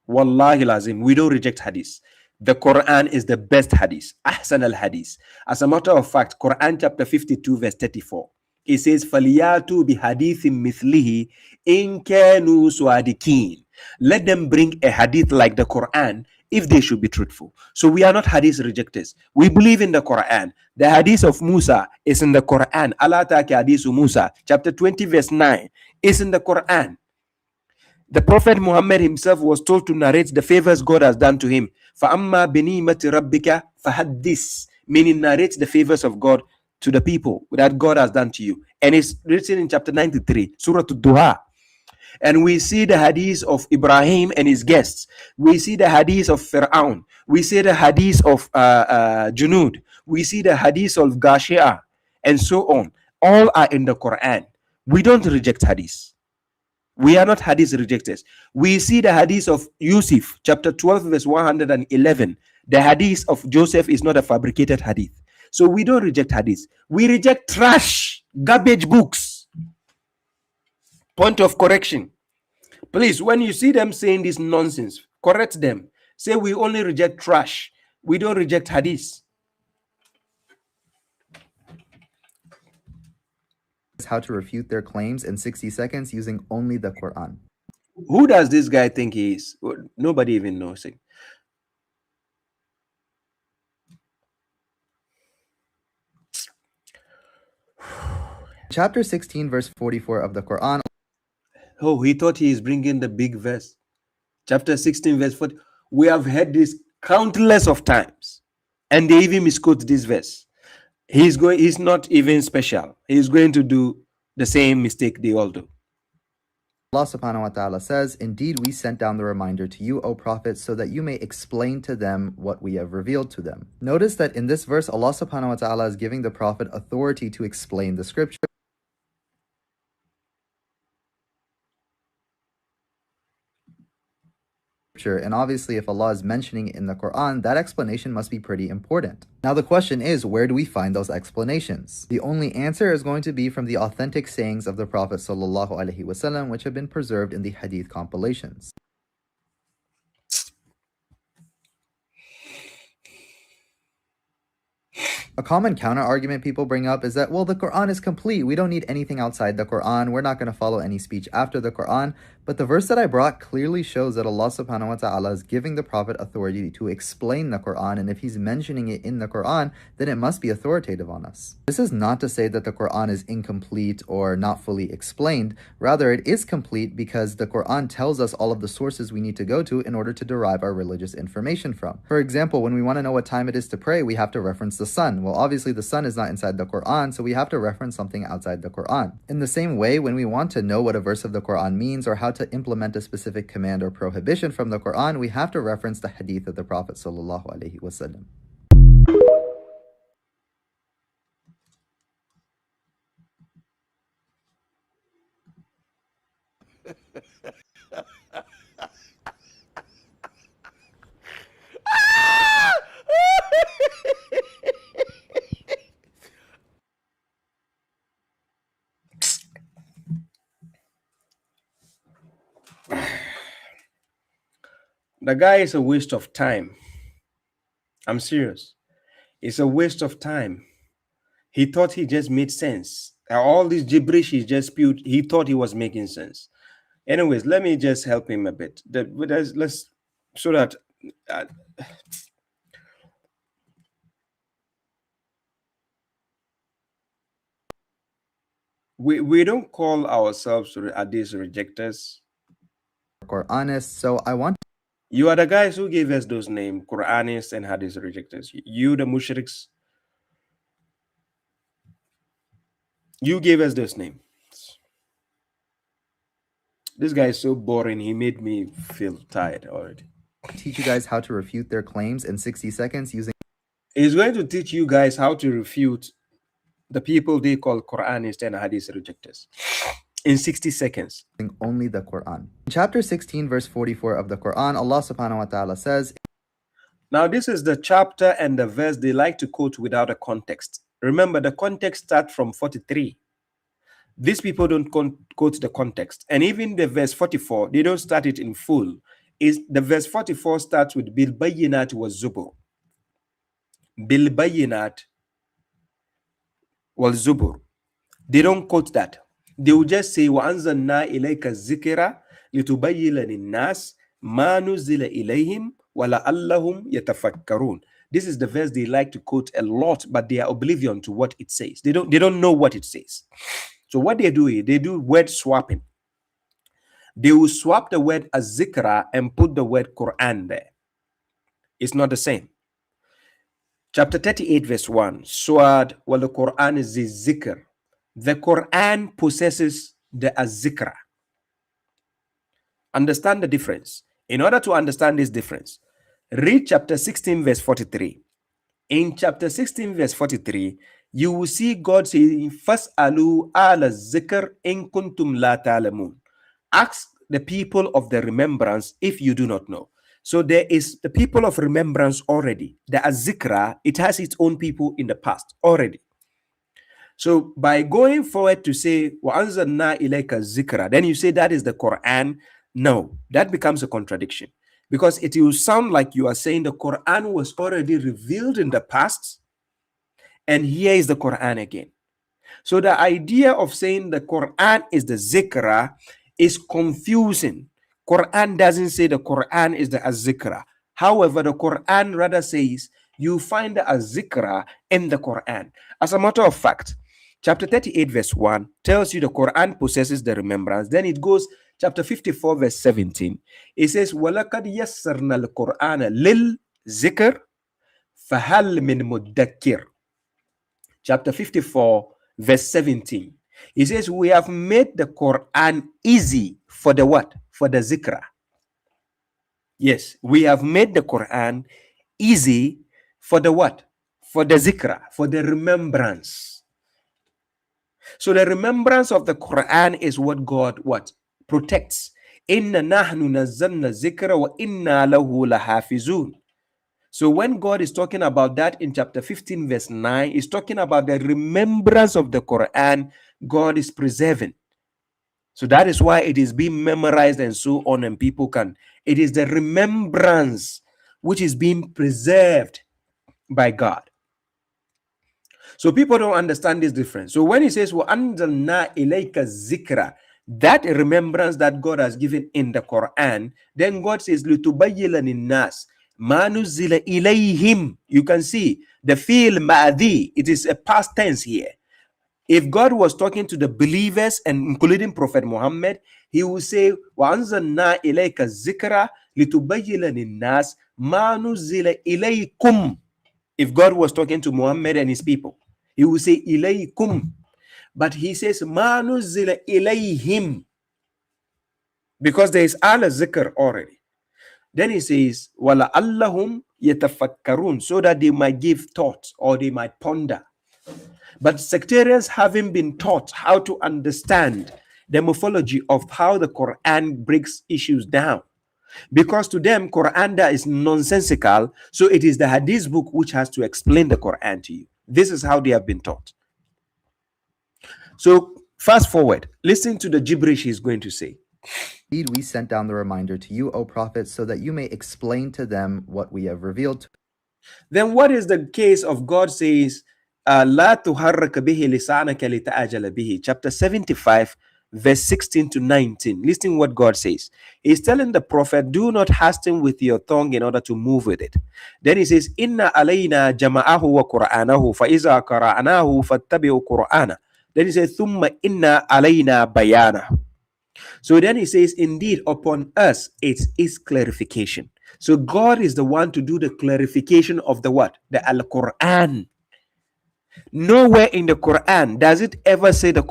Wallahi lazim, we don't reject Hadith. The Quran is the best Hadith. Ahsan al-Hadith. As a matter of fact, Quran chapter 52 verse 34. It says, فَلْيَاتُوا بِحَدِيثٍ مِثْلِهِ إِن كَانُوا صَادِقِينَ. Let them bring a hadith like the Quran if they should be truthful. So we are not hadith rejectors. We believe in the Quran. The hadith of Musa is in the Quran. Allah ta'ala hadith of Musa, chapter 20 verse 9, is in the Quran. The Prophet Muhammad himself was told to narrate the favors God has done to him. فَأَمَّا بِنِيمَةِ رَبِّكَ فَحَدِّثْ, meaning narrate the favors of God to the people that God has done to you. And it's written in chapter 93, Surah Ad-Duha. And we see the hadith of Ibrahim and his guests. We see the hadith of Fir'aun. We see the hadith of Junud. We see the hadith of Gashia and so on. All are in the Quran. We don't reject hadith. We are not hadith rejectors. We see the hadith of Yusuf, chapter 12, verse 111. The hadith of Joseph is not a fabricated hadith. So we don't reject hadith. We reject trash, garbage books. Point of correction. Please, when you see them saying this nonsense, correct them. Say we only reject trash. We don't reject hadith. How to refute their claims in 60 seconds using only the Quran. Who does this guy think he is? Nobody even knows him. Chapter 16, verse 44 of the Quran. Oh, he thought he is bringing the big verse. Chapter 16, verse 40. We have heard this countless of times. And they even misquote this verse. He's not even special. He's going to do the same mistake they all do. Allah subhanahu wa ta'ala says, "Indeed, we sent down the reminder to you, O Prophet, so that you may explain to them what we have revealed to them." Notice that in this verse, Allah subhanahu wa ta'ala is giving the Prophet authority to explain the scripture. And obviously, if Allah is mentioning it in the Quran, that explanation must be pretty important. Now the question is, where do we find those explanations? The only answer is going to be from the authentic sayings of the Prophet ﷺ, which have been preserved in the Hadith compilations. A common counter-argument people bring up is that, well, the Quran is complete. We don't need anything outside the Quran. We're not going to follow any speech after the Quran. But the verse that I brought clearly shows that Allah subhanahu wa ta'ala is giving the Prophet authority to explain the Quran. And if he's mentioning it in the Quran, then it must be authoritative on us. This is not to say that the Quran is incomplete or not fully explained. Rather, it is complete because the Quran tells us all of the sources we need to go to in order to derive our religious information from. For example, when we want to know what time it is to pray, we have to reference the sun. Well, obviously the sun is not inside the Quran, so we have to reference something outside the Quran. In the same way, when we want to know what a verse of the Quran means or how to implement a specific command or prohibition from the Quran, we have to reference the hadith of the Prophet sallallahu alaihi wasallam. The guy is a waste of time. I'm serious. It's a waste of time. He thought he just made sense. All this gibberish he just spewed, he thought he was making sense. Anyways, let me just help him a bit. Let's so that we don't call ourselves Hadith rejectors. Quranists. So I want. You are the guys who gave us those names, Quranists and Hadith rejectors. You, the mushriks, you gave us those names. This guy is so boring. He made me feel tired already. Teach you guys how to refute their claims in 60 seconds using. He's going to teach you guys how to refute the people they call Quranists and Hadith rejectors in 60 seconds. Only the Quran. In chapter 16, verse 44 of the Quran, Allah subhanahu wa ta'ala says. Now, this is the chapter and the verse they like to quote without a context. Remember, the context starts from 43. These people don't quote the context. And even the verse 44, they don't start it in full. The verse 44 starts with Bil Bayyinat wa Zubur. Bil Bayyinat wa Zubur. They don't quote that. They will just say, وَأَنزَلْنَا إِلَيْكَ الذِّكْرَ لِتُبَيِّنَ لِلنَّاسِ مَا نُزِّلَ إِلَيْهِمْ وَلَعَلَّهُمْ يَتَفَكَّرُونَ. This is the verse they like to quote a lot, but they are oblivion to what it says. They don't know what it says. So what they do is they do word swapping. They will swap the word az-zikra and put the word Quran there. It's not the same. Chapter 38, verse 1. Suad wal Quran is the zikr. The Quran possesses the az-zikra. Understand the difference. In order to understand this difference, read chapter 16, verse 43. In chapter 16, verse 43, you will see God saying, Fas'alu ala zikr in kuntum la ta'lamun. Ask the people of the remembrance if you do not know. So there is the people of remembrance already. The azikra, it has its own people in the past already. So by going forward to say, وَأَنزَلْنَا إِلَيْكَ zikra, then you say that is the Quran. No, that becomes a contradiction. Because it will sound like you are saying the Quran was already revealed in the past, and here is the Quran again. So the idea of saying the Quran is the zikra is confusing. Quran doesn't say the Quran is the zikra. However, the Quran rather says you find the zikra in the Quran. As a matter of fact, chapter 38 verse 1 tells you the Quran possesses the remembrance. Then it goes chapter 54 verse 17. It says وَلَقَدْ يَسَّرْنَا الْقُرْآنَ لِلْذِكْرِ فَهَلْ مِنْ مُدَّكِّرٍ. Chapter 54 verse 17. It says we have made the Quran easy for the what? For the zikra. Yes, we have made the Quran easy for the what? For the zikra, for the remembrance. So the remembrance of the Quran is what God what? Protects. Inna nahnu nazzalna zikra wa inna lahu lahafizun. So when God is talking about that in chapter 15 verse 9, he's talking about the remembrance of the Quran God is preserving. So that is why it is being memorized and so on, and people can. It is the remembrance which is being preserved by God. So people don't understand this difference. So when he says, وَأَنزَلْنَا إِلَيْكَ الذِّكْرَ, that remembrance that God has given in the Quran, then God says, لِتُبَيِّنَ لِلنَّاسِ مَا نُزِّلَ إِلَيْهِمْ. You can see the fi'l ma'adi. It is a past tense here. If God was talking to the believers and including Prophet Muhammad, he would say, وَأَنزَلْنَا إِلَيْكَ الذِّكْرَ لِتُبَيِّنَ لِلنَّاسِ مَا نُزِّلَ إِلَيْكُمْ. If God was talking to Muhammad and his people, he would say إِلَيْكُمْ. But he says مَا نُزِّلَ إِلَيْهِمْ, because there is al-zikr already. Then he says وَلَعَلَّهُمْ يَتَفَكَّرُونَ, so that they might give thought or they might ponder. But sectarians having been taught how to understand the morphology of how the Quran breaks issues down, because to them Quran is nonsensical, so it is the Hadith book which has to explain the Quran to you. This is how they have been taught. So fast forward, listen to the gibberish he's going to say. Indeed, we sent down the reminder to you, O Prophet, so that you may explain to them what we have revealed to. Then what is the case of God says, لا تحرك به لسانك لتعجل به, chapter 75 verse 16 to 19. Listen what God says. He's telling the prophet, do not hasten with your tongue in order to move with it. Then he says, inna alayna jama'ahu wa qur'anahu fa iza qara'nahu fattabi'u qur'ana. Then he says, thumma inna alayna bayana. So then he says, indeed upon us it is clarification. So God is the one to do the clarification of the what? The Al-Quran. Nowhere in the Quran does it ever say the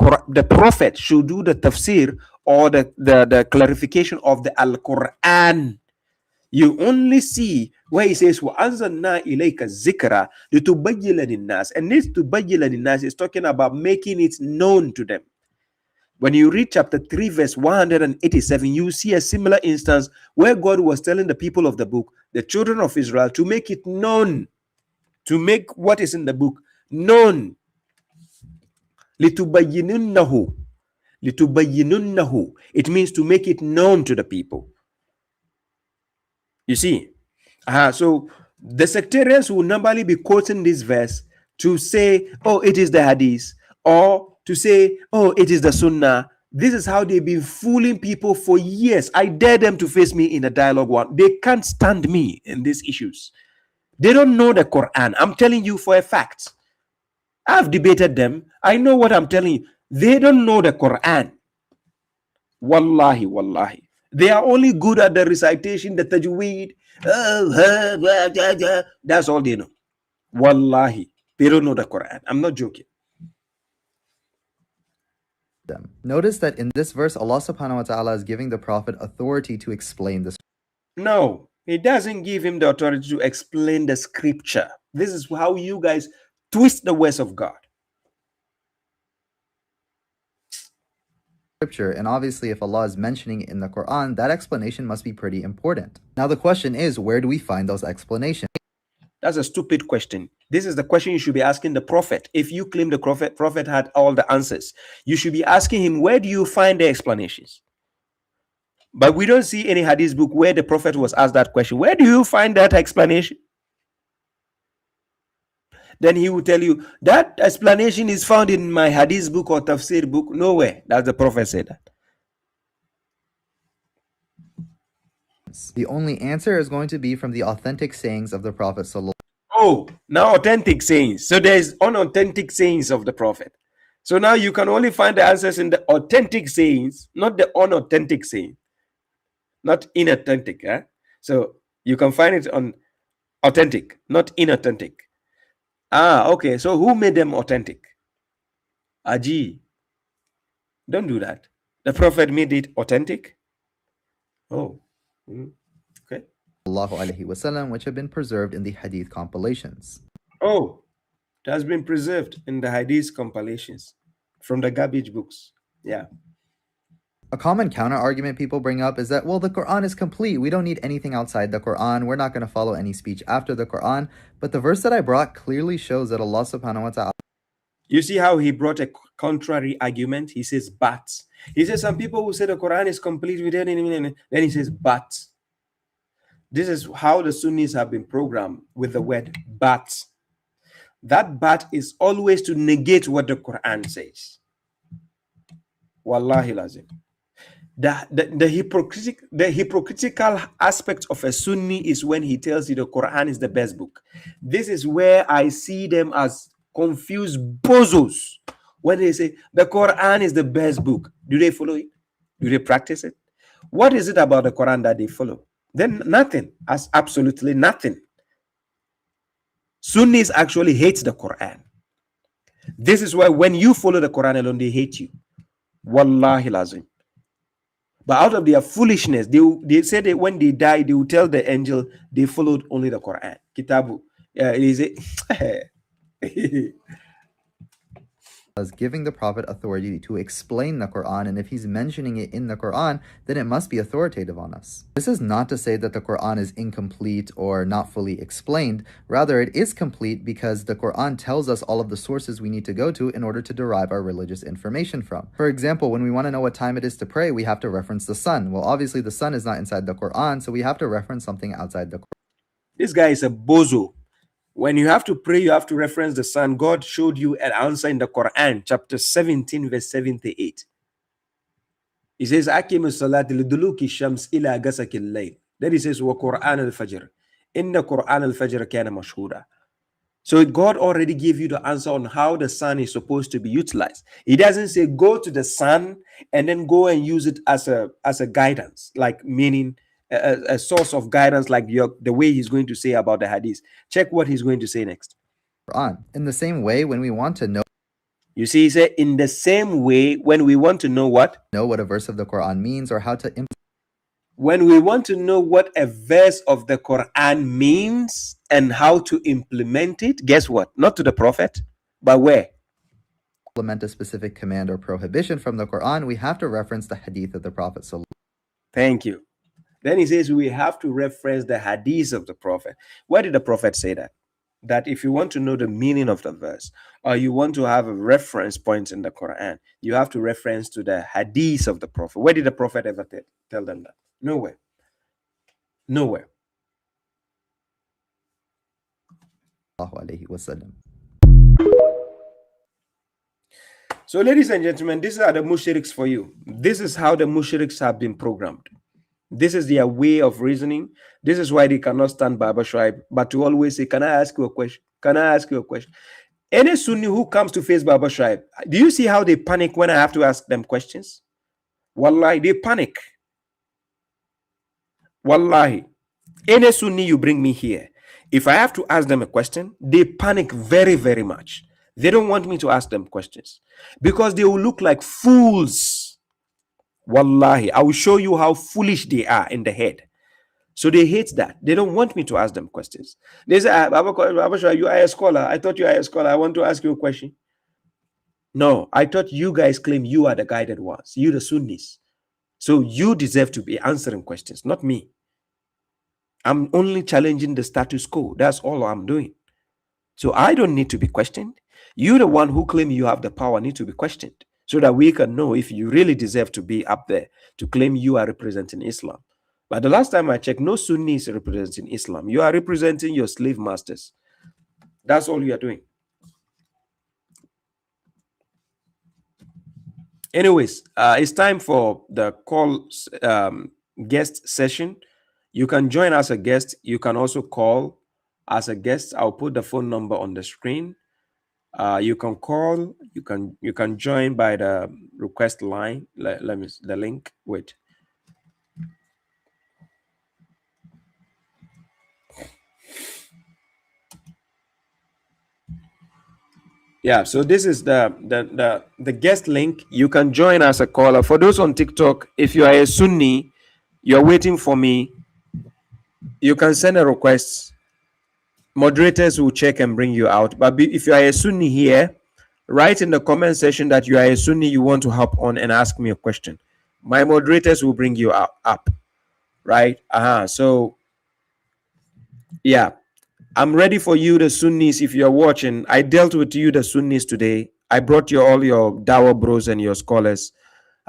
prophet should do the tafsir or the clarification of the Al-Quran. You only see where he says وَأَنزَلْنَا إِلَيْكَ الذِّكْرَ لِتُبَيِّنَ لِلنَّاسِ, and this تُبَيِّنَ لِلنَّاسِ is talking about making it known to them. When you read chapter 3 verse 187, you see a similar instance where God was telling the people of the book, the children of Israel, to make it known, to make what is in the book known. لِتُبَيِّنُنَّهُ. لِتُبَيِّنُنَّهُ. It means to make it known to the people. You see? So the sectarians will normally be quoting this verse to say, oh, it is the Hadith, or to say, oh, it is the Sunnah. This is how they've been fooling people for years. I dare them to face me in a dialogue one. They can't stand me in these issues. They don't know the Quran. I'm telling you for a fact. I've debated them. I know what I'm telling you. They don't know the Quran. Wallahi, wallahi. They are only good at the recitation, the tajweed. That's all they know. Wallahi. They don't know the Quran. I'm not joking. them. Notice that in this verse, Allah subhanahu wa ta'ala is giving the Prophet authority to explain this. No, he doesn't give him the authority to explain the scripture. This is how you guys twist the words of God. Scripture, and obviously if Allah is mentioning it in the Quran, that explanation must be pretty important. Now the question is, where do we find those explanations? That's a stupid question. This is the question you should be asking the Prophet. If you claim the prophet had all the answers, you should be asking him, where do you find the explanations? But we don't see any Hadith book where the Prophet was asked that question. Where do you find that explanation? Then he will tell you, that explanation is found in my Hadith book or Tafsir book. Nowhere. That's the Prophet said that. The only answer is going to be from the authentic sayings of the Prophet sallallahu. Oh, now authentic sayings. So there's unauthentic sayings of the Prophet. So now you can only find the answers in the authentic sayings, not the unauthentic saying, not inauthentic. Eh? So you can find it on authentic, not inauthentic. Ah, okay. So who made them authentic? Aji. Don't do that. The Prophet made it authentic. Oh. Okay. Allahu alayhi wasallam, which have been preserved in the Hadith compilations. Oh, it has been preserved in the Hadith compilations from the garbage books. Yeah. A common counter-argument people bring up is that, well, the Quran is complete. We don't need anything outside the Quran. We're not going to follow any speech after the Quran. But the verse that I brought clearly shows that Allah subhanahu wa ta'ala. You see how he brought a contrary argument? He says, but. He says, some people who say the Quran is complete without any meaning. Then he says, but. This is how the Sunnis have been programmed with the word but. That but is always to negate what the Quran says. Wallahi lazim. The hypocritical aspect of a Sunni is when he tells you the Quran is the best book. This is where I see them as confused bozos. When they say the Quran is the best book, do they follow it? Do they practice it? What is it about the Quran that they follow? Then nothing, as absolutely nothing. Sunnis actually hate the Quran. This is why when you follow the Quran alone, they hate you. Wallahi lazim. But out of their foolishness, they say that when they die, they will tell the angel they followed only the Quran. Kitabu. is giving the Prophet authority to explain the Quran, and if he's mentioning it in the Quran, then it must be authoritative on us. This is not to say that the Quran is incomplete or not fully explained. Rather, it is complete because the Quran tells us all of the sources we need to go to in order to derive our religious information from. For example, when we want to know what time it is to pray, we have to reference the sun. Well, obviously the sun is not inside the Quran, so we have to reference something outside the Quran. This guy is a bozo. When you have to pray, you have to reference the sun. God showed you an answer in the Quran, chapter 17, verse 78. He says, Akim as-salat liduluki shams ila gasaki al-layl. Then he says, wa Quran al-fajr. Inna Quran al-fajr kana mashhura. So God already gave you the answer on how the sun is supposed to be utilized. He doesn't say go to the sun and then go and use it as a guidance, like meaning a source of guidance, like the way he's going to say about the hadith. Check what he's going to say next. Quran. In the same way, when we want to know, you see, he said, in the same way, when we want to know what? Know what a verse of the Quran means or how to when we want to know what a verse of the Quran means and how to implement it, guess what? Not to the Prophet, but where? Implement a specific command or prohibition from the Quran, we have to reference the hadith of the Prophet. Thank you. Then he says we have to reference the hadith of the Prophet. Where did the Prophet say that? That if you want to know the meaning of the verse, or you want to have a reference point in the Quran, you have to reference to the hadith of the Prophet. Where did the Prophet ever tell them that? Nowhere. Nowhere. So, ladies and gentlemen, these are the mushriks for you. This is how the mushriks have been programmed. This is their way of reasoning. This is why they cannot stand Baba Shuaib, but to always say, can I ask you a question? Can I ask you a question? Any Sunni who comes to face Baba Shuaib, do you see how they panic when I have to ask them questions? Wallahi, they panic. Wallahi. Any Sunni you bring me here, if I have to ask them a question, they panic very, very much. They don't want me to ask them questions because they will look like fools. Wallahi, I will show you how foolish they are in the head. So they hate that. They don't want me to ask them questions. They say, Abba, you are a scholar. I thought you are a scholar. I want to ask you a question. No, I thought you guys claim you are the guided ones. You the Sunnis. So you deserve to be answering questions, not me. I'm only challenging the status quo. That's all I'm doing. So I don't need to be questioned. You, the one who claim you have the power, need to be questioned so that we can know if you really deserve to be up there to claim you are representing Islam. But the last time I checked, no Sunni is representing Islam. You are representing your slave masters. That's all you are doing. Anyways, it's time for the call guest session. You can join as a guest. You can also call as a guest. I'll put the phone number on the screen. You can call. You can join by the request line. Let me the link. Wait. Yeah, so this is the guest link. You can join as a caller. For those on TikTok, if you are a Sunni, you're waiting for me, you can send a request. Moderators will check and bring you out. But if you are a Sunni here, write in the comment section that you are a Sunni, you want to hop on and ask me a question. My moderators will bring you up. Right? So, yeah. I'm ready for you, the Sunnis. If you're watching, I dealt with you, the Sunnis, today. I brought you all your Dawa bros and your scholars.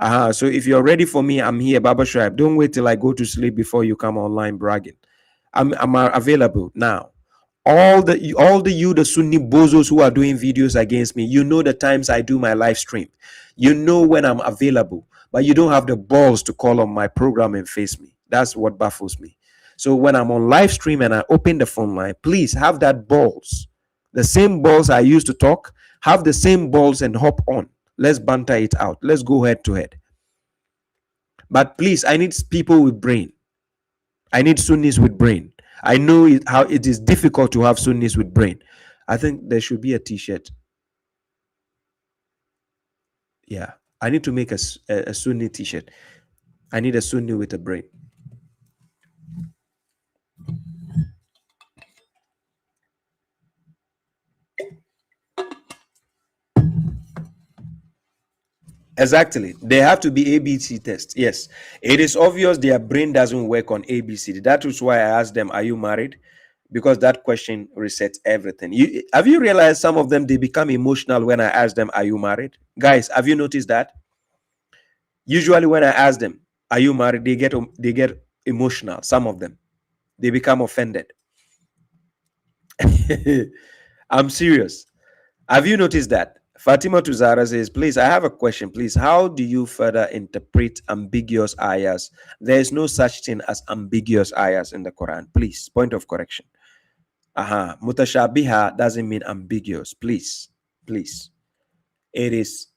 So if you're ready for me, I'm here, Baba Shuaib. Don't wait till I go to sleep before you come online bragging. I'm available now. All the you, the Sunni bozos who are doing videos against me, you know the times I do my live stream. You know when I'm available, but you don't have the balls to call on my program and face me. That's what baffles me. So when I'm on live stream and I open the phone line, please have that balls. The same balls I used to talk, have the same balls and hop on. Let's banter it out. Let's go head to head. But please, I need people with brain. I need Sunnis with brain. I know how it is difficult to have Sunnis with brain. I think there should be a t-shirt. Yeah, I need to make a Sunni t-shirt. I need a Sunni with a brain. Exactly. They have to be ABC tests. Yes. It is obvious their brain doesn't work on ABC. That is why I asked them, are you married? Because that question resets everything. Have you realized some of them, they become emotional when I ask them, are you married? Guys, have you noticed that? Usually when I ask them, are you married? They get emotional. Some of them, they become offended. I'm serious. Have you noticed that? Fatima Tuzara says, please, I have a question. Please, how do you further interpret ambiguous ayahs? There is no such thing as ambiguous ayahs in the Quran. Please, point of correction. Mutashabiha doesn't mean ambiguous. Please. It is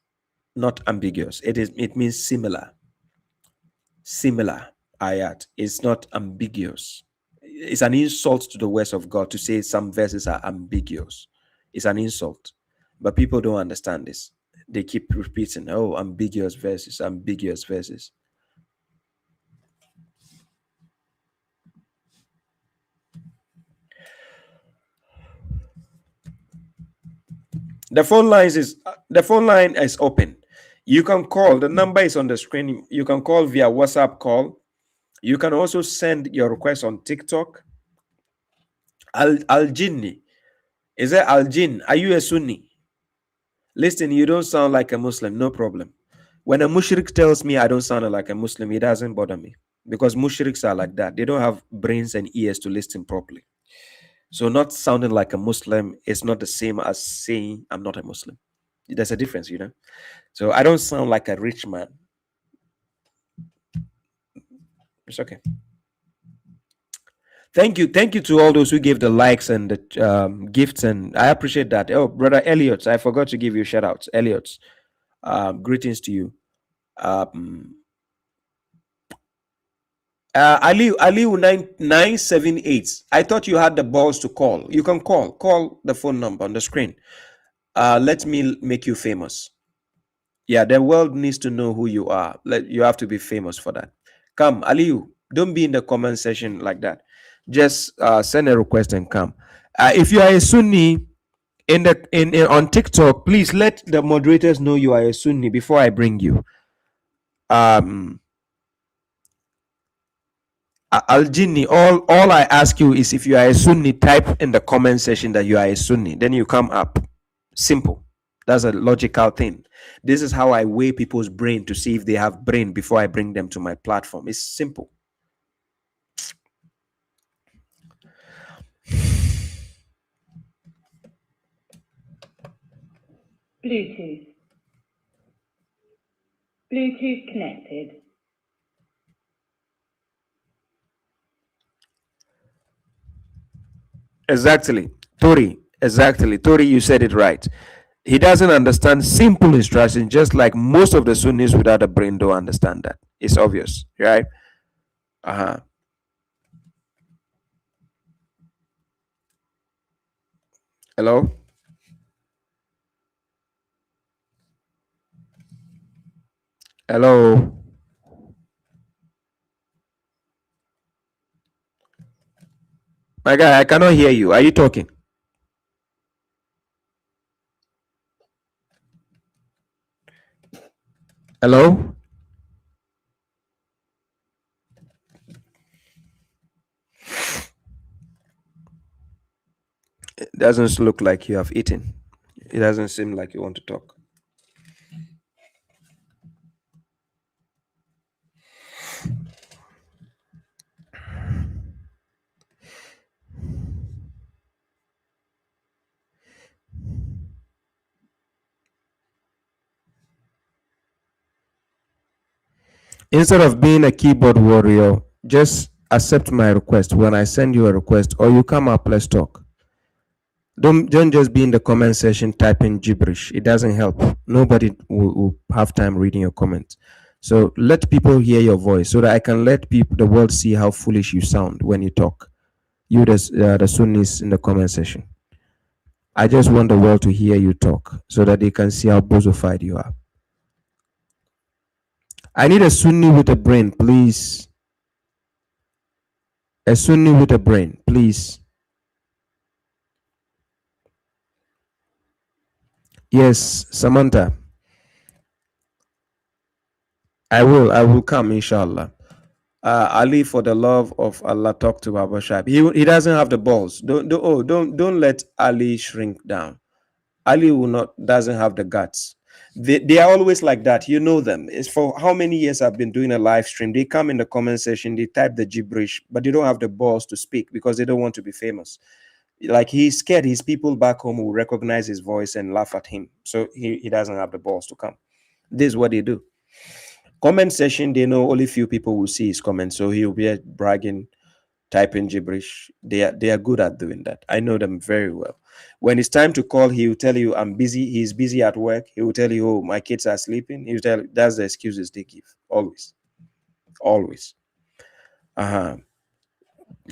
not ambiguous. It means similar. Similar ayat. It's not ambiguous. It's an insult to the words of God to say some verses are ambiguous. It's an insult. But people don't understand this. They keep repeating, oh, ambiguous verses, ambiguous verses. The phone line is open. You can call. The number is on the screen. You can call via WhatsApp call. You can also send your request on TikTok. Al-Jinni. Is it Al-Jin? Are you a Sunni? Listen, you don't sound like a Muslim. No problem. When a mushrik tells me I don't sound like a Muslim, it doesn't bother me. Because mushriks are like that. They don't have brains and ears to listen properly. So not sounding like a Muslim is not the same as saying I'm not a Muslim. There's a difference, you know. So I don't sound like a rich man. It's okay. Thank you to all those who gave the likes and the gifts, and I appreciate that. Oh, brother Elliot, I forgot to give you shout outs. Elliot, greetings to you. Aliu 978. I thought you had the balls to call. You can call the phone number on the screen. let me make you famous. Yeah, the world needs to know who you are. You have to be famous for that. Come, Aliyu, don't be in the comment section like that. Just send a request and come. If you are a Sunni on TikTok, please let the moderators know you are a Sunni before I bring you. Al Jinni, all I ask you is if you are a Sunni, type in the comment section that you are a Sunni. Then you come up. Simple. That's a logical thing. This is how I weigh people's brain to see if they have brain before I bring them to my platform. It's simple. Bluetooth. Bluetooth connected. Exactly. Tori, you said it right. He doesn't understand simple instructions, just like most of the Sunnis without a brain don't understand that. It's obvious, right? Hello? Hello? My guy, I cannot hear you. Are you talking? Hello? It doesn't look like you have eaten. It doesn't seem like you want to talk. Instead of being a keyboard warrior, just accept my request when I send you a request, or you come up, let's talk. Don't just be in the comment section typing gibberish. It doesn't help. Nobody will have time reading your comments. So let people hear your voice so that I can let the world see how foolish you sound when you talk. You, the Sunnis in the comment section. I just want the world to hear you talk so that they can see how bozofied you are. I need a Sunni with a brain, please. A Sunni with a brain, please. Yes, Samantha. I will come, inshallah. Ali, for the love of Allah, talk to Baba Shab. He doesn't have the balls. Don't let Ali shrink down. Ali doesn't have the guts. They are always like that. You know them. It's for how many years I've been doing a live stream. They come in the comment section, they type the gibberish, but they don't have the balls to speak because they don't want to be famous. Like, he's scared his people back home will recognize his voice and laugh at him. So he doesn't have the balls to come. This is what they do. Comment section, they know only few people will see his comments, so he'll be bragging, typing gibberish. They are good at doing that. I know them very well. When it's time to call, he will tell you, I'm busy. He's busy at work. He will tell you, oh, my kids are sleeping. He will tell you, that's the excuses they give. Always.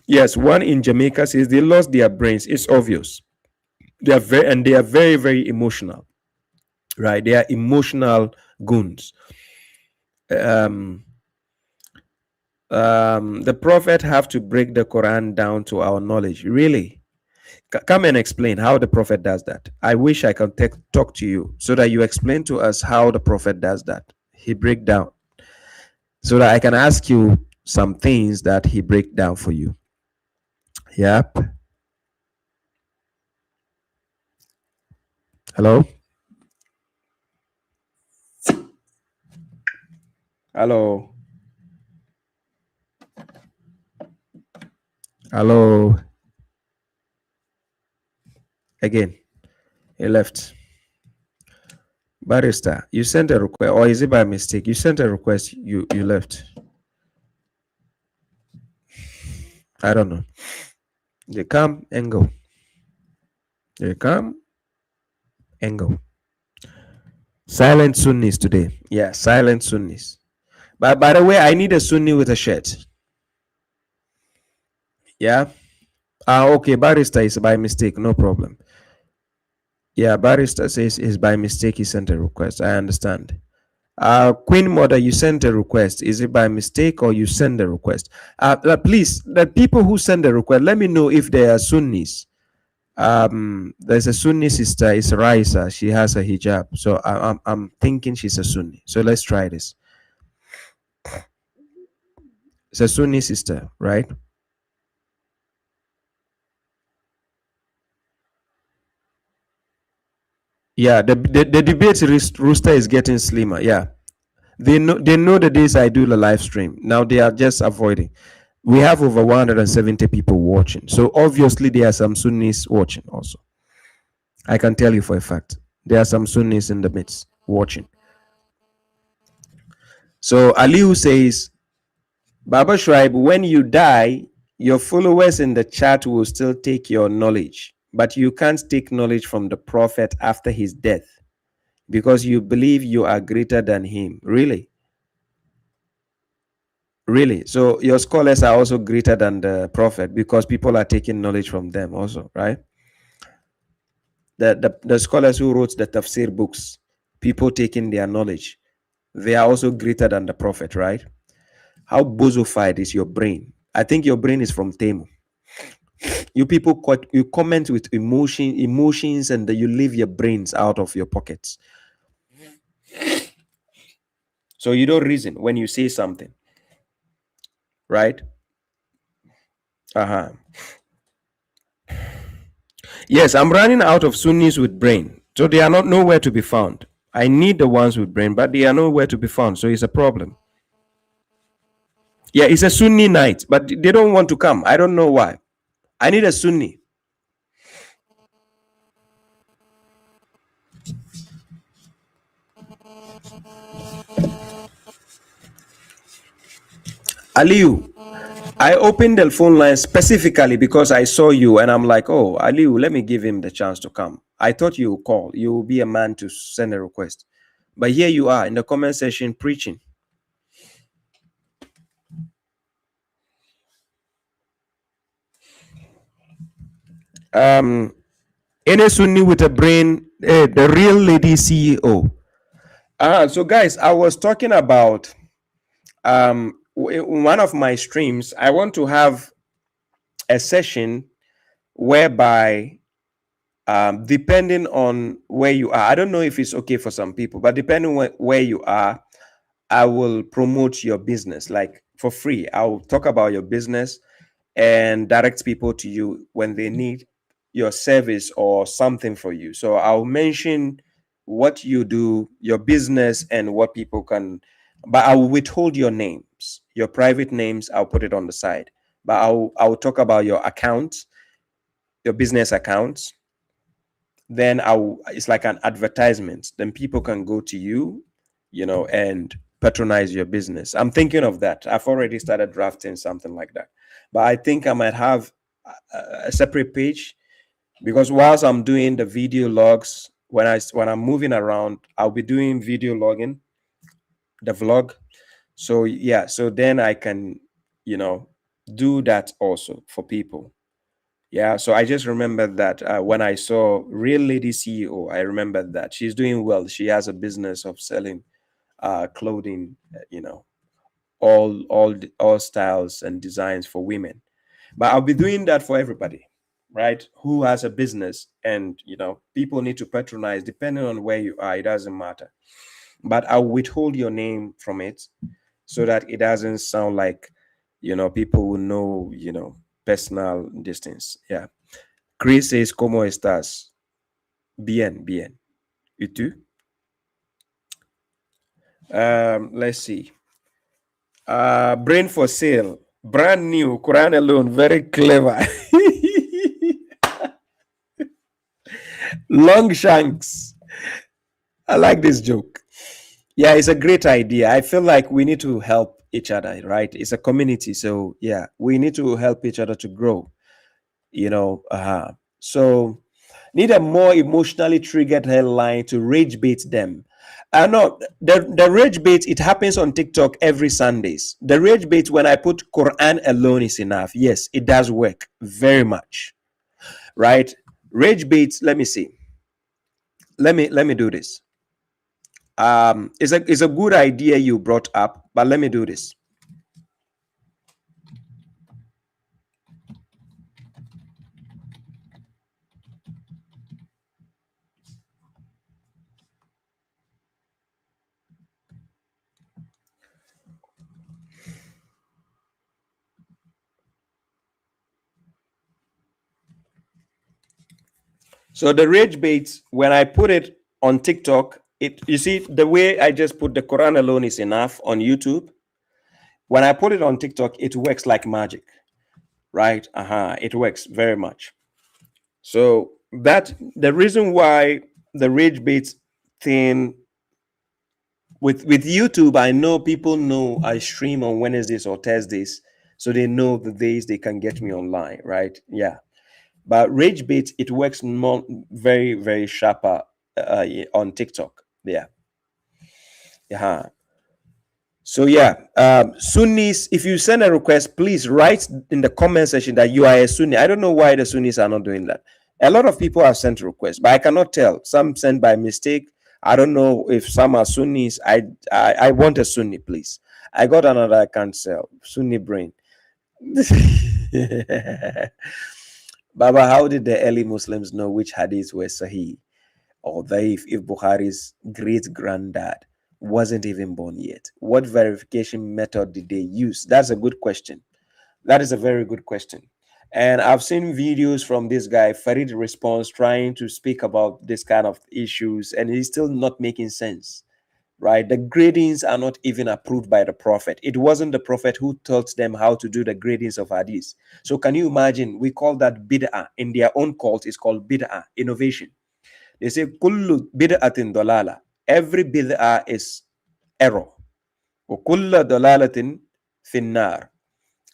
Yes, one in Jamaica says they lost their brains. It's obvious. They are very, very emotional. Right? They are emotional goons. The prophet have to break the Quran down to our knowledge. Really? Come and explain how the prophet does that. I wish I could talk to you so that you explain to us how the prophet does that. He break down so that I can ask you some things that he break down for you. Yep. Hello? Hello? Hello? Again, he left. Barrister, you sent a request, or is it by mistake? You sent a request, you left. I don't know. They come and go. They come and go. Silent Sunnis today. Yeah, silent Sunnis. But by the way, I need a Sunni with a shirt. Yeah. Okay, Barrister is by mistake. No problem. Yeah, barrister says is by mistake he sent a request. I understand. Queen Mother, you sent a request. Is it by mistake or you send a request? Please, the people who send a request, let me know if they are Sunnis. There's a Sunni sister, it's Raisa. She has a hijab, so I'm thinking she's a Sunni. So let's try this. It's a Sunni sister, right? Yeah, the debate rooster is getting slimmer. Yeah, they know the days I do the live stream. Now they are just avoiding. We have over 170 people watching, so obviously there are some Sunnis watching also. I can tell you for a fact there are some Sunnis in the midst watching. So Aliu says, Baba Shraib, when you die, your followers in the chat will still take your knowledge, but you can't take knowledge from the prophet after his death because you believe you are greater than him. Really? Really? So your scholars are also greater than the prophet because people are taking knowledge from them also, right? The scholars who wrote the tafsir books, people taking their knowledge, they are also greater than the prophet, right? How bozofied is your brain? I think your brain is from Temu. You people you comment with emotions, and you leave your brains out of your pockets. So you don't reason when you say something, right? Yes, I'm running out of Sunnis with brain, so they are not nowhere to be found. I need the ones with brain, but they are nowhere to be found, so it's a problem. Yeah, it's a Sunni night, but they don't want to come. I don't know why. I need a Sunni. Aliu, I opened the phone line specifically because I saw you and I'm like, oh, Aliu, let me give him the chance to come. I thought you would call. You will be a man to send a request. But here you are in the comment section preaching. Any Sunni with a brain, the real lady CEO. So guys, I was talking about in one of my streams, I want to have a session whereby depending on where you are, I don't know if it's okay for some people, but depending on where you are, I will promote your business like for free. I'll talk about your business and direct people to you when they need your service or something for you. So I'll mention what you do, your business, and what people can, but I will withhold your names, your private names. I'll put it on the side, but I'll talk about your accounts, your business accounts. Then it's like an advertisement. Then people can go to you, and patronize your business. I'm thinking of that. I've already started drafting something like that, but I think I might have a separate page because whilst I'm doing the video logs, when I'm moving around, I'll be doing video logging, the vlog. So yeah, so then I can, do that also for people. Yeah, so I just remembered that when I saw Real Lady CEO, I remembered that she's doing well. She has a business of selling clothing, all styles and designs for women. But I'll be doing that for everybody, right? Who has a business, and people need to patronize depending on where you are. It doesn't matter, but I'll withhold your name from it so that it doesn't sound like people will know personal distance. Yeah. Chris says, ¿Cómo estás? Bien, bien. ¿Y tú? Let's see. Brain for sale. Brand new. Quran alone. Very clever. Long shanks. I like this joke. Yeah, it's a great idea. I feel like we need to help each other, right? It's a community. So yeah, we need to help each other to grow. So need a more emotionally triggered headline to rage bait them. No, the rage bait, it happens on TikTok every Sundays. The rage bait, when I put Quran alone is enough. Yes, it does work very much, right? Rage bait, let me see. let me do this. It's a good idea you brought up, but let me do this. So the rage baits, when I put it on TikTok, you see the way I just put the Quran alone is enough on YouTube. When I put it on TikTok, it works like magic, right? It works very much. So that the reason why the rage baits thing with YouTube, I know people know I stream on Wednesdays or Thursdays, so they know the days they can get me online, right? Yeah. But rage bait, it works more very, very sharper on TikTok. Yeah. So yeah, Sunnis, if you send a request, please write in the comment section that you are a Sunni. I don't know why the Sunnis are not doing that. A lot of people have sent requests, but I cannot tell. Some sent by mistake. I don't know if some are Sunnis. I want a Sunni, please. I got another I can't sell. Sunni brain. Baba, how did the early Muslims know which hadiths were Sahih or Dhaif if Bukhari's great granddad wasn't even born yet? What verification method did they use? That's a good question. That is a very good question. And I've seen videos from this guy, Farid Response, trying to speak about this kind of issues, and he's still not making sense. Right? The gradings are not even approved by the Prophet. It wasn't the Prophet who taught them how to do the gradings of hadith. So can you imagine? We call that bid'ah. In their own cult, it's called bid'ah, innovation. They say, kullu bid'atin dalala. Every bid'ah is error. Wa kullu dalalatin finnar.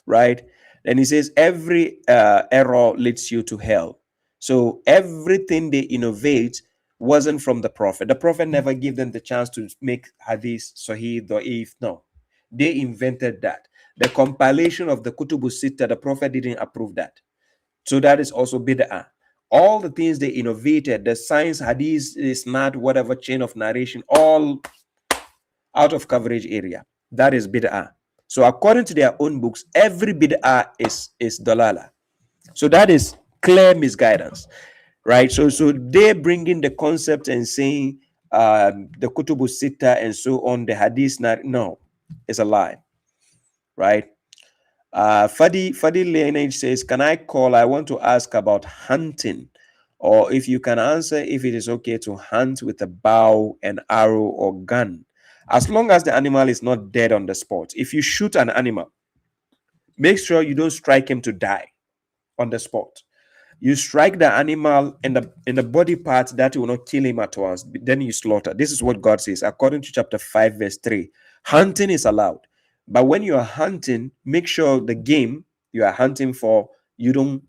Right? And he says, every error leads you to hell. So everything they innovate wasn't from the Prophet. The Prophet never gave them the chance to make hadith, sahih, da'if. No, they invented that. The compilation of the Kutubu Sitta, the Prophet didn't approve that. So that is also bid'ah. All the things they innovated, the science, hadith, is not whatever chain of narration, all out of coverage area. That is bid'ah. So according to their own books, every bid'ah is dalala. So that is clear misguidance. Right, so they bring in the concept and saying the Kutubu Sitta and so on, the hadith. No, it's a lie. Right? Fadi Lineage says, can I call? I want to ask about hunting, or if you can answer if it is okay to hunt with a bow, an arrow, or gun, as long as the animal is not dead on the spot. If you shoot an animal, make sure you don't strike him to die on the spot. You strike the animal in the body part that will not kill him at once. Then you slaughter. This is what God says, according to chapter 5, verse 3. Hunting is allowed. But when you are hunting, make sure the game you are hunting for, you don't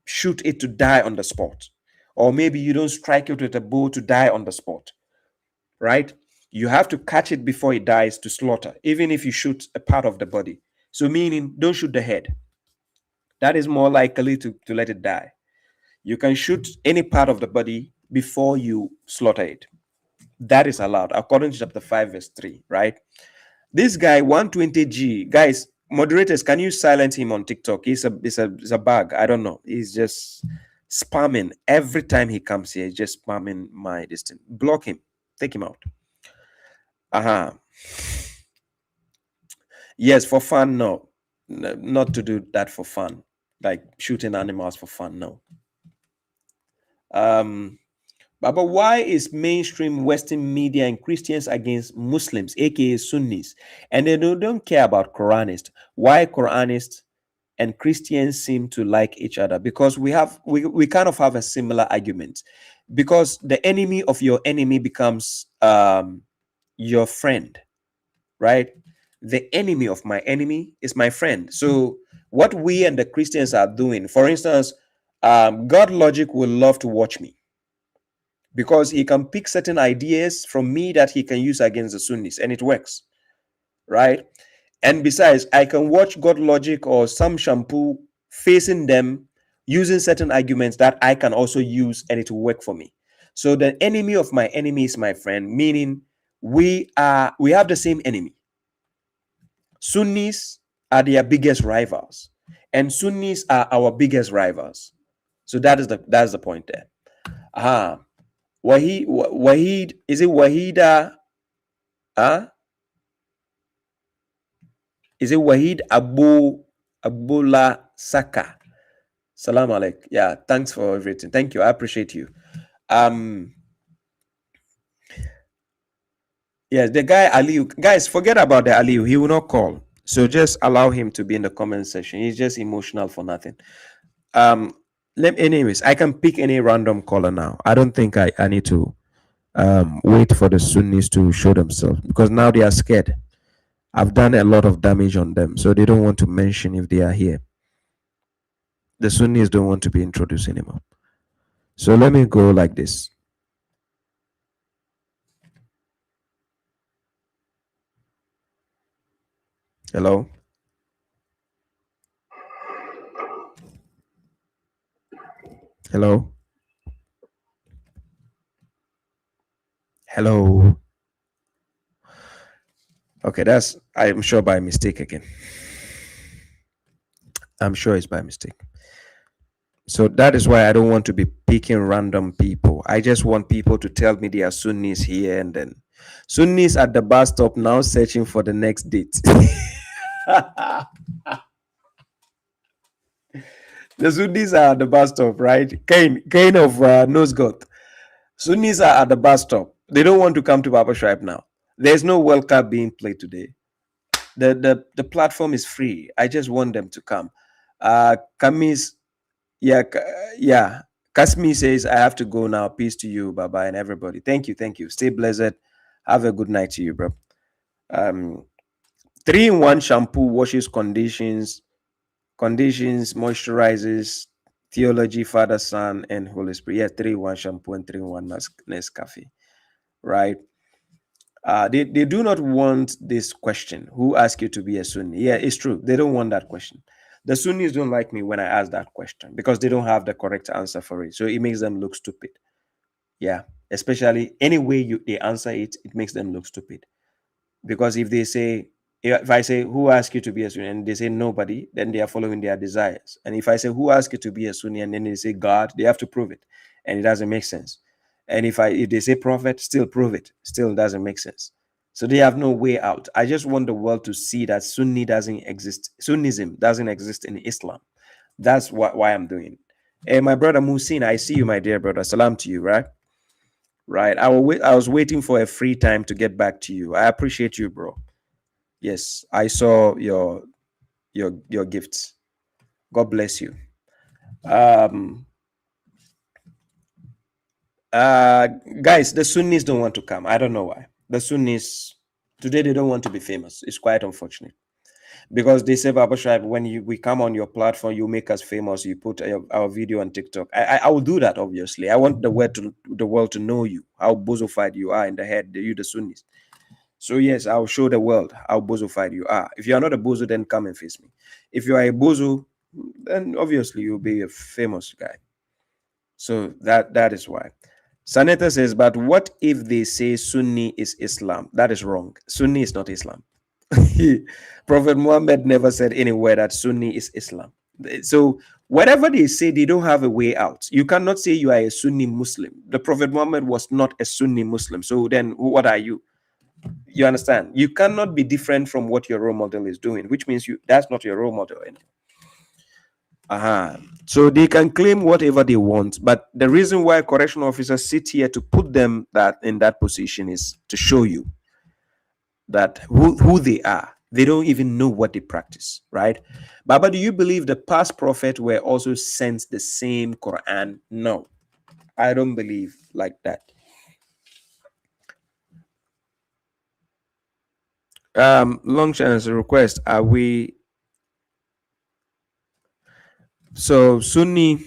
shoot it to die on the spot. Or maybe you don't strike it with a bow to die on the spot. Right? You have to catch it before it dies to slaughter, even if you shoot a part of the body. So meaning, don't shoot the head. That is more likely to let it die. You can shoot any part of the body before you slaughter it. That is allowed, according to chapter 5, verse 3, right? This guy, 120G, guys, moderators, can you silence him on TikTok? He's a bug. I don't know. He's just spamming. Every time he comes here, he's just spamming my distance. Block him. Take him out. Yes, for fun, no. Not to do that for fun. Like shooting animals for fun, no. But why is mainstream Western media and Christians against Muslims, aka Sunnis, and they don't care about Quranists? Why Quranists and Christians seem to like each other? Because we kind of have a similar argument. Because the enemy of your enemy becomes your friend, right? The enemy of my enemy is my friend. So what we and the Christians are doing, for instance, God Logic will love to watch me because he can pick certain ideas from me that he can use against the Sunnis, and it works, right? And besides, I can watch God Logic or some shampoo facing them using certain arguments that I can also use, and it will work for me. So the enemy of my enemy is my friend, meaning we have the same enemy. Sunnis are their biggest rivals, and Sunnis are our biggest rivals. So that's the point there. Wahid, is it Wahida? Is it Wahid Abula Saka? Salam alaikum. Yeah, thanks for everything. Thank you. I appreciate you. Yes, the guy Aliu. Guys, forget about the Aliu. He will not call. So just allow him to be in the comment section. He's just emotional for nothing. Anyways, I can pick any random caller now. I don't think I need to wait for the Sunnis to show themselves, because now they are scared. I've done a lot of damage on them, so they don't want to mention if they are here. The Sunnis don't want to be introduced anymore. So let me go like this. Hello? Hello? Hello? Okay, I'm sure by mistake again. I'm sure it's by mistake. So that is why I don't want to be picking random people. I just want people to tell me they are Sunnis here and then. Sunnis at the bus stop now searching for the next date. The Sunnis are at the bus stop, right? Kind of nose goat. Sunnis are at the bus stop. They don't want to come to Baba Tribe now. There's no World Cup being played today. The platform is free. I just want them to come. Kamis, yeah. Kasmi says, I have to go now. Peace to you, bye-bye, and everybody. Thank you. Stay blessed. Have a good night to you, bro. 3-in-1 shampoo washes conditions, moisturizes, theology, Father, Son, and Holy Spirit. Yeah, 3-in-1 shampoo and 3-in-1 Nescafe, right? They do not want this question. Who asked you to be a Sunni? Yeah, it's true. They don't want that question. The Sunnis don't like me when I ask that question because they don't have the correct answer for it. So it makes them look stupid. Yeah, especially any way they answer it, it makes them look stupid. Because if I say, who asked you to be a Sunni? And they say nobody, then they are following their desires. And if I say, who asked you to be a Sunni? And then they say God, they have to prove it. And it doesn't make sense. And if they say prophet, still prove it. Still doesn't make sense. So they have no way out. I just want the world to see that Sunnism doesn't exist in Islam. That's why I'm doing it. Hey, my brother Musin, I see you, my dear brother. Salam to you, right? Right. I was waiting for a free time to get back to you. I appreciate you, bro. Yes, I saw your gifts. God bless you. Guys, the Sunnis don't want to come. I don't know why. The Sunnis today, they don't want to be famous. It's quite unfortunate because they say, Baba Shaib, when we come on your platform, you make us famous. You put our video on TikTok. I will do that. Obviously, I want the world to know you, how bozofied you are in the head. You the Sunnis. So yes, I'll show the world how bozofied you are. If you are not a bozo, then come and face me. If you are a bozo, then obviously you'll be a famous guy. So that is why. Saneta says, but what if they say Sunni is Islam? That is wrong. Sunni is not Islam. Prophet Muhammad never said anywhere that Sunni is Islam. So whatever they say, they don't have a way out. You cannot say you are a Sunni Muslim. The Prophet Muhammad was not a Sunni Muslim. So then what are you? You understand? You cannot be different from what your role model is doing, which means that's not your role model anymore. So they can claim whatever they want, but the reason why correctional officers sit here to put them in that position is to show you that who they are. They don't even know what they practice, right? Baba, do you believe the past prophets were also sent the same Quran? No, I don't believe like that. Long chance request. Are we? So Sunni,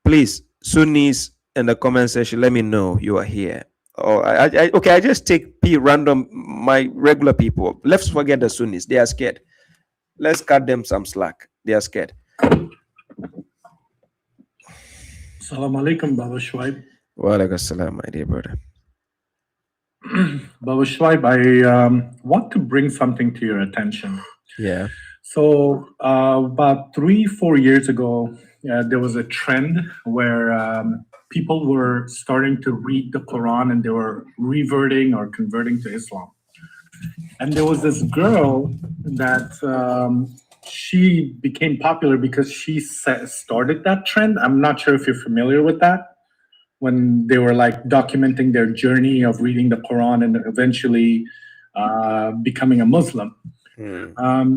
please, Sunnis in the comment section, let me know you are here. Or okay, I just take random, my regular people. Let's forget the Sunnis. They are scared. Let's cut them some slack. They are scared. Assalamu alaikum, Baba Shwaib. Wa alaikum assalam, my dear brother. Baba Shwaib, I want to bring something to your attention. Yeah. So about 3-4 years ago, there was a trend where people were starting to read the Quran and they were reverting or converting to Islam. And there was this girl that she became popular because she started that trend. I'm not sure if you're familiar with that. When they were like documenting their journey of reading the Quran and eventually becoming a Muslim.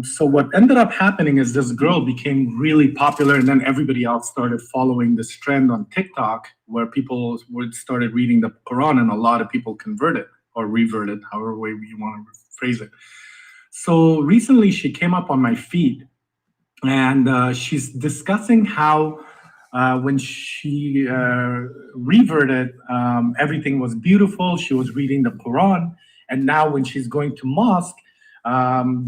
So what ended up happening is this girl became really popular, and then everybody else started following this trend on TikTok where people started reading the Quran, and a lot of people converted or reverted, however way you want to phrase it. So recently she came up on my feed, and she's discussing how when she reverted, everything was beautiful. She was reading the Quran, and now when she's going to mosque,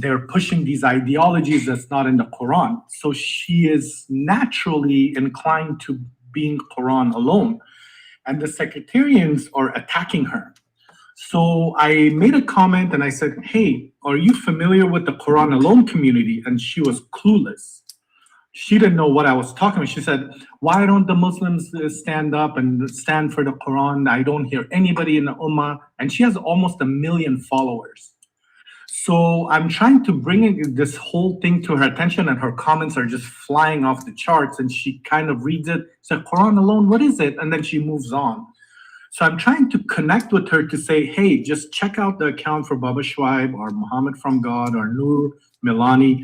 they're pushing these ideologies that's not in the Quran. So she is naturally inclined to being Quran alone, and the sectarians are attacking her. So I made a comment and I said, "Hey, are you familiar with the Quran alone community?" And she was clueless. She didn't know what I was talking about. She said, "Why don't the Muslims stand up and stand for the Quran? I don't hear anybody in the Ummah." And she has almost 1 million followers. So I'm trying to bring this whole thing to her attention, and her comments are just flying off the charts. And she kind of reads it, said, "Quran alone, what is it?" And then she moves on. So I'm trying to connect with her to say, "Hey, just check out the account for Baba Shwaib or Muhammad from God or Noor Milani,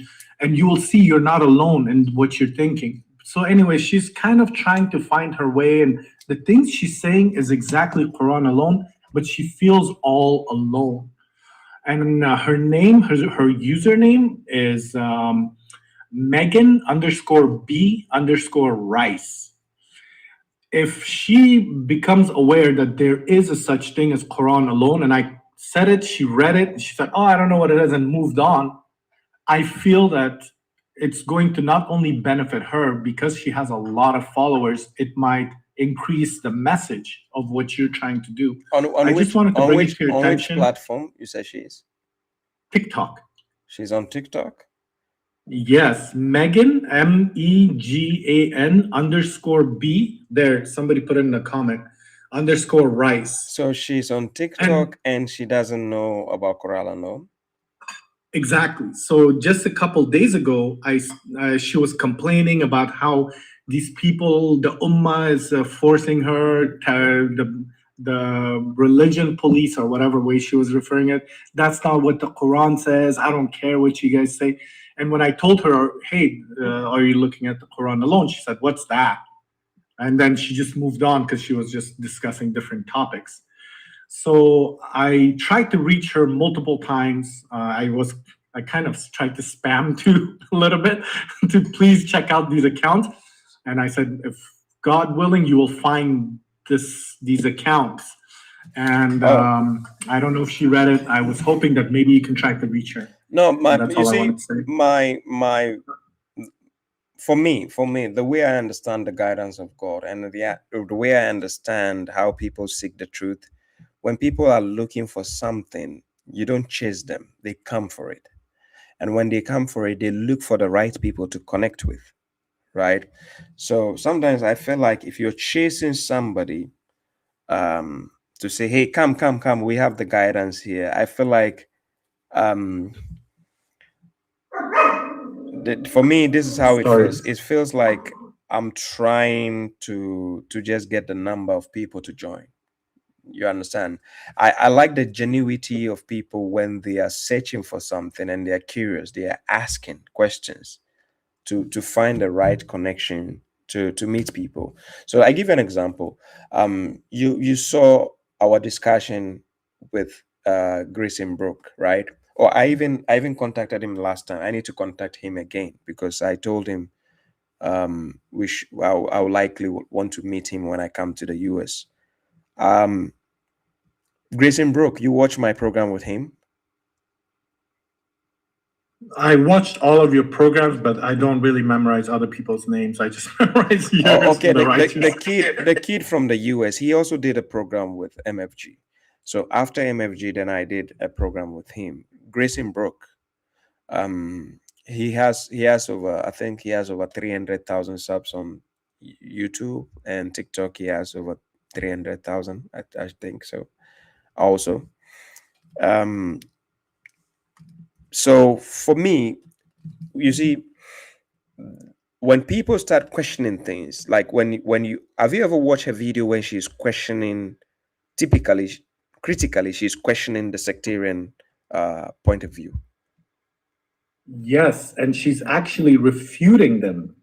and you will see you're not alone in what you're thinking." So anyway, she's kind of trying to find her way, and the things she's saying is exactly Quran alone, but she feels all alone. And her name, her username is Megan_B_Rice. If she becomes aware that there is a such thing as Quran alone, and I said it, she read it, she said, "Oh, I don't know what it is," and moved on, I feel that it's going to not only benefit her because she has a lot of followers, it might increase the message of what you're trying to do. I just wanted to bring it to your attention. On which platform you say she is? TikTok. She's on TikTok? Yes, Megan, MEGAN_B. There, somebody put it in the comment. _Rice. So she's on TikTok and she doesn't know about Quran alone? Exactly. So just a couple days ago, she was complaining about how these people, the Ummah is forcing her, the religion police or whatever way she was referring it. That's not what the Quran says. I don't care what you guys say. And when I told her, "Hey, are you looking at the Quran alone?" She said, "What's that?" And then she just moved on because she was just discussing different topics. So I tried to reach her multiple times. I kind of tried to spam too a little bit to please check out these accounts. And I said, "If God willing, you will find these accounts." And I don't know if she read it. I was hoping that maybe you can try to reach her. No, you see, for me, the way I understand the guidance of God and the way I understand how people seek the truth, when people are looking for something, you don't chase them, they come for it. And when they come for it, they look for the right people to connect with, right? So sometimes I feel like if you're chasing somebody to say, "Hey, come, we have the guidance here," I feel like for me, this is how it feels. It feels like I'm trying to just get the number of people to join. You understand? I like the genuity of people when they are searching for something and they are curious. They are asking questions to find the right connection to meet people. So I give you an example. You saw our discussion with Grayson Brook, right? Or I even contacted him last time. I need to contact him again because I told him I'll likely want to meet him when I come to the US. Grayson Brook, you watch my program with him? I watched all of your programs, but I don't really memorize other people's names. I just memorize yours. Oh, okay, and the the writers. kid from the US, he also did a program with MFG. So after MFG, then I did a program with him. Grayson Brook. He has over, I think he has over 300,000 subs on YouTube, and TikTok he has over 300,000. I think so. Also, so for me, you see, when people start questioning things, like when you have you ever watched a video when she's questioning, typically critically, she's questioning the sectarian point of view. Yes, and she's actually refuting them.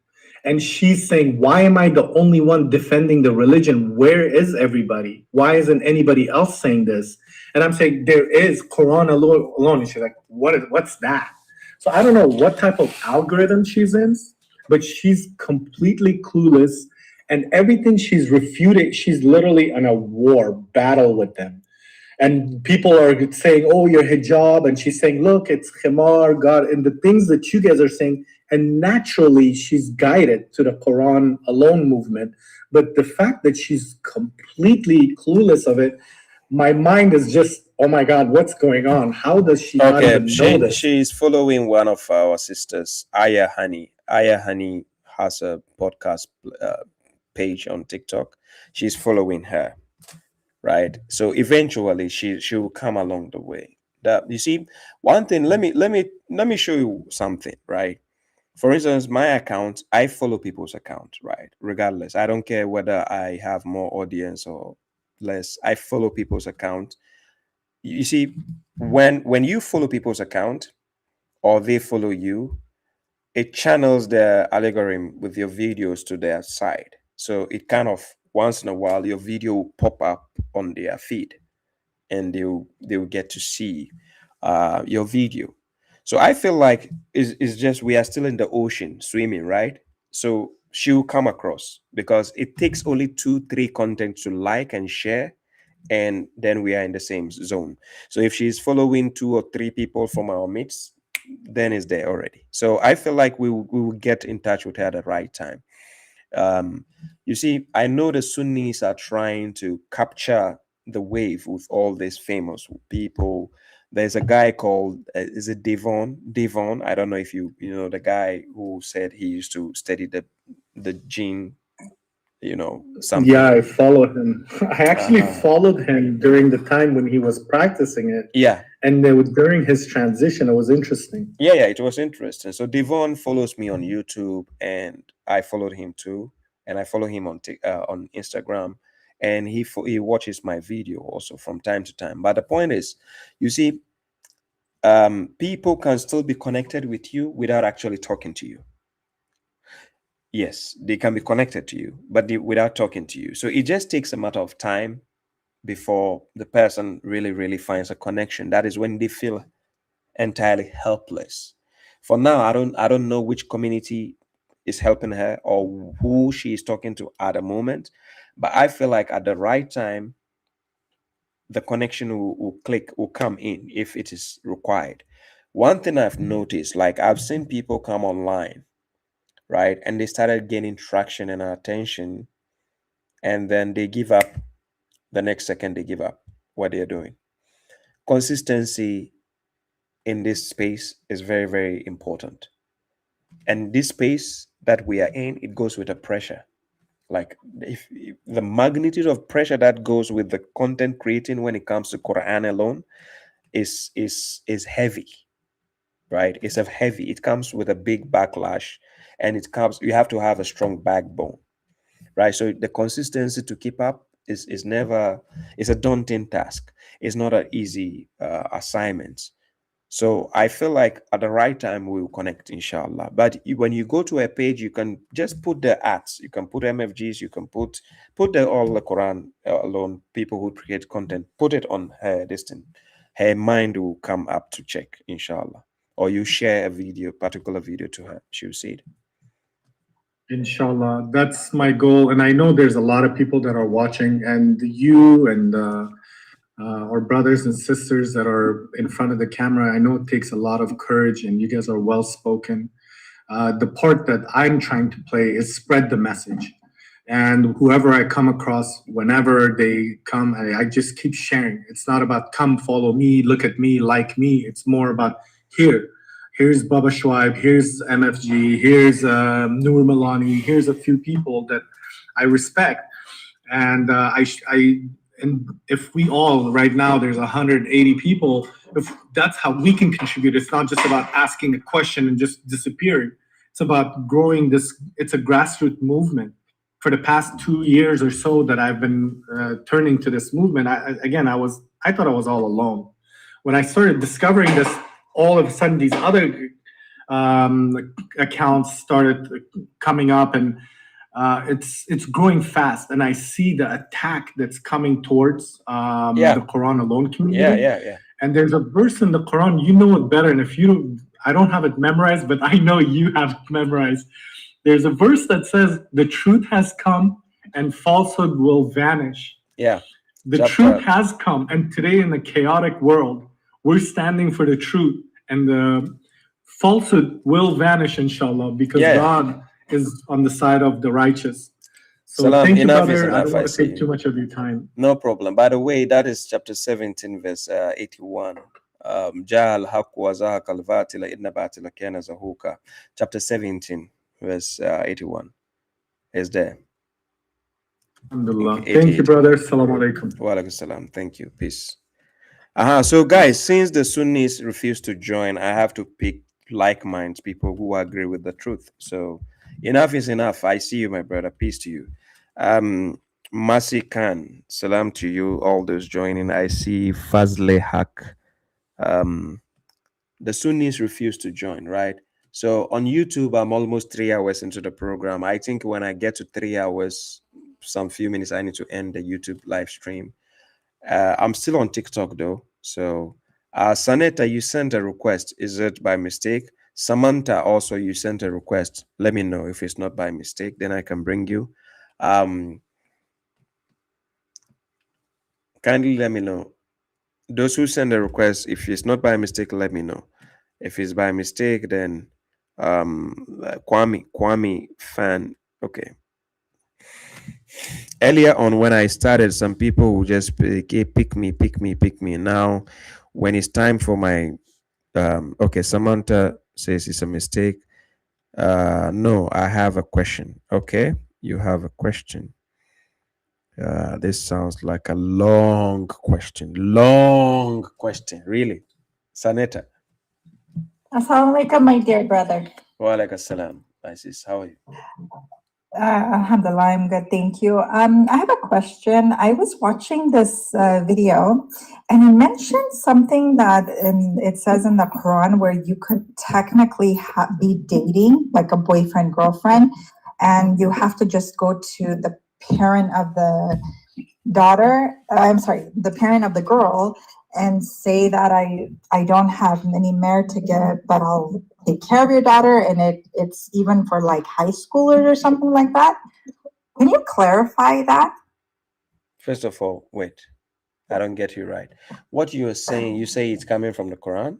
And she's saying, why am I the only one defending the religion? Where is everybody? Why isn't anybody else saying this? And I'm saying, there is Quran alone. And she's like, what's that? So I don't know what type of algorithm she's in, but she's completely clueless. And everything she's refuting, she's literally in a war battle with them. And people are saying, oh, your hijab. And she's saying, look, it's khimar, God, and the things that you guys are saying. And naturally, she's guided to the Quran alone movement. But the fact that she's completely clueless of it, my mind is just, oh my God, what's going on? How does she not even know this? She's following one of our sisters, Aya Honey. Aya Honey has a podcast page on TikTok. She's following her. Right, so eventually she will come along the way. That, you see, one thing, let me show you something, right? For instance, my account, I follow people's account, right? Regardless, I don't care whether I have more audience or less. I follow people's account. You see, when you follow people's account or they follow you, it channels their algorithm with your videos to their side. So it kind of, once in a while, your video will pop up on their feed and they will get to see your video. So I feel like it's just, we are still in the ocean swimming, right? So she'll come across, because it takes only 2-3 content to like and share, and then we are in the same zone. So if she's following 2 or 3 people from our midst, then it's there already. So I feel like we will get in touch with her at the right time. You see, I know the Sunnis are trying to capture the wave with all these famous people. There's a guy called, is it Devon? I don't know if you know the guy who said he used to study the jinn, something. Yeah, I followed him. I actually followed him during the time when he was practicing it. Yeah. And during his transition, it was interesting. Yeah, it was interesting. So Devon follows me on YouTube, and I followed him too. And I follow him on Instagram, and he watches my video also from time to time. But the point is, you see, people can still be connected with you without actually talking to you. Yes, they can be connected to you, but without talking to you. So it just takes a matter of time before the person really finds a connection. That is when they feel entirely helpless. For now, I don't know which community is helping her or who she is talking to at the moment, but I feel like at the right time, the connection will come in if it is required. One thing I've noticed, like I've seen people come online, right, and they started gaining traction and attention, and then they give up. The next second they give up what they're doing. Consistency in this space is very important, and this space that we are in, it goes with the pressure. Like if the magnitude of pressure that goes with the content creating when it comes to Quran alone is heavy, right? It's heavy. It comes with a big backlash, and you have to have a strong backbone, right? So the consistency to keep up is a daunting task. It's not an easy assignment. So I feel like at the right time we will connect, inshallah. But when you go to a page, you can just put the ads, you can put MFGs, you can put all the Quran alone, people who create content, put it on her distance. Her mind will come up to check, inshallah. Or you share a particular video to her, she'll see it. Inshallah, that's my goal. And I know there's a lot of people that are watching, and you and our brothers and sisters that are in front of the camera. I know it takes a lot of courage, and you guys are well spoken. The part that I'm trying to play is spread the message. And whoever I come across, whenever they come, I just keep sharing. It's not about come follow me, look at me, like me. It's more about here's Baba Shwaib, here's MFG, here's Noor Milani, here's a few people that I respect. And and if we all right now, there's 180 people, if that's how we can contribute. It's not just about asking a question and just disappearing. It's about growing this. It's a grassroots movement. For the past 2 years or so that I've been turning to this movement, I thought I was all alone. When I started discovering this, all of a sudden these other accounts started coming up, and it's growing fast. And I see the attack that's coming towards the Quran alone community. Yeah. And there's a verse in the Quran, you know it better. And if you, I don't have it memorized, but I know you have it memorized. There's a verse that says, the truth has come and falsehood will vanish. Yeah. The truth has come. And today in the chaotic world, we're standing for the truth. And the falsehood will vanish, inshallah, because God is on the side of the righteous. So Salam, thank you, enough brother. is enough, I don't want I to take see. too much of your time. No problem. By the way, that is chapter 17, verse 81. Ja'al haqq wa zahaqa al-batila inna batila kana zahuqa. Chapter 17, verse 81 is there. Alhamdulillah. Thank you, brother. Assalamu alaikum. Wa alaikum salam. Thank you. Peace. So guys, since the Sunnis refuse to join, I have to pick like minds, people who agree with the truth. So enough is enough. I see you, my brother. Peace to you. Masi Khan, salam to you, all those joining. I see Fazle Haq. The Sunnis refuse to join, right? So on YouTube, I'm almost 3 hours into the program. I think when I get to 3 hours, some few minutes, I need to end the YouTube live stream. I'm still on TikTok though. So Saneta, you sent a request. Is it by mistake? Samantha, also you sent a request. Let me know if it's not by mistake, then I can bring you. Kindly let me know. Those who send a request, if it's not by mistake, let me know. If it's by mistake, then Kwame fan. Okay. Earlier on, when I started, some people would just pick me. Now, when it's time for my okay, Samantha says it's a mistake. No, I have a question. Okay, you have a question. This sounds like a long question. Really. Saneta. Assalamu alaikum, my dear brother. Wa alaikum assalam. Isis, how are you? Alhamdulillah, I'm good, thank you. I have a question. I was watching this video, and it mentioned something that it says in the Quran where you could technically be dating, like a boyfriend, girlfriend, and you have to just go to the parent of the daughter, the parent of the girl, and say that I don't have any merit to get, but I'll take care of your daughter, and it's even for like high schoolers or something like that. Can you clarify that? First of all, wait, I don't get you right. What you're saying, you say it's coming from the Quran?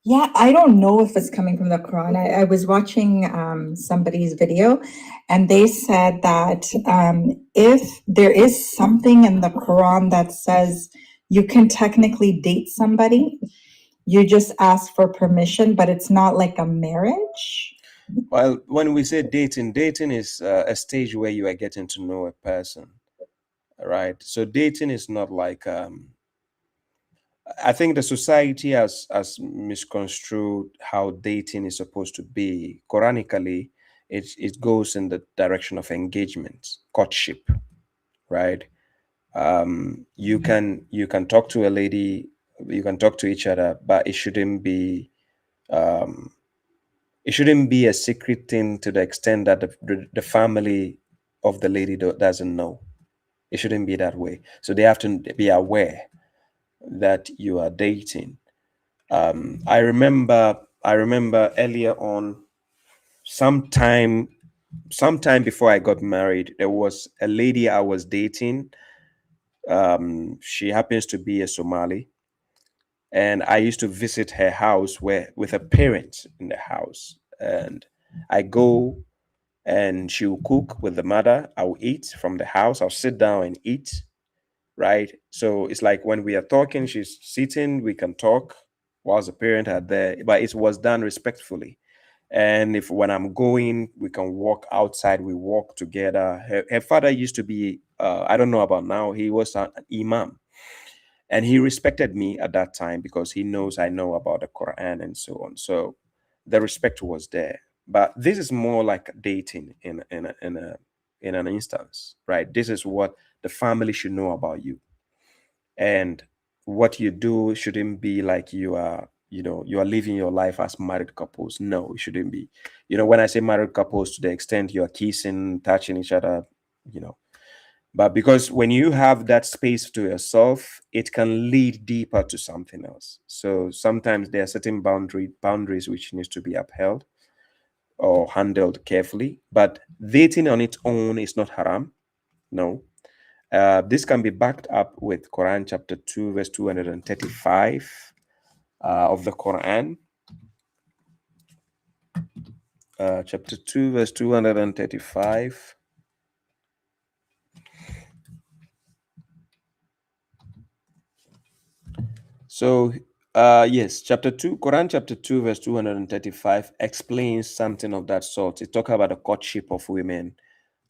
Yeah, I don't know if it's coming from the Quran. I was watching somebody's video, and they said that if there is something in the Quran that says you can technically date somebody, you just ask for permission, but it's not like a marriage. Well, when we say dating is a stage where you are getting to know a person, right? So dating is not like I think the society has misconstrued how dating is supposed to be. Quranically, it goes in the direction of engagement, courtship, right? You can talk to a lady, you can talk to each other, but it shouldn't be a secret thing to the extent that the family of the lady doesn't know. It shouldn't be that way. So they have to be aware that you are dating. I remember earlier on, sometime before I got married, there was a lady I was dating. She happens to be a Somali, and I used to visit her house with her parents in the house, and I go and she will cook with the mother. I will eat from the house. I'll sit down and eat, right? So it's like when we are talking, she's sitting, we can talk whilst the parents are there, but it was done respectfully. And if when I'm going, we can walk outside, we walk together. Her father used to be, I don't know about now, he was an imam. And he respected me at that time because he knows I know about the Quran and so on. So the respect was there. But this is more like dating in an instance, right? This is what the family should know about you. And what you do shouldn't be like you are living your life as married couples. No, it shouldn't be. When I say married couples, to the extent you are kissing, touching each other, but because when you have that space to yourself, it can lead deeper to something else. So sometimes there are certain boundaries which needs to be upheld or handled carefully. But dating on its own is not haram. No. This can be backed up with Quran chapter 2, verse 235 of the Quran. Chapter 2, verse 235. So, yes, Quran chapter 2, verse 235 explains something of that sort. It talks about the courtship of women,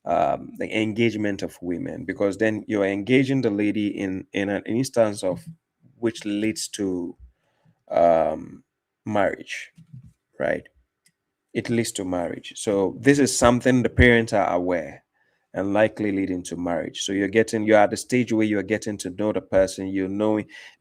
the engagement of women, because then you're engaging the lady in an instance of which leads to marriage, right? It leads to marriage. So this is something the parents are aware and likely leading to marriage. So you're at the stage where you're getting to know the person,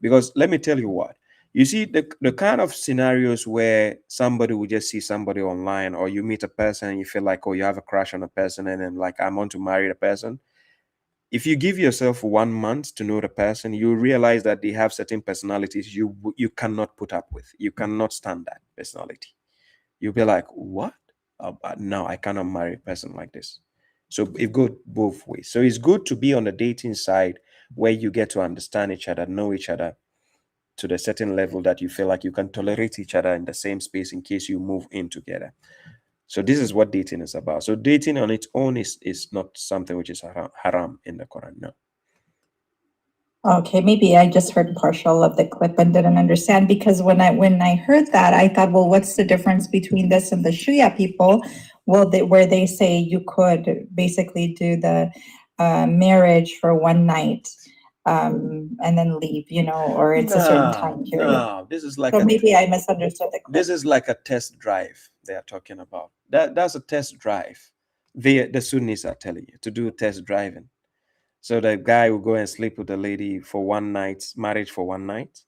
because let me tell you what, you see the kind of scenarios where somebody will just see somebody online, or you meet a person and you feel like, oh, you have a crush on a person and then like, I want to marry the person. If you give yourself 1 month to know the person, you realize that they have certain personalities you cannot put up with. You cannot stand that personality. You'll be like, what? No, I cannot marry a person like this. So it goes both ways. So it's good to be on the dating side where you get to understand each other, know each other to the certain level that you feel like you can tolerate each other in the same space in case you move in together. So this is what dating is about. So dating on its own is not something which is haram in the Quran. No. Okay, maybe I just heard partial of the clip and didn't understand, because when I heard that, I thought, well, what's the difference between this and the Shia people? Well, where they say you could basically do the marriage for one night and then leave, or it's a certain time period. No, this is like so maybe I misunderstood the clip. This is like a test drive they are talking about. That's a test drive. The Sunnis are telling you to do test driving. So the guy will go and sleep with the lady for one night, marriage for one night.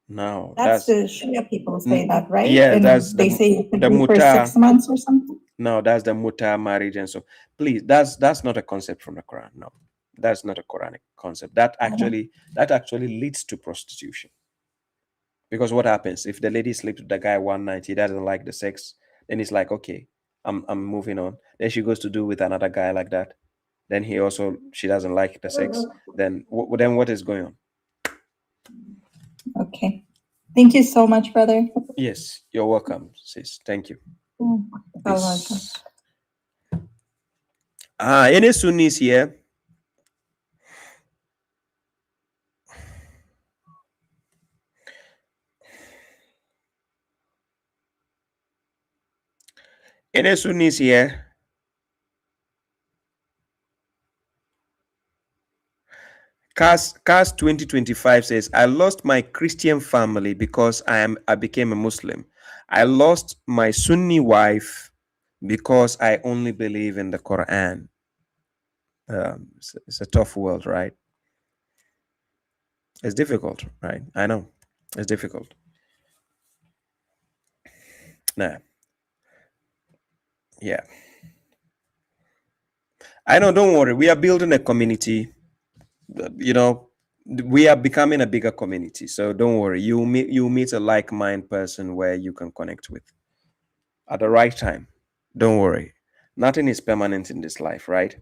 No, that's the Shia people say that, right? Yeah, and they say you could do for 6 months or something. No, that's the muta marriage, and so please, that's not a concept from the Quran. No, that's not a Quranic concept. That actually leads to prostitution. Because what happens if the lady sleeps with the guy one night, he doesn't like the sex, then he's like, okay, I'm moving on. Then she goes to do with another guy like that. Then she doesn't like the sex. Then what is going on? Okay. Thank you so much, brother. Yes, you're welcome, sis. Thank you. Any Sunnis here? Any Sunnis here? CAS 2025 says, I lost my Christian family because I became a Muslim. I lost my Sunni wife because I only believe in the Quran. It's a tough world, right? It's difficult, right? I know. It's difficult. Nah. Yeah. I know, don't worry. We are building a community. We are becoming a bigger community. So don't worry. You'll meet a like-minded person where you can connect with at the right time. Don't worry. Nothing is permanent in this life, right?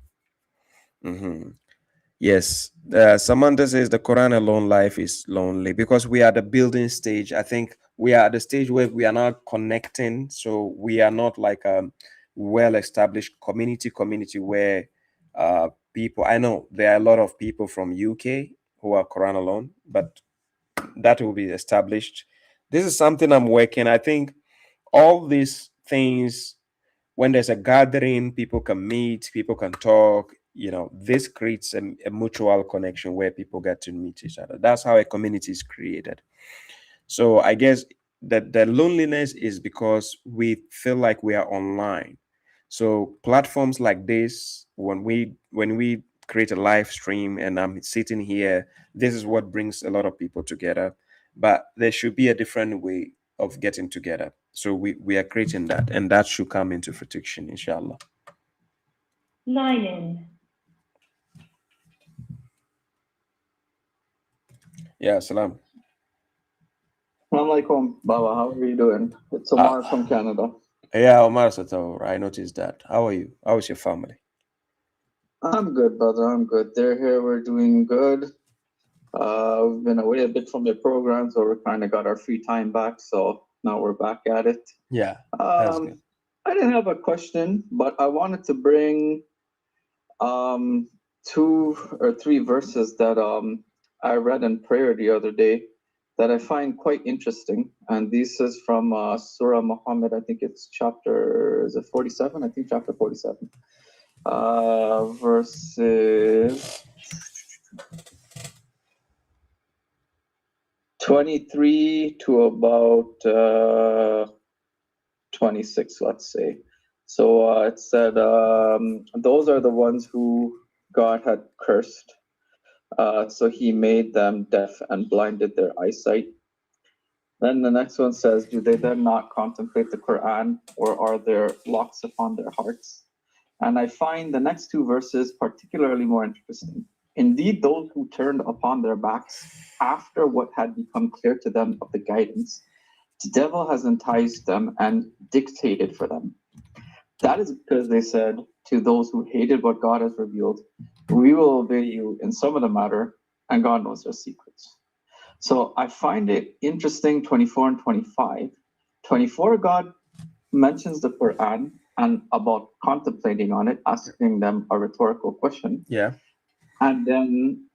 Yes. Samantha says the Quran alone life is lonely because we are at the building stage. I think we are at the stage where we are now connecting. So we are not like a well-established community where people, I know there are a lot of people from UK who are Quran alone, but that will be established. This is something I'm working. I think all these things, when there's a gathering, people can meet, people can talk. This creates a mutual connection where people get to meet each other. That's how a community is created. So I guess that the loneliness is because we feel like we are online. So platforms like this, when we create a live stream and I'm sitting here, this is what brings a lot of people together. But there should be a different way of getting together. So we are creating that, and that should come into fruition, inshallah. Line in. Yeah, salam. Assalamualaikum, Baba. How are you doing? It's Omar from Canada. Yeah, Omar Sator, I noticed that. How are you? How is your family? I'm good, brother. I'm good. They're here. We're doing good. We've been away a bit from the program, so we're kind of got our free time back. So now we're back at it. Yeah, that's good. I didn't have a question, but I wanted to bring 2 or 3 verses that I read in prayer the other day that I find quite interesting. And this is from Surah Muhammad. I think it's chapter, is it 47? I think chapter 47. Verses 23 to about 26, let's say. So it said, those are the ones who God had cursed. So he made them deaf and blinded their eyesight. Then the next one says, do they then not contemplate the Quran, or are there locks upon their hearts? And I find the next 2 verses particularly more interesting. Indeed, those who turned upon their backs after what had become clear to them of the guidance, the devil has enticed them and dictated for them. That is because they said to those who hated what God has revealed, we will obey you in some of the matter, and God knows their secrets. So I find it interesting, 24 and 25. 24, God mentions the Quran and about contemplating on it, asking them a rhetorical question. Yeah. And then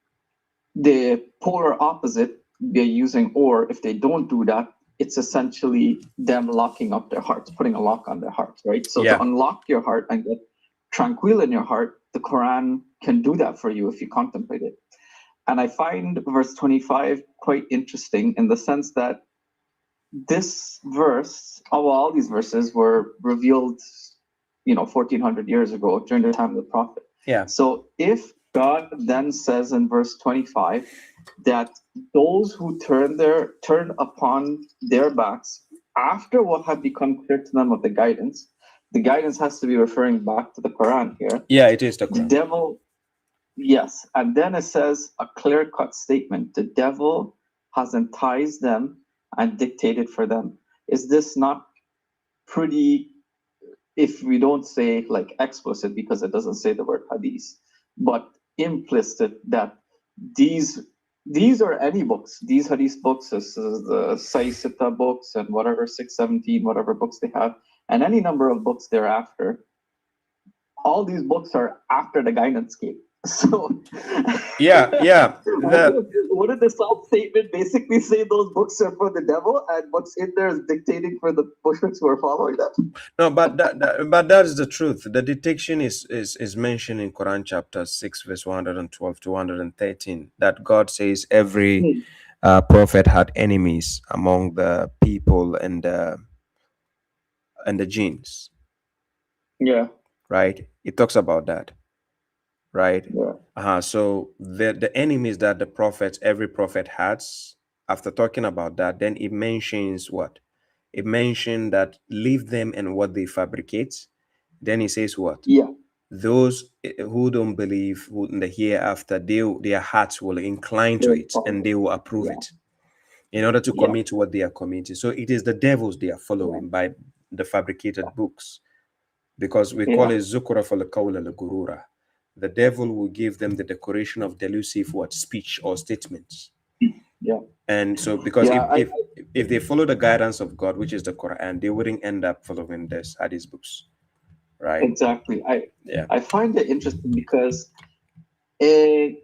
the polar opposite, they're using or. If they don't do that, it's essentially them locking up their hearts, putting a lock on their hearts, right? So to unlock your heart and get tranquil in your heart, the Quran can do that for you if you contemplate it. And I find verse 25 quite interesting in the sense that this verse, all these verses were revealed, 1400 years ago during the time of the Prophet. Yeah. So if God then says in verse 25 that those who turn upon their backs after what had become clear to them of the guidance has to be referring back to the Quran here. Yeah, it is the Quran. The devil, yes. And then it says a clear-cut statement. The devil has enticed them and dictated for them. Is this not pretty, if we don't say like explicit, because it doesn't say the word hadith, but implicit that these are any books, these hadith books, this is the Sayyid books and whatever, 617, whatever books they have, and any number of books thereafter, all these books are after the guidance came. So what did the South statement basically say? Those books are for the devil, and what's in there is dictating for the Muslims who are following that. No, but that is the truth. The dictation is mentioned in Quran chapter 6, verse 112 to 113, that God says every prophet had enemies among the people and the jinns. Yeah. Right? It talks about that. Right? Yeah. So the enemies that every prophet has, after talking about that, then it mentions what? It mentioned that leave them and what they fabricate. Then he says what? Yeah. Those who don't believe in the hereafter, their hearts will incline to it and they will approve it in order to commit what they are committing. So it is the devils they are following by the fabricated books, because we call it Zukura for the Qawla al-Gurura. the devil will give them the decoration of delusive speech or statements. Yeah. And so, because Yeah, if they follow the guidance of God, which is the Quran, they wouldn't end up following this Hadith books, right? Exactly. Yeah. I find it interesting because in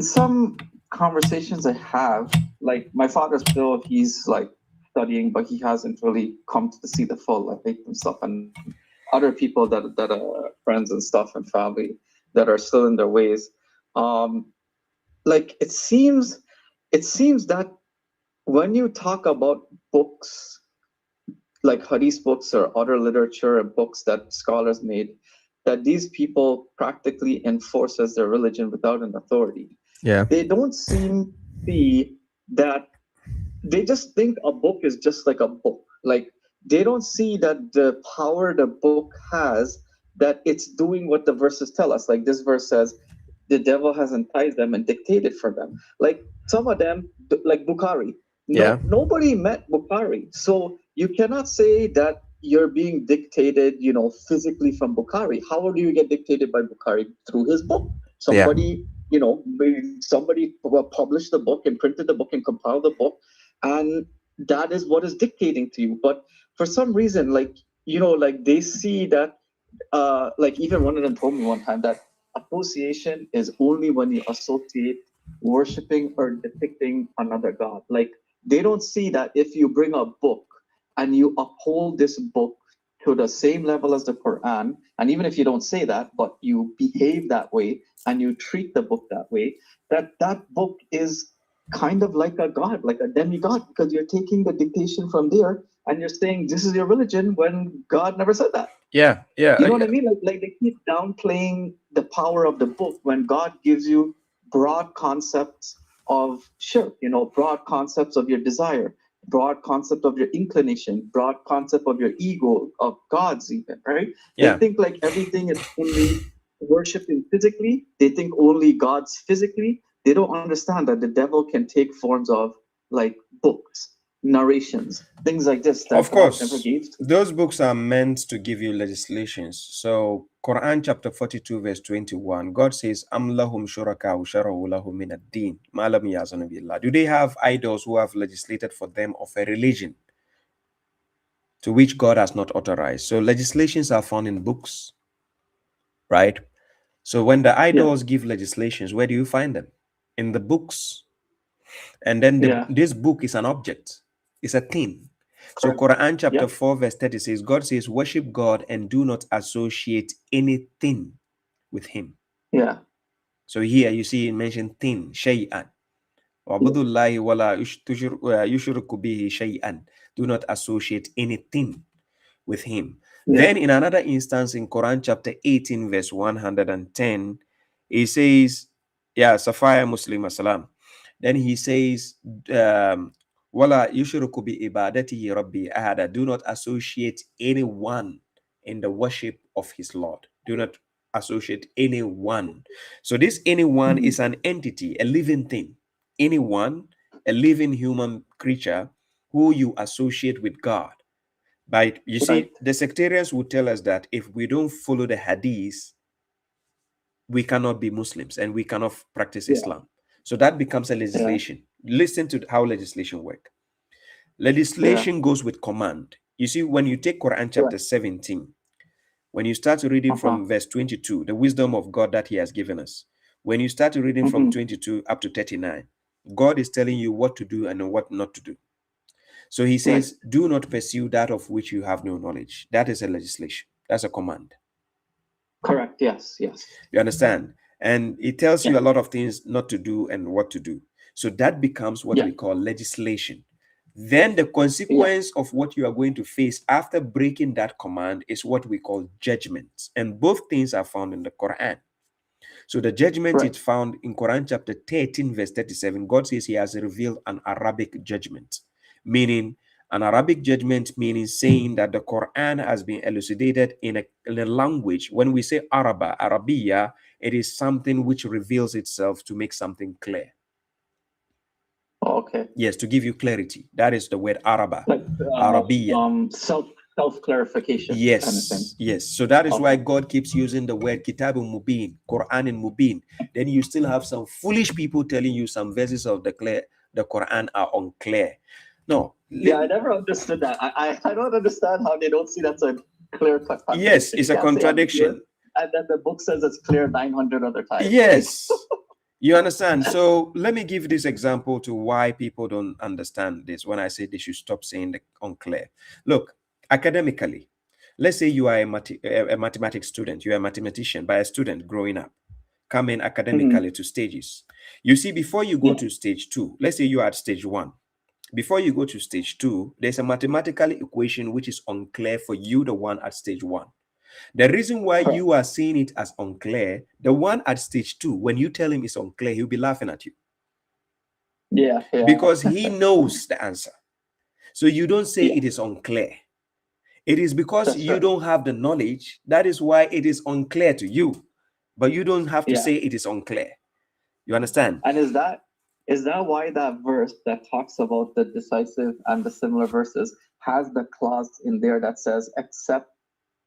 some conversations I have, like my father still, he's like studying, but he hasn't really come to see the full faith and stuff, and other people that are friends and stuff and family that are still in their ways. Like it seems that when you talk about books like Hadith books or other literature and books that scholars made, that these people practically enforce as their religion without an authority. Yeah. They don't seem to see that. They just think a book is just like a book. Like they don't see that the power the book has, that it's doing what the verses tell us. Like this verse says, the devil has enticed them and dictated for them. Like some of them, like Bukhari. Nobody met Bukhari. So you cannot say that you're being dictated, physically from Bukhari. How do you get dictated by Bukhari? Through his book. Somebody, somebody published the book and printed the book and compiled the book, and that is what is dictating to you. But for some reason, like they see that, like even one of them told me one time that association is only when you associate worshiping or depicting another god. Like they don't see that if you bring a book and you uphold this book to the same level as the Quran, and even if you don't say that, but you behave that way and you treat the book that way, that book is kind of like a god, like a demigod, because you're taking the dictation from there and you're saying this is your religion when God never said that. Yeah. You know what I mean? Like they keep downplaying the power of the book when God gives you broad concepts of shirk, broad concepts of your desire, broad concept of your inclination, broad concept of your ego, of God's even, right? Yeah. They think like everything is only worshiping physically. They think only God's physically. They don't understand that the devil can take forms of like books, narrations, things like this. That Of course, God never gave to. those books are meant to give you legislations. So Quran chapter 42 verse 21, God says, Am lahum shuraka shara'u lahum min ad-din ma lam yazanu billah. Do they have idols who have legislated for them of a religion to which God has not authorized? So legislations are found in books, right? So when the idols give legislations, where do you find them? In the books. And then this book is an object. It's a thing. So Quran chapter 4 verse 30 says, God says, worship God and do not associate anything with him. Yeah. So here you see it mentioned thing, shay'an. Wabudullahi wala yushriku bihi shay'an. Do not associate anything with him. Then in another instance in Quran chapter 18 verse 110, he says, Safaya Muslim Assalam. Then he says, Wala yushriku bi ibadatihi rabbi ahada. Do not associate anyone in the worship of his Lord. Do not associate anyone. So this anyone is an entity, a living thing. Anyone, a living human creature who you associate with God. But you see, the sectarians will tell us that if we don't follow the Hadith, we cannot be Muslims and we cannot practice Islam. So that becomes a legislation. Listen to how legislation works. Legislation goes with command. You see, when you take Quran chapter 17, when you start reading from verse 22, the wisdom of God that he has given us, when you start reading from 22 up to 39, God is telling you what to do and what not to do. So he says, do not pursue that of which you have no knowledge. That is a legislation. That's a command. Correct. Yes. You understand? And it tells you a lot of things not to do and what to do. So that becomes what we call legislation. Then the consequence of what you are going to face after breaking that command is what we call judgments. And both things are found in the Quran. So the judgment is found in Quran chapter 13 verse 37. God says he has revealed an Arabic judgment, meaning an Arabic judgment, meaning saying that the Quran has been elucidated in a language. When we say Arabiya, it is something which reveals itself to make something clear. Okay. Yes, to give you clarity. That is the word Arabiya. self-clarification. Yes, kind of thing. yes. So that is why God keeps using the word Kitabun Mubin, Quran and Mubin. Then you still have some foolish people telling you some verses of the Quran are unclear. No. Yeah, I never understood that. I don't understand how they don't see that's a clear-cut contradiction. Yes, it's a contradiction. And then the book says it's clear 900 other times. Yes. You understand? So let me give this example to why people don't understand this when I say they should stop saying the unclear. Look, academically, let's say you are a mathematics student, you are a mathematician, by a student growing up, coming academically to stages. You see, before you go to stage 2, let's say you are at stage 1. Before you go to stage 2, there's a mathematical equation which is unclear for you, the one at stage 1. The reason why you are seeing it as unclear, the one at stage 2, when you tell him it's unclear, he'll be laughing at you. Yeah. Because he knows the answer. So you don't say it is unclear. It is because you don't have the knowledge. That is why it is unclear to you. But you don't have to say it is unclear. You understand? And is that why that verse that talks about the decisive and the similar verses has the clause in there that says except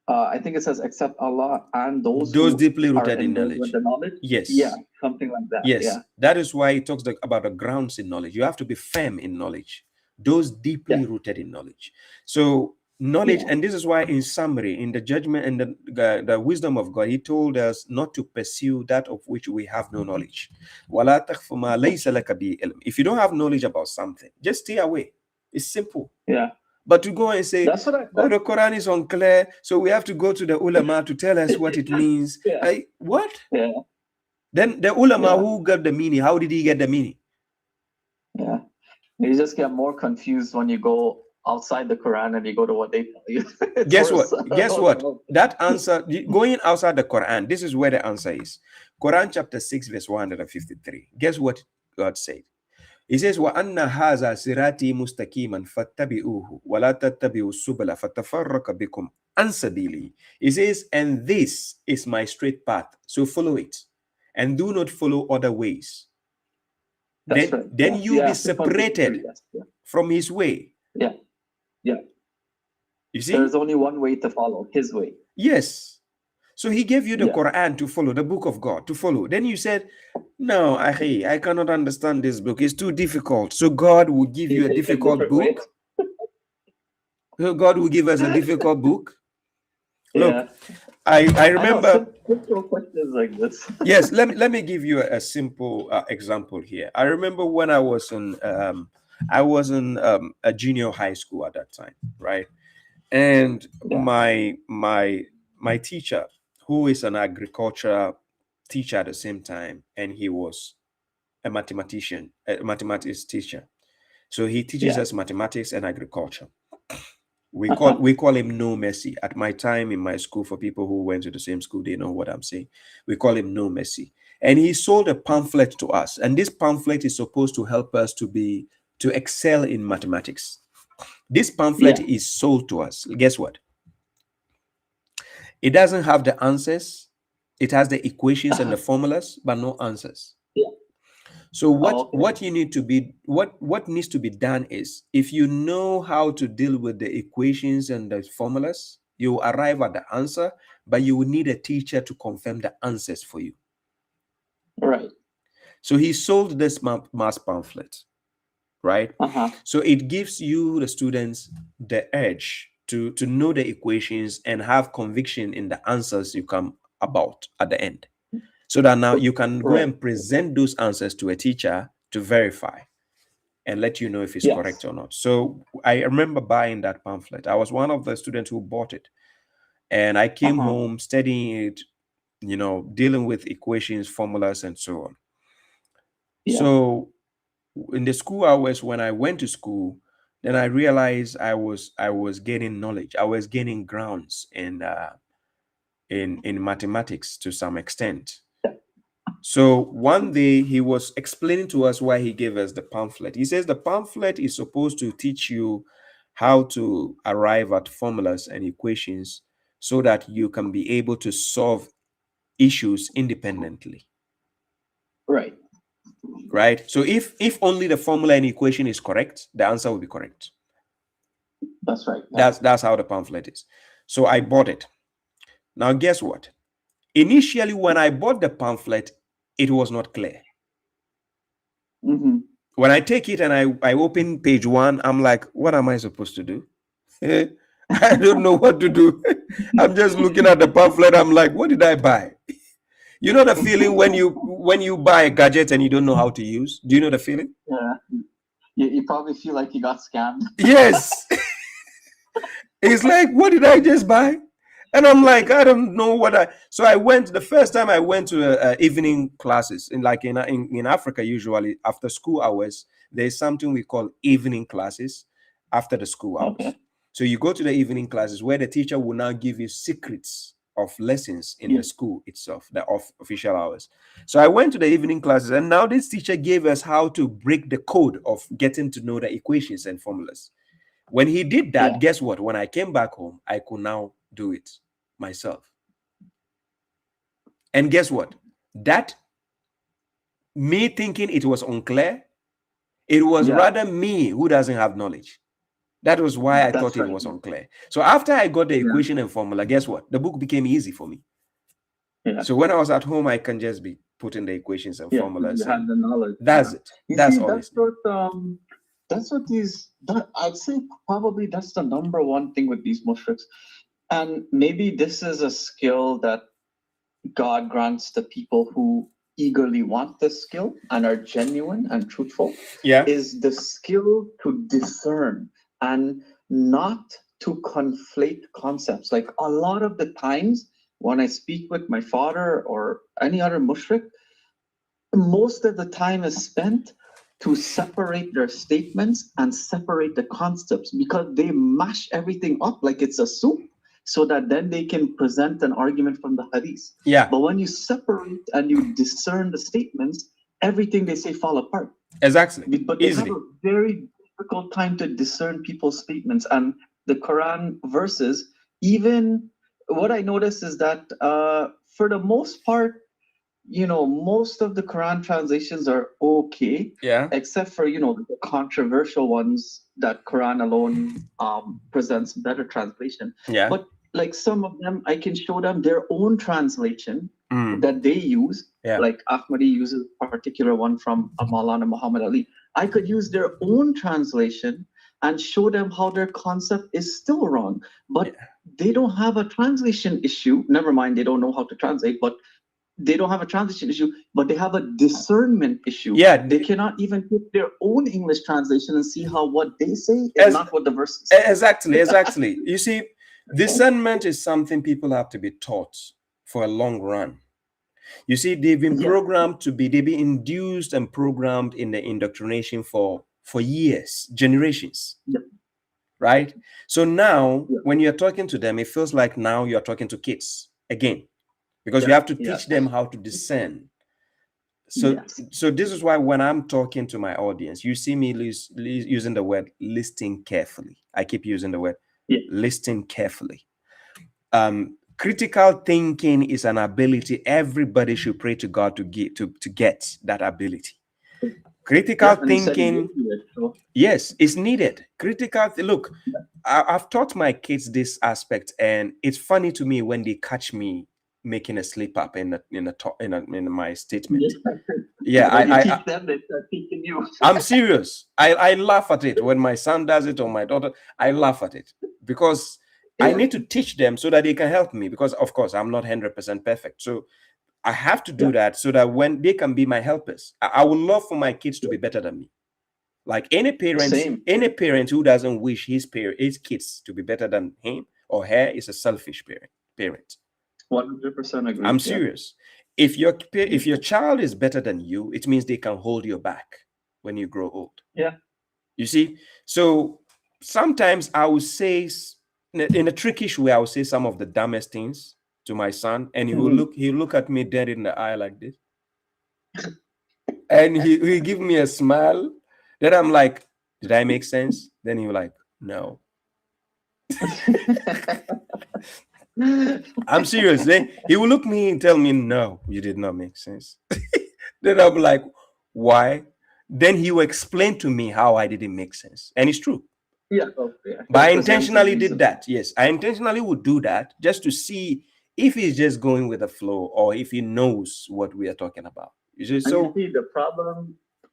I think it says except Allah and those deeply rooted in knowledge. With the knowledge. Yes. Yeah, something like that. Yes. Yeah. That is why it talks about the grounds in knowledge. You have to be firm in knowledge. Those deeply rooted in knowledge. So knowledge, and this is why in summary, in the judgment and the wisdom of God, he told us not to pursue that of which we have no knowledge. If you don't have knowledge about something, just stay away. It's simple. Yeah. But to go and say, that's what the Quran is unclear, so we have to go to the ulama to tell us what it means. What? Yeah. Then the ulama who got the meaning, how did he get the meaning? Yeah. You just get more confused when you go outside the Quran and you go to what they tell you. Guess what? Guess what? That answer, going outside the Quran, this is where the answer is. Quran chapter 6, verse 153. Guess what God said? He says, وَأَنَّ هَذَا صِرَاطِي مُسْتَقِيمًا فَاتَّبِعُوهُ وَلَا تَتَّبِعُوا السُّبُلَ فَتَفَرَّقَ بِكُمْ عَنْ سَبِيلِهِ. He says, and this is my straight path, so follow it, and do not follow other ways. Then you'll be separated from his way. Yeah. Yeah. You see? There's only one way to follow, his way. Yes. So he gave you the Quran to follow, the book of God to follow. Then you said, no, I cannot understand this book. It's too difficult. So God will give you a difficult book. So God will give us a difficult book. Look, I remember simple questions like this. Yes, let me give you a simple example here. I remember when I was in a junior high school at that time, right? And my teacher, who is an agriculture teacher at the same time, and he was a mathematics teacher. So he teaches us mathematics and agriculture. We call him No Mercy. At my time in my school, for people who went to the same school, they know what I'm saying. We call him No Mercy. And he sold a pamphlet to us. And this pamphlet is supposed to help us to excel in mathematics. This pamphlet is sold to us. Guess what? It doesn't have the answers. It has the equations and the formulas, but no answers. So what you need to be, what needs to be done is, if you know how to deal with the equations and the formulas, you arrive at the answer, but you will need a teacher to confirm the answers for you. Right. So he sold this mass pamphlet, right? So it gives you, the students, the edge to know the equations and have conviction in the answers you come about at the end. So that now you can go and present those answers to a teacher to verify and let you know if it's correct or not. So I remember buying that pamphlet. I was one of the students who bought it. And I came home studying it, dealing with equations, formulas, and so on. So in the school hours, when I went to school, then I realized I was gaining knowledge. I was gaining grounds in mathematics to some extent. So one day he was explaining to us why he gave us the pamphlet. He says the pamphlet is supposed to teach you how to arrive at formulas and equations so that you can be able to solve issues independently. Right. Right. So if only the formula and equation is correct, the answer will be correct. That's right. That's how the pamphlet is. So I bought it. Now, guess what? Initially, when I bought the pamphlet, it was not clear. When I take it and I open page 1, I'm like, what am I supposed to do? I don't know what to do. I'm just looking at the pamphlet. I'm like, what did I buy? You know the feeling when you buy a gadget and you don't know how to use? Do you know the feeling? Yeah. You probably feel like you got scammed. Yes. It's like, what did I just buy? And I'm like, I don't know what so I went, the first time I went to evening classes in Africa, usually after school hours, there's something we call evening classes after the school hours. Okay. So you go to the evening classes where the teacher will now give you secrets of lessons in the school itself, the official hours. So I went to the evening classes, and now this teacher gave us how to break the code of getting to know the equations and formulas. When he did that, guess what? When I came back home, I could now do it myself. And guess what? That me thinking it was unclear, it was rather me who doesn't have knowledge. That was why I thought it was unclear. So after I got the equation and formula, guess what? The book became easy for me. So when I was at home, I can just be putting the equations and formulas. You have the knowledge. That's it. That's all. That's what I'd say probably that's the number one thing with these mushriks. And maybe this is a skill that God grants to people who eagerly want this skill and are genuine and truthful. Is the skill to discern and not to conflate concepts. Like a lot of the times when I speak with my father or any other mushrik, most of the time is spent to separate their statements and separate the concepts, because they mash everything up like it's a soup, so that then they can present an argument from the hadith. But when you separate and you discern the statements, everything they say fall apart. Exactly. But they have a very difficult time to discern people's statements. And the Quran verses, even what I noticed is that for the most part, most of the Quran translations are okay, except for, the controversial ones that Quran alone presents better translation. But like some of them, I can show them their own translation that they use. Like Ahmadi uses a particular one from Maulana Muhammad Ali. I could use their own translation and show them how their concept is still wrong. But they don't have a translation issue. Never mind, they don't know how to translate, but they don't have a translation issue, but they have a discernment issue. They cannot even put their own English translation and see how what they say is not what the verse is. Exactly. You see, discernment is something people have to be taught for a long run. You see, they've been programmed they've been induced and programmed in the indoctrination for years, generations. Right? So now, when you're talking to them, it feels like now you're talking to kids again. Because you have to teach them how to discern. So this is why when I'm talking to my audience, you see me using the word listening carefully. I keep using the word listening carefully. Critical thinking is an ability everybody should pray to God to get that ability. Critical thinking, yes, is needed. Look, I've taught my kids this aspect, and it's funny to me when they catch me making a slip up in my statement. I'm serious. I laugh at it when my son does it or my daughter. I laugh at it because I need to teach them so that they can help me, because of course I'm not 100% perfect. So I have to do that so that when they can be my helpers. I would love for my kids to be better than me. Like any parent who doesn't wish his kids to be better than him or her is a selfish parent. 100% agree. I'm serious. If your child is better than you, it means they can hold you back when you grow old. You see? So sometimes I will say, in a trickish way, I will say some of the dumbest things to my son, and he'll look at me dead in the eye like this. And he'll give me a smile. Then I'm like, did I make sense? Then he'll like, no. I'm serious. He will look me and tell me, no, you did not make sense. Then I'll be like, why? Then he will explain to me how I didn't make sense. And it's true. Yeah, oh, yeah. But I intentionally did that. Yes, I intentionally would do that just to see if he's just going with the flow or if he knows what we are talking about. You see, you see,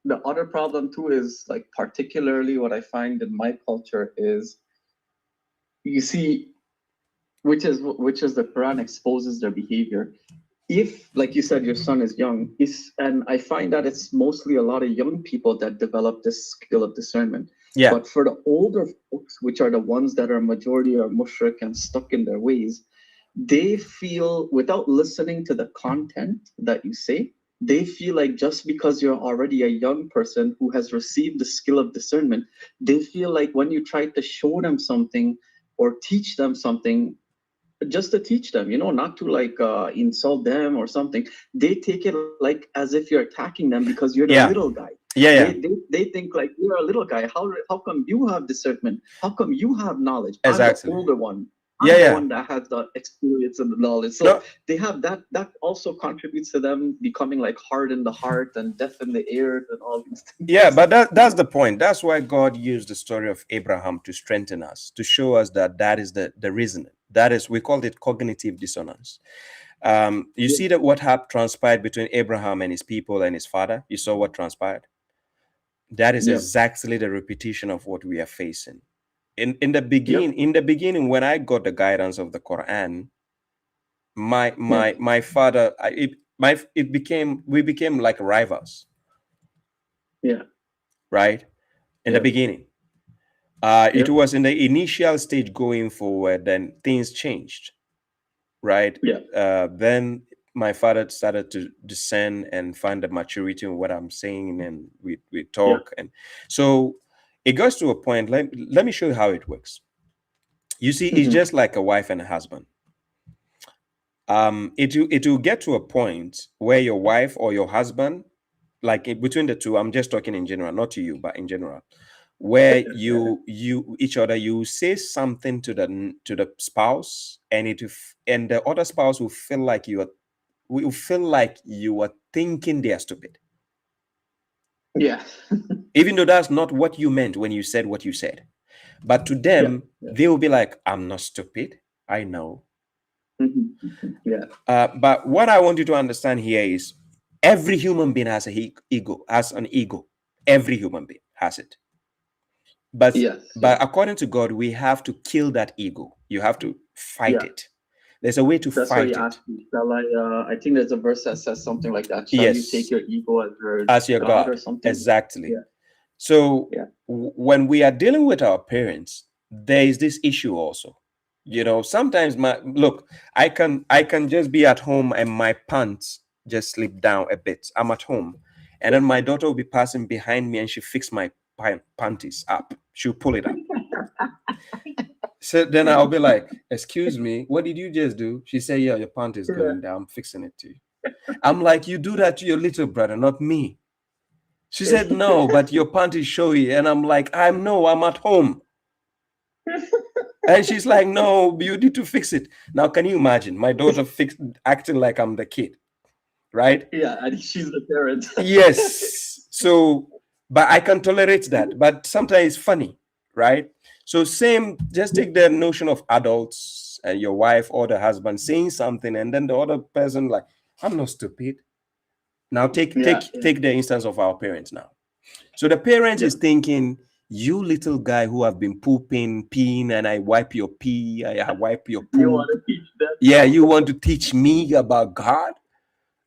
the other problem too is like particularly what I find in my culture is, you see, which is the Quran exposes their behavior. If, like you said, your son is young, and I find that it's mostly a lot of young people that develop this skill of discernment. Yeah. But for the older folks, which are the ones that are majority are mushrik and stuck in their ways, they feel, without listening to the content that you say, they feel like just because you're already a young person who has received the skill of discernment, they feel like when you try to show them something or teach them something, just to teach them, not to like insult them or something, they take it like as if you're attacking them because you're the little guy. They think like, you're a little guy. How come you have discernment? How come you have knowledge? Exactly. I'm the older one. I'm the one that has the experience and the knowledge. So they have that also contributes to them becoming like hard in the heart and deaf in the ears and all these things. Yeah, but that's the point. That's why God used the story of Abraham to strengthen us, to show us that is the reason. That is, we called it cognitive dissonance. You see that what transpired between Abraham and his people and his father. You saw what transpired. That is exactly the repetition of what we are facing. In the beginning, when I got the guidance of the Quran, my father, we became like rivals. Yeah. Right. In the beginning, it was in the initial stage going forward. Then things changed. Right. Yeah. Then my father started to descend and find the maturity in what I'm saying, and we talk, and so it goes to a point. Let me show you how it works. You see, it's just like a wife and a husband. It will get to a point where your wife or your husband, like between the two, I'm just talking in general, not to you, but in general, where you say something to the spouse, and the other spouse will feel like you are thinking they are stupid. Yeah. Even though that's not what you meant when you said what you said. But to them, they will be like, I'm not stupid. I know. Yeah. But what I want you to understand here is every human being has an ego. Every human being has it. But according to God, we have to kill that ego. You have to fight it. There's a way to fight it. Shall I think there's a verse that says something like that. Shall you take your ego as your God or something? Exactly. Yeah. So when we are dealing with our parents, there is this issue also. Sometimes I can just be at home and my pants just slip down a bit. I'm at home, and then my daughter will be passing behind me and she fix my panties up. She'll pull it up. So then I'll be like, excuse me, what did you just do? She said, yeah, your pant is going down. I'm fixing it to you. I'm like, you do that to your little brother, not me. She said, no, but your pant is showy. And I'm like, I'm at home. And she's like, no, you need to fix it. Now, can you imagine my daughter acting like I'm the kid, right? Yeah, and she's the parent. Yes. So, but I can tolerate that. But sometimes it's funny, right? So just take the notion of adults and your wife or the husband saying something, and then the other person like, I'm not stupid. Now take the instance of our parents now. So the parent is thinking, you little guy who have been pooping, peeing, and I wipe your pee, I wipe your poop. You want to teach them? Yeah, you want to teach me about God?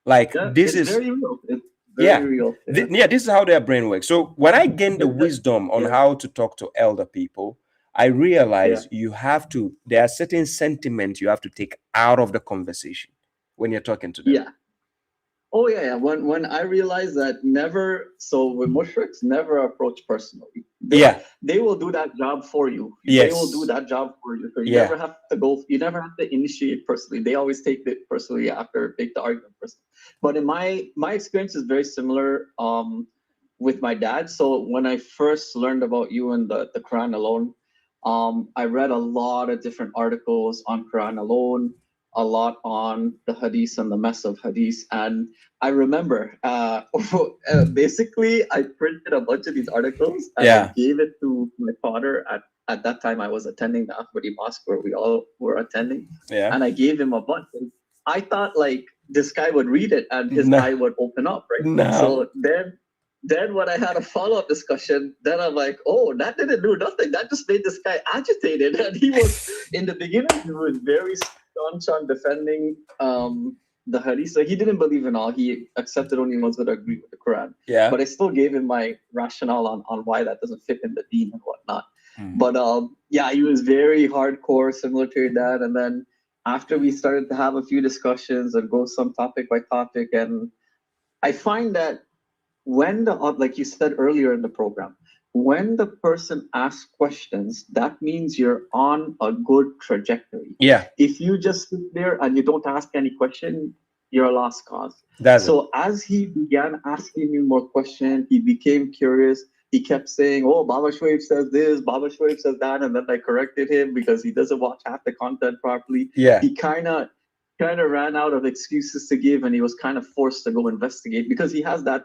Like this is very real. It's very real. This is how their brain works. So when I gained the wisdom on how to talk to elder people, I realized there are certain sentiments you have to take out of the conversation when you're talking to them. Yeah. Oh yeah. When I realized that with mushriks, never approach personally. They will do that job for you. Yes. They will do that job for you. So you never have to initiate personally. They always take it personally after take the argument personally. But in my experience is very similar with my dad. So when I first learned about you and the Quran alone, I read a lot of different articles on Quran alone, a lot on the Hadith and the mess of Hadith. And I remember basically I printed a bunch of these articles and I gave it to my father at that time I was attending the Ahmadi mosque where we all were attending. Yeah. And I gave him a bunch. I thought like this guy would read it and his eye would open up, right? No. So then when I had a follow-up discussion, then I'm like, oh, that didn't do nothing. That just made this guy agitated. And he was, in the beginning, he was very staunch on defending the Hadith. So he didn't believe in all. He accepted only ones that agree with the Quran. Yeah. But I still gave him my rationale on why that doesn't fit in the deen and whatnot. But yeah, he was very hardcore, similar to your dad. And then after we started to have a few discussions and go some topic by topic, and I find that when like you said earlier in the program, when the person asks questions, that means you're on a good trajectory. Yeah. If you just sit there and you don't ask any question, you're a lost cause. As he began asking me more questions, he became curious. He kept saying, oh, Baba Shoaib says this, Baba Shoaib says that, and then I corrected him because he doesn't watch half the content properly. Yeah. He kind of ran out of excuses to give, and he was kind of forced to go investigate because he has that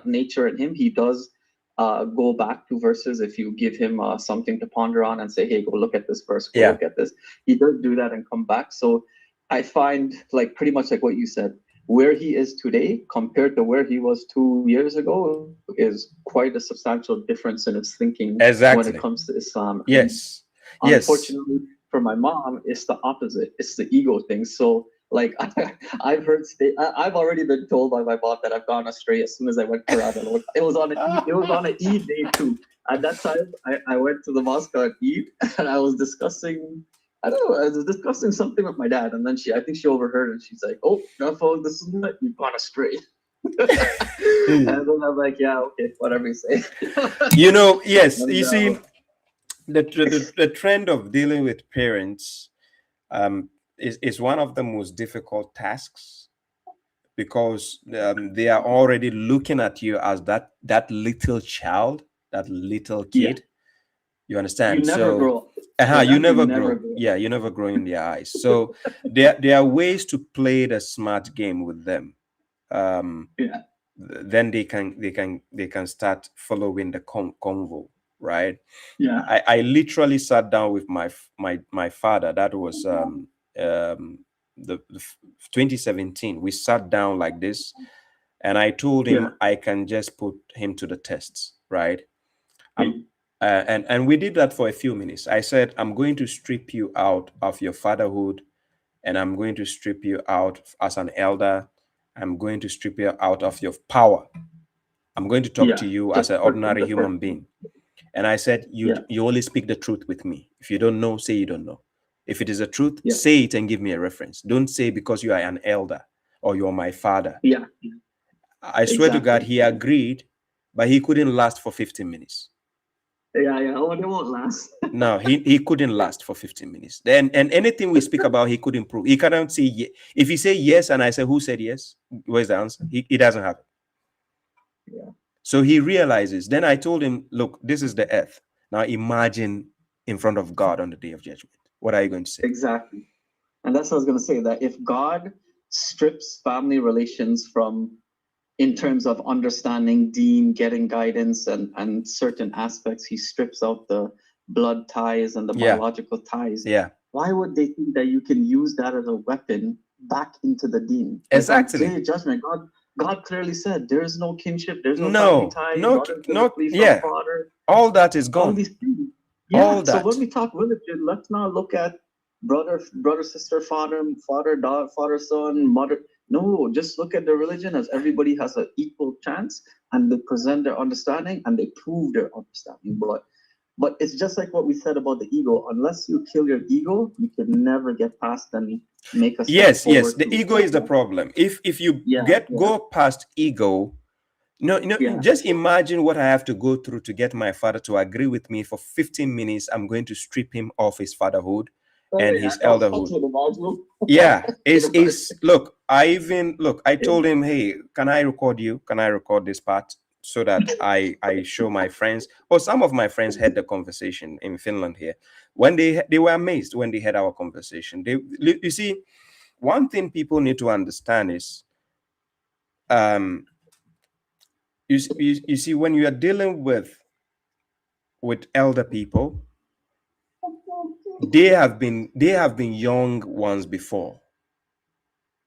nature in him. He does go back to verses if you give him something to ponder on and say, hey, go look at this verse, go look at this. He does do that and come back. So I find, like, pretty much like what you said, where he is today compared to where he was 2 years ago is quite a substantial difference in his thinking when it comes to Islam. Yes. Unfortunately for my mom, it's the opposite. It's the ego thing. So like I've already been told by my mom that I've gone astray as soon as I went to Quran. It was on an Eid day too. At that time, I went to the mosque on Eid and I was discussing something with my dad, and then I think she overheard and she's like, "Oh, Rafa, this is not, you've gone astray." And then I'm like, "Yeah, okay, whatever you say." Yes, and, you see, the trend of dealing with parents is one of the most difficult tasks because they are already looking at you as that little child, that little kid. Yeah. You understand? You never grow. You never grow. Yeah, you never grow in their eyes. So there are ways to play the smart game with them. Then they can start following the convo, right? Yeah. I literally sat down with my father. That was the 2017. We sat down like this, and I told him I can just put him to the tests, right? And we did that for a few minutes. I said, I'm going to strip you out of your fatherhood, and I'm going to strip you out as an elder. I'm going to strip you out of your power. I'm going to talk to you as an ordinary human being. And I said, you only speak the truth with me. If you don't know, say you don't know. If it is a truth, say it and give me a reference. Don't say because you are an elder or you're my father. Yeah. I swear to God, he agreed, but he couldn't last for 15 minutes. Yeah. Oh, it won't last. No, he couldn't last for 15 minutes. And anything we speak about, he couldn't prove. He cannot say if he say yes, and I say, who said yes? Where's the answer? He doesn't have it. Yeah. So he realizes. Then I told him, look, this is the earth. Now imagine in front of God on the day of judgment. What are you going to say? Exactly. And that's what I was going to say, that if God strips family relations from, in terms of understanding deen, getting guidance and certain aspects, he strips out the blood ties and the biological ties. Yeah. Why would they think that you can use that as a weapon back into the deen? Exactly. Day of judgment, God clearly said there is no kinship, there's no family ties, father. All that is gone. All these things. Yeah. All that. So when we talk religion, let's not look at brother, sister, father, daughter, father, son, mother. No, just look at the religion as everybody has an equal chance, and they present their understanding and they prove their understanding. But it's just like what we said about the ego. Unless you kill your ego, you can never get past and make a step Yes. forward. The ego is the problem. If you go past ego, just imagine what I have to go through to get my father to agree with me for 15 minutes. I'm going to strip him of his fatherhood and his elderhood. Look, I told him, hey, can I record you? Can I record this part so that I show my friends? Or some of my friends had the conversation in Finland here. When they were amazed when they had our conversation. You see, one thing people need to understand is, you see, when you are dealing with elder people, they have been young ones before,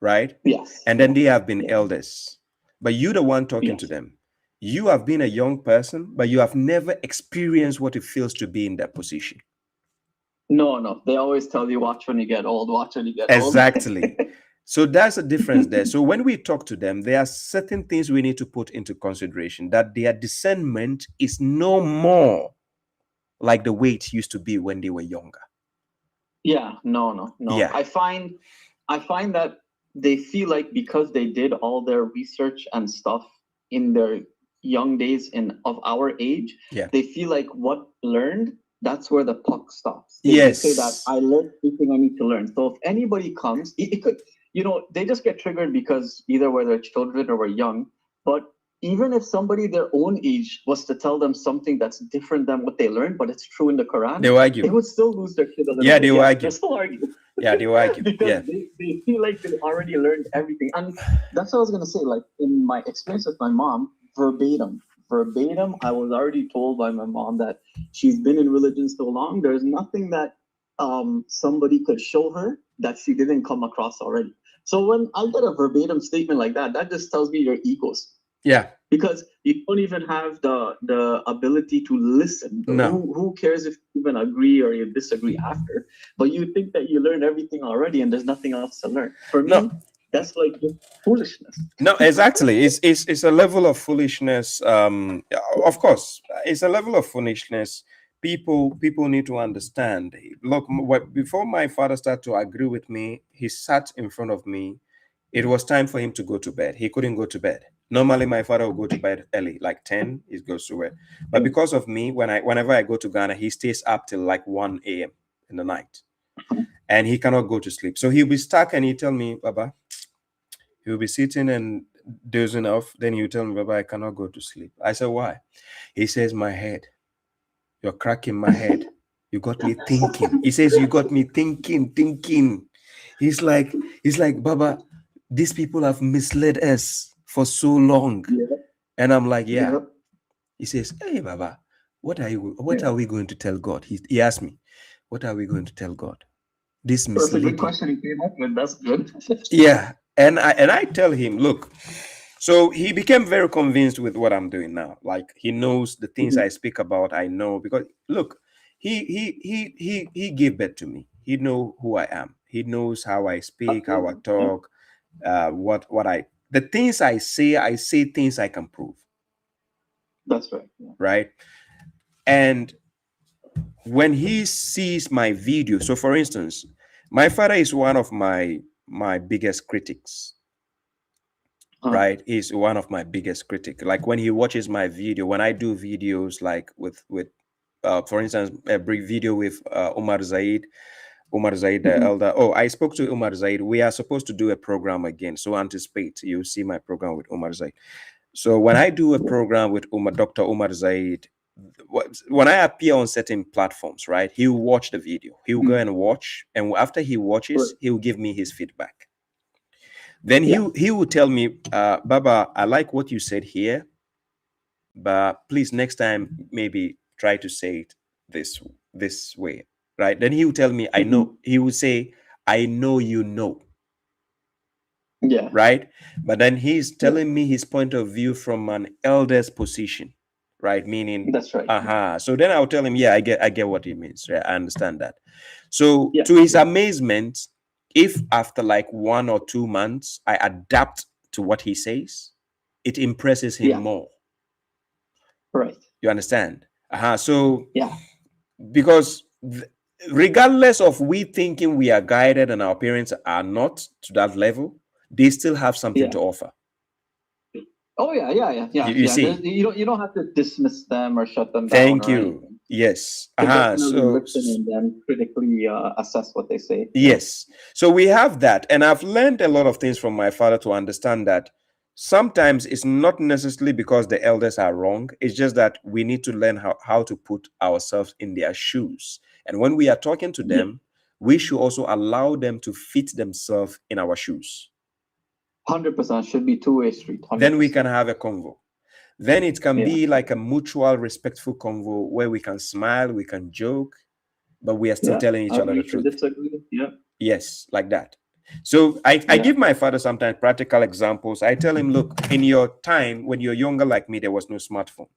right? Yes. And then they have been elders. But you're the one talking to them. You have been a young person, but you have never experienced what it feels to be in that position. No. They always tell you, watch when you get old, watch when you get old. Exactly. So that's a difference there. So when we talk to them, there are certain things we need to put into consideration, that their discernment is no more like the way it used to be when they were younger. Yeah, no. Yeah. I find that they feel like because they did all their research and stuff in their young days of our age, they feel like what learned, that's where the puck stops. They say that I learned everything I need to learn. So if anybody comes, it could, they just get triggered because either whether they're children or we're young. But even if somebody their own age was to tell them something that's different than what they learned, but it's true in the Quran, they will argue. They would still lose their shit a little Yeah, bit. they will argue. They still argue. Yeah, they will argue. Because they feel like they already learned everything. And that's what I was going to say. Like, in my experience with my mom, verbatim, I was already told by my mom that she's been in religion so long, there's nothing that somebody could show her that she didn't come across already. So when I get a verbatim statement like that, that just tells me your egos. Yeah. Because you don't even have the ability to listen. No. Who cares if you even agree or you disagree after? But you think that you learned everything already and there's nothing else to learn. For me, that's like just foolishness. No, exactly. It's a level of foolishness. Of course, it's a level of foolishness. People need to understand. Look, before my father started to agree with me, he sat in front of me. It was time for him to go to bed. He couldn't go to bed. Normally, my father would go to bed early, like 10, he goes to bed. But because of me, whenever I go to Ghana, he stays up till like 1 a.m. in the night. And he cannot go to sleep. So he'll be stuck and he'll tell me, Baba, he'll be sitting and dozing off. Then he'll tell me, Baba, I cannot go to sleep. I said, why? He says, my head. You're cracking my head. You got me thinking. He says, you got me thinking. He's like, Baba, these people have misled us for so long. And I'm like, yeah. He says, hey, Baba, what are we going to tell God? He asked me, what are we going to tell God? This misleading. That's a good question he came up with. That's good. Yeah. And I tell him, look, so he became very convinced with what I'm doing now. Like, he knows the things I speak about. I know, because look, he gave birth to me. He knows who I am. He knows how I speak, how I talk, the things I say things I can prove. That's right. Yeah. Right. And when he sees my video, so for instance, my father is one of my biggest critics. Right? He's one of my biggest critics. Like, when he watches my video, when I do videos like with for instance, a brief video with Umar Zaid, the elder. Oh, I spoke to Umar Zaid. We are supposed to do a program again. So anticipate, you'll see my program with Umar Zaid. So when I do a program with Dr. Umar Zaid, when I appear on certain platforms, right, he'll watch the video. He'll go and watch. And after he watches, he'll give me his feedback. Then he will tell me, Baba, I like what you said here, but please next time maybe try to say it this way. Right. Then he will tell me, I know. He will say, I know you know. Yeah. Right. But then he's telling me his point of view from an elder's position. Right. Meaning, that's right. So then I'll tell him, yeah, I get what he means. Right? I understand that. So to his amazement, if after like 1 or 2 months, I adapt to what he says, it impresses him more. Right. You understand? So because regardless of we thinking we are guided and our parents are not to that level, they still have something to offer. Oh yeah. You see, you don't have to dismiss them or shut them down. Thank you. Yes. So listen and then critically assess what they say. Yes. So we have that, and I've learned a lot of things from my father to understand that sometimes it's not necessarily because the elders are wrong. It's just that we need to learn how to put ourselves in their shoes. And when we are talking to them, we should also allow them to fit themselves in our shoes. 100% should be two-way street. 100%. Then we can have a convo. Then it can be like a mutual, respectful convo where we can smile, we can joke, but we are still telling each other the agree to truth. disagree. Yeah. Yes, like that. So I give my father sometimes practical examples. I tell him, look, in your time, when you're younger like me, there was no smartphone.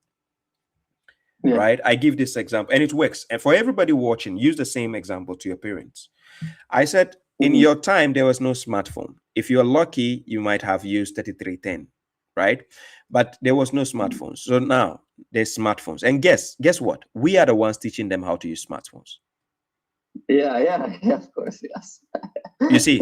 Right? I give this example and it works. And for everybody watching, use the same example to your parents. I said, in your time, there was no smartphone. If you're lucky, you might have used 3310, right? But there was no smartphones. So now there's smartphones. And guess what? We are the ones teaching them how to use smartphones. Yeah, of course, yes. You see,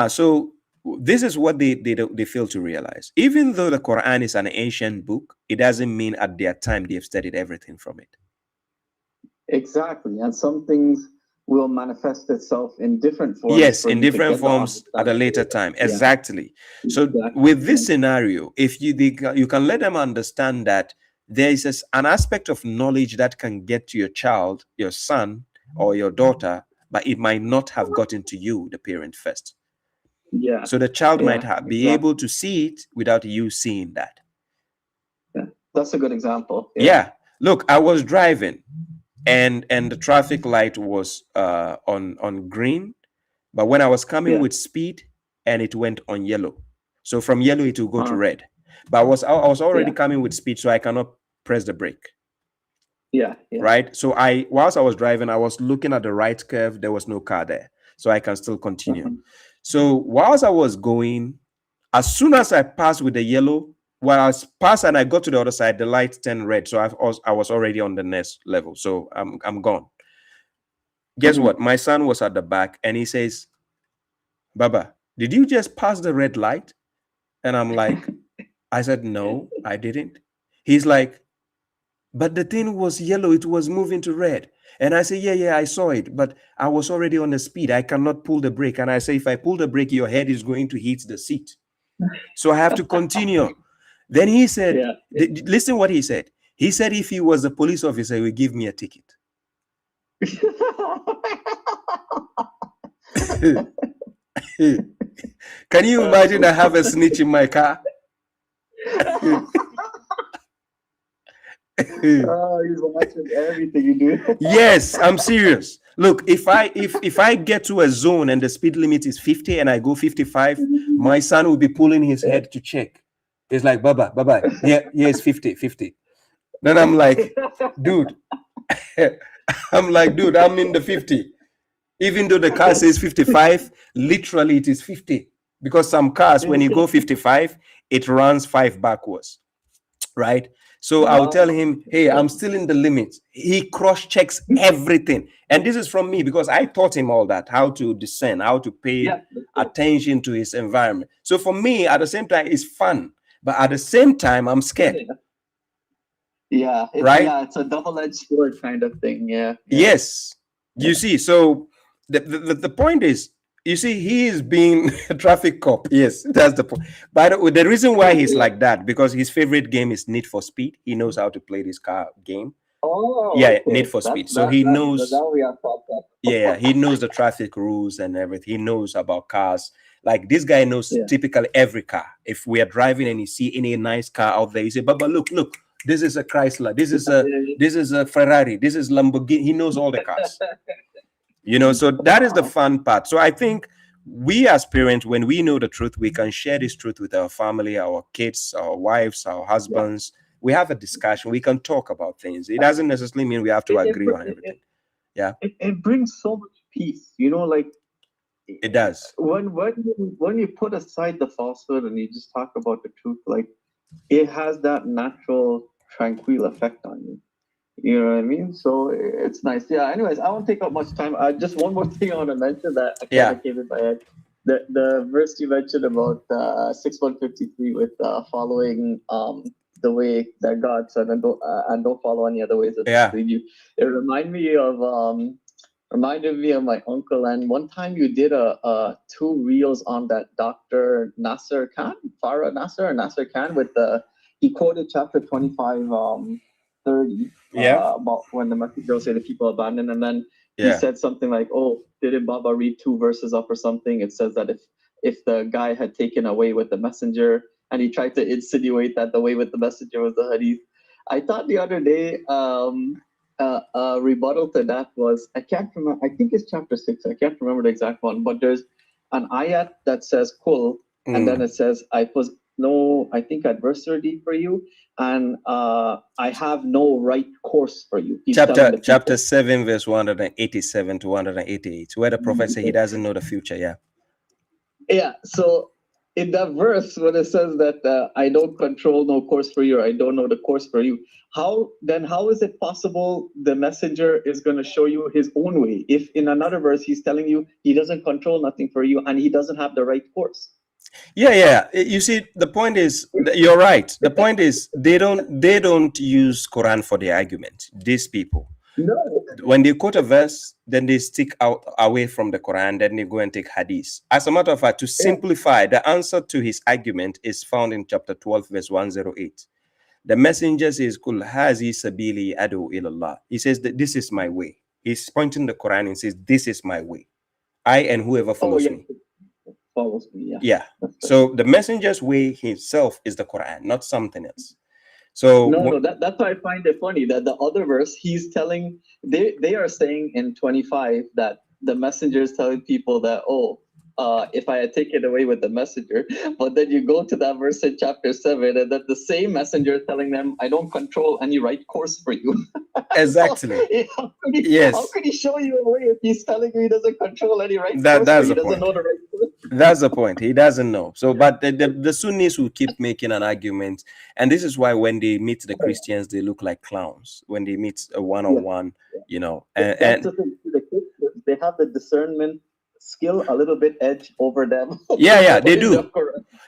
so this is what they fail to realize. Even though the Quran is an ancient book, it doesn't mean at their time they've studied everything from it. Exactly, and some things will manifest itself in different forms. Yes, in different forms at a later time. Yeah. Exactly. So with this scenario, if you can let them understand that there is an aspect of knowledge that can get to your child, your son, or your daughter, but it might not have gotten to you, the parent, first. Yeah. So the child might be able to see it without you seeing that. Yeah, that's a good example. Yeah. Look, I was driving, and the traffic light was on green, but when I was coming with speed, and it went on yellow. So from yellow it will go to red. But I was already coming with speed, so I cannot press the brake. Yeah. Right. So whilst I was driving, I was looking at the right curve. There was no car there, so I can still continue. So whilst I was going, as soon as I passed with the yellow, when I passed and I got to the other side, the light turned red. So I was already on the next level. So I'm gone. Guess what? My son was at the back, and he says, "Baba, did you just pass the red light?" And I'm like, I said, "No, I didn't." He's like, "But the thing was yellow, it was moving to red." And I say, yeah, I saw it, but I was already on the speed. I cannot pull the brake. And I say, if I pull the brake, your head is going to hit the seat. So I have to continue. Then he said, listen what he said. He said, if he was a police officer, he would give me a ticket. Can you imagine I have a snitch in my car? He's watching everything you do. Yes, I'm serious. Look, if I get to a zone and the speed limit is 50 and I go 55, my son will be pulling his head to check. It's like, Baba, here's 50. Then I'm like, dude, I'm in the 50. Even though the car says 55, literally it is 50. Because some cars, when you go 55, it runs 5 backwards, right? So I'll tell him, hey, I'm still in the limit. He cross-checks everything. And this is from me because I taught him all that, how to discern, how to pay attention to his environment. So for me, at the same time, it's fun. But at the same time, I'm scared. Yeah. It's a double-edged sword kind of thing. Yeah. Yes. You see, so the point is, you see, he is being a traffic cop. Yes, that's the point. But the reason why he's like that, because his favorite game is Need for Speed. He knows how to play this car game. Oh, yeah, okay. Need for Speed. So he knows. Yeah, he knows the traffic rules and everything. He knows about cars. Like this guy knows typically every car. If we are driving and you see any nice car out there, you say, "Baba, look, this is a Chrysler. This is a Ferrari. This is Lamborghini." He knows all the cars. So that is the fun part. So I think we as parents, when we know the truth, we can share this truth with our family, our kids, our wives, our husbands. We have a discussion. We can talk about things. It doesn't necessarily mean we have to agree on everything. It brings so much peace, like it does. When you put aside the falsehood and you just talk about the truth, like it has that natural tranquil effect on you. You know what I mean? So it's nice. Yeah. Anyways, I won't take up much time. Just one more thing I want to mention that I kind of came in my head. The verse you mentioned about 6153 with following the way that God said and don't follow any other ways that lead you. It reminded me of my uncle. And one time you did 2 reels on that Dr. Nasser Khan, Farah Nasser or Nasser Khan with he quoted chapter 25. 30 about when the messenger say the people abandoned, and then he said something like, "Oh, didn't Baba read 2 verses up or something? It says that if the guy had taken away with the messenger," and he tried to insinuate that the way with the messenger was the hadith. I thought the other day rebuttal to that was, I can't remember, I think it's chapter 6, I can't remember the exact one, but there's an ayat that says kul, and then it says, I pose no, I think, adversary for you, and I have no right course for you. He's telling the people. Chapter 7, verse 187 to 188, where the prophet said he doesn't know the future. Yeah. Yeah, so in that verse, when it says that I don't control no course for you, or I don't know the course for you, how is it possible the messenger is going to show you his own way if in another verse he's telling you he doesn't control nothing for you and he doesn't have the right course? Yeah. You see, the point is, you're right. The point is they don't use Quran for the argument. These people. No. When they quote a verse, then they stick out away from the Quran, then they go and take Hadith. As a matter of fact, to simplify, the answer to his argument is found in chapter 12, verse 108. The messenger says, Kul hazi sabili adu ilallah. He says that this is my way. He's pointing the Quran and says, this is my way. I and whoever follows me. Follows me, yeah. So the messenger's way himself is the Quran, not something else. So that's why I find it funny that the other verse he's telling, they are saying in 25 that the messenger is telling people that, if I had taken away with the messenger, but then you go to that verse in chapter 7 and that the same messenger is telling them, I don't control any right course for you. Exactly. So, how could he show you a way if he's telling you he doesn't control any right course that's for you? the He doesn't point. know the right course. That's the point. He doesn't know. So, but the Sunnis will keep making an argument, and this is why when they meet the Christians, they look like clowns. When they meet a one-on-one, you know, That's the thing. The Christians, they have the discernment skill a little bit edge over them. Yeah, they do.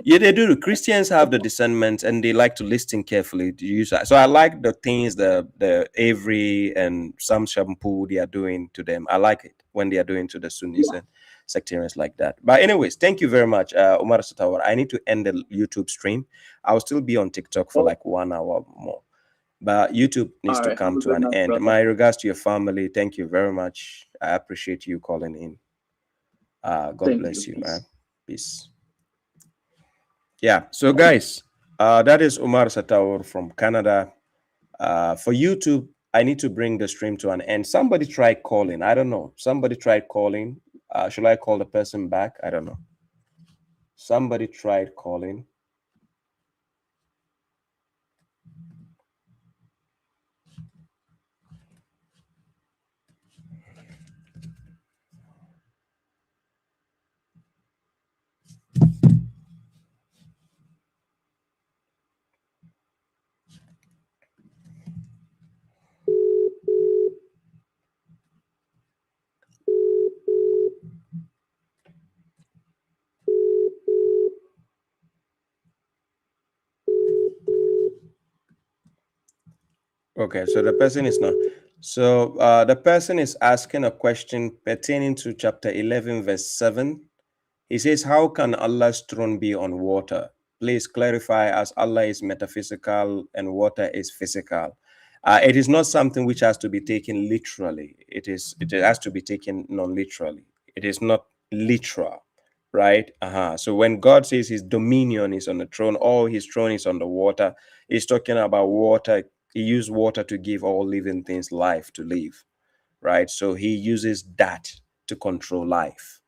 Yeah, they do. Christians have the discernment and they like to listen carefully to use that. So I like the things the Avery and some shampoo they are doing to them. I like it when they are doing to the Sunnis and sectarians like that. But anyways, thank you very much, Umar Satawar. I need to end the YouTube stream. I'll still be on TikTok for like 1 hour more. But YouTube needs to come to an end. My regards to your family. Thank you very much. I appreciate you calling in. God bless you, man. Peace. Yeah. So, guys, that is Umar Satawar from Canada. For YouTube, I need to bring the stream to an end. Somebody tried calling. I don't know. Somebody tried calling. Should I call the person back? I don't know. Somebody tried calling. Okay, so the person is not. So the person is asking a question pertaining to chapter 11, verse 7. He says, how can Allah's throne be on water? Please clarify, as Allah is metaphysical and water is physical. It is not something which has to be taken literally. It has to be taken non-literally. It is not literal, right? So when God says his dominion is on the throne, or his throne is on the water, he's talking about water. He used water to give all living things life to live, right? So he uses that to control life.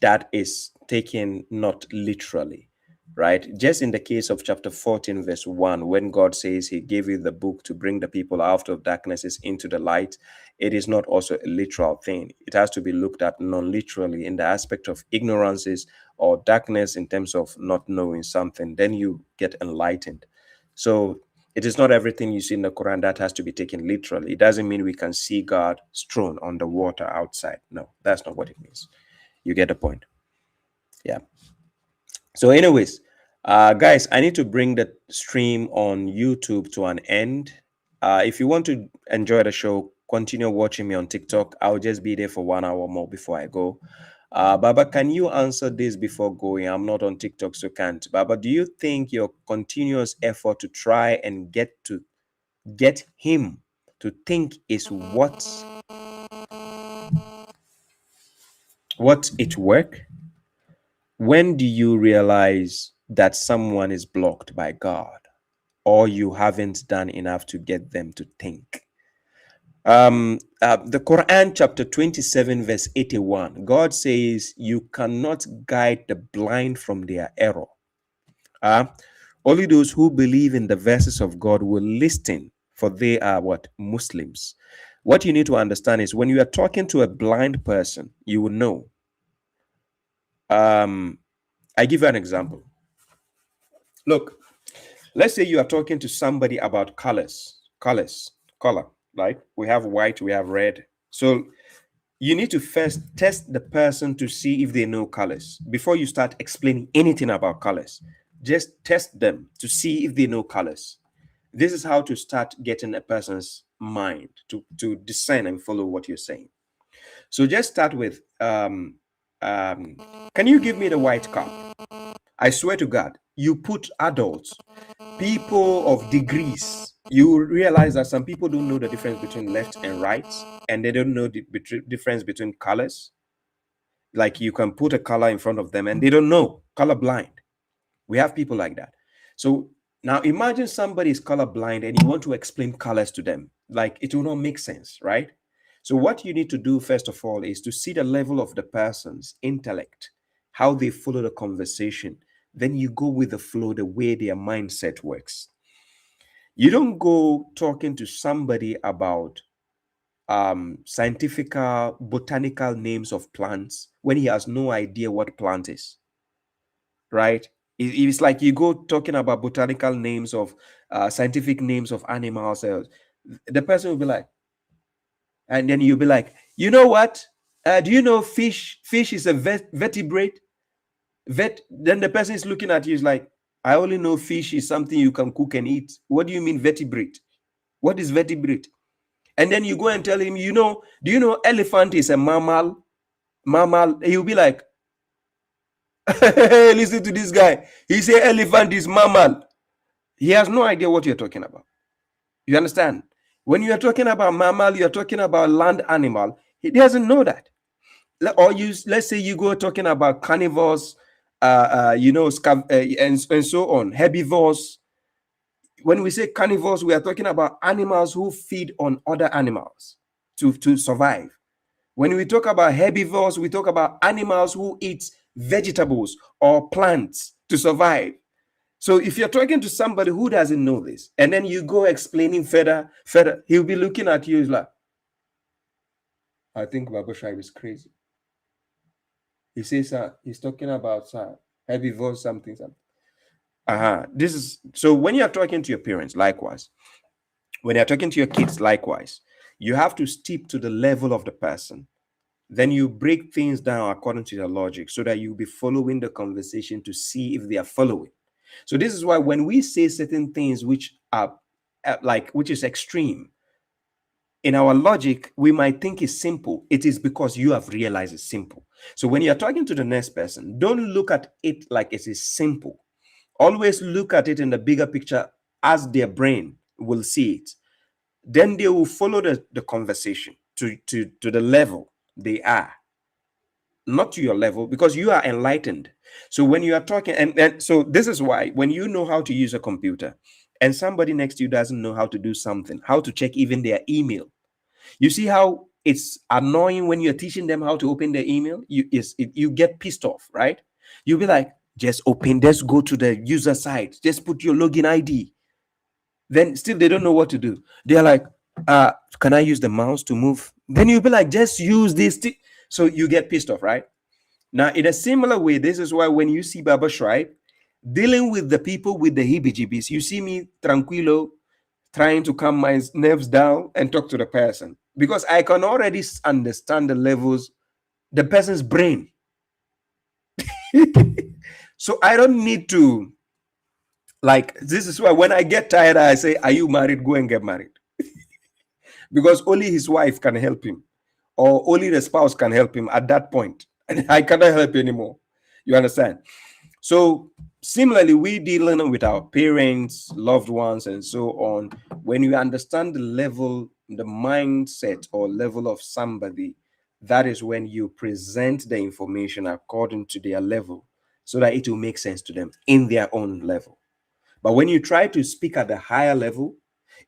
That is taken not literally, right? Just in the case of chapter 14, verse 1, when God says he gave you the book to bring the people out of darknesses into the light, it is not also a literal thing. It has to be looked at non-literally in the aspect of ignorances or darkness in terms of not knowing something. Then you get enlightened. So it is not everything you see in the Quran that has to be taken literally. It doesn't mean we can see God's throne on the water outside. No, that's not what it means. You get the point. Yeah. So anyways, guys, I need to bring the stream on YouTube to an end. If you want to enjoy the show, continue watching me on TikTok. I'll just be there for 1 hour more before I go. Baba, can you answer this before going? I'm not on TikTok, so can't. Baba, do you think your continuous effort to try and get him to think is what it work? When do you realize that someone is blocked by God, or you haven't done enough to get them to think? The Quran chapter 27 verse 81, God says you cannot guide the blind from their error. Only those who believe in the verses of God will listen, for they are what? Muslims. What you need to understand is when you are talking to a blind person, you will know. I give you an example. Look, let's say you are talking to somebody about color, right? We have white, we have red. So you need to first test the person to see if they know colors before you start explaining anything about colors. Just test them to see if they know colors. This is how to start getting a person's mind to discern and follow what you're saying. So just start with, can you give me the white cup? I swear to God, you put adults, people of degrees, you realize that some people don't know the difference between left and right, and they don't know the difference between colors. Like you can put a color in front of them and they don't know, color blind. We have people like that. So now imagine somebody is color blind and you want to explain colors to them. Like it will not make sense, right? So what you need to do first of all is to see the level of the person's intellect, how they follow the conversation. Then you go with the flow, the way their mindset works. You don't go talking to somebody about scientific, botanical names of plants when he has no idea what plant is, right? It's like you go talking about botanical names of scientific names of animals. The person will be like, and then you'll be like, you know what? Do you know fish? Fish is a vertebrate. Then the person is looking at you is like, I only know fish is something you can cook and eat. What do you mean vertebrate? What is vertebrate? And then you go and tell him, do you know elephant is a mammal? Mammal. He'll be like, hey, listen to this guy. He say elephant is mammal. He has no idea what you're talking about. You understand? When you're talking about mammal, you're talking about land animal. He doesn't know that. Or let's say you go talking about carnivores, and so on, herbivores. When we say carnivores, we are talking about animals who feed on other animals to survive. When we talk about herbivores, we talk about animals who eat vegetables or plants to survive. So if you're talking to somebody who doesn't know this, and then you go explaining further, he'll be looking at you like, I think Baba Shaib is crazy. He says he's talking about herbivores, something. This is so when you're talking to your parents, likewise. When you're talking to your kids, likewise, you have to steep to the level of the person. Then you break things down according to the logic so that you'll be following the conversation to see if they are following. So this is why when we say certain things which are which is extreme, in our logic, we might think it's simple. It is because you have realized it's simple. So when you're talking to the next person, don't look at it like it is simple. Always look at it in the bigger picture as their brain will see it. Then they will follow the conversation to the level they are, not to your level, because you are enlightened. So when you are talking, and so this is why when you know how to use a computer and somebody next to you doesn't know how to do something, how to check even their email, you see how it's annoying when you're teaching them how to open their email. You get pissed off, right? You'll be like, just go to the user site, just put your login ID. Then still they don't know what to do. They're like, can I use the mouse to move? Then you'll be like, just use this. So you get pissed off, right? Now, in a similar way, this is why when you see Baba Shripe dealing with the people with the heebie-jeebies, you see me tranquilo, trying to calm my nerves down and talk to the person, because I can already understand the levels, the person's brain. So I don't need to, this is why when I get tired, I say, are you married? Go and get married. Because only his wife can help him, or only the spouse can help him at that point. And I cannot help anymore. You understand? So similarly, we dealing with our parents, loved ones, and so on. When you understand the level, the mindset or level of somebody, that is when you present the information according to their level, so that it will make sense to them in their own level. But when you try to speak at the higher level,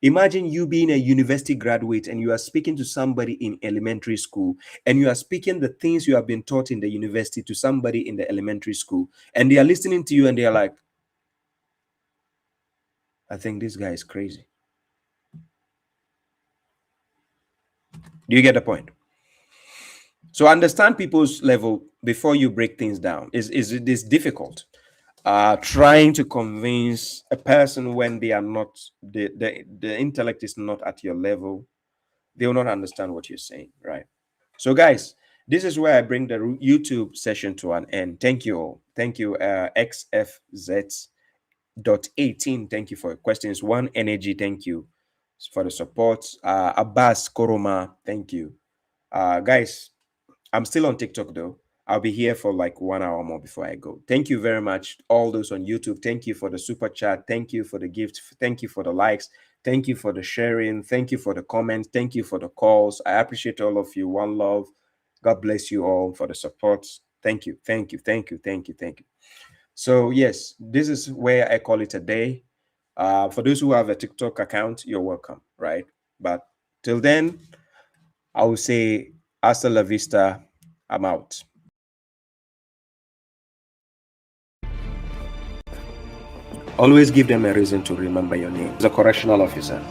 Imagine you being a university graduate and you are speaking to somebody in elementary school, and you are speaking the things you have been taught in the university to somebody in the elementary school, and they are listening to you and they are like, I think this guy is crazy. Do you get the point? So understand people's level before you break things down. It is difficult. Trying to convince a person when they are not, the intellect is not at your level, they will not understand what you're saying, right? So guys, this is where I bring the YouTube session to an end. Thank you all. Thank you, XFZ.18. Thank you for your questions. One Energy, thank you for the support. Abbas Koroma, thank you. Guys, I'm still on TikTok though. I'll be here for like 1 hour more before I go. Thank you very much. All those on YouTube, thank you for the super chat. Thank you for the gift. Thank you for the likes. Thank you for the sharing. Thank you for the comments. Thank you for the calls. I appreciate all of you. One love. God bless you all for the support. Thank you. Thank you. Thank you. Thank you. Thank you. So yes, this is where I call it a day. For those who have a TikTok account, you're welcome, right? But till then, I will say hasta la vista. I'm out. Always give them a reason to remember your name. As a correctional officer,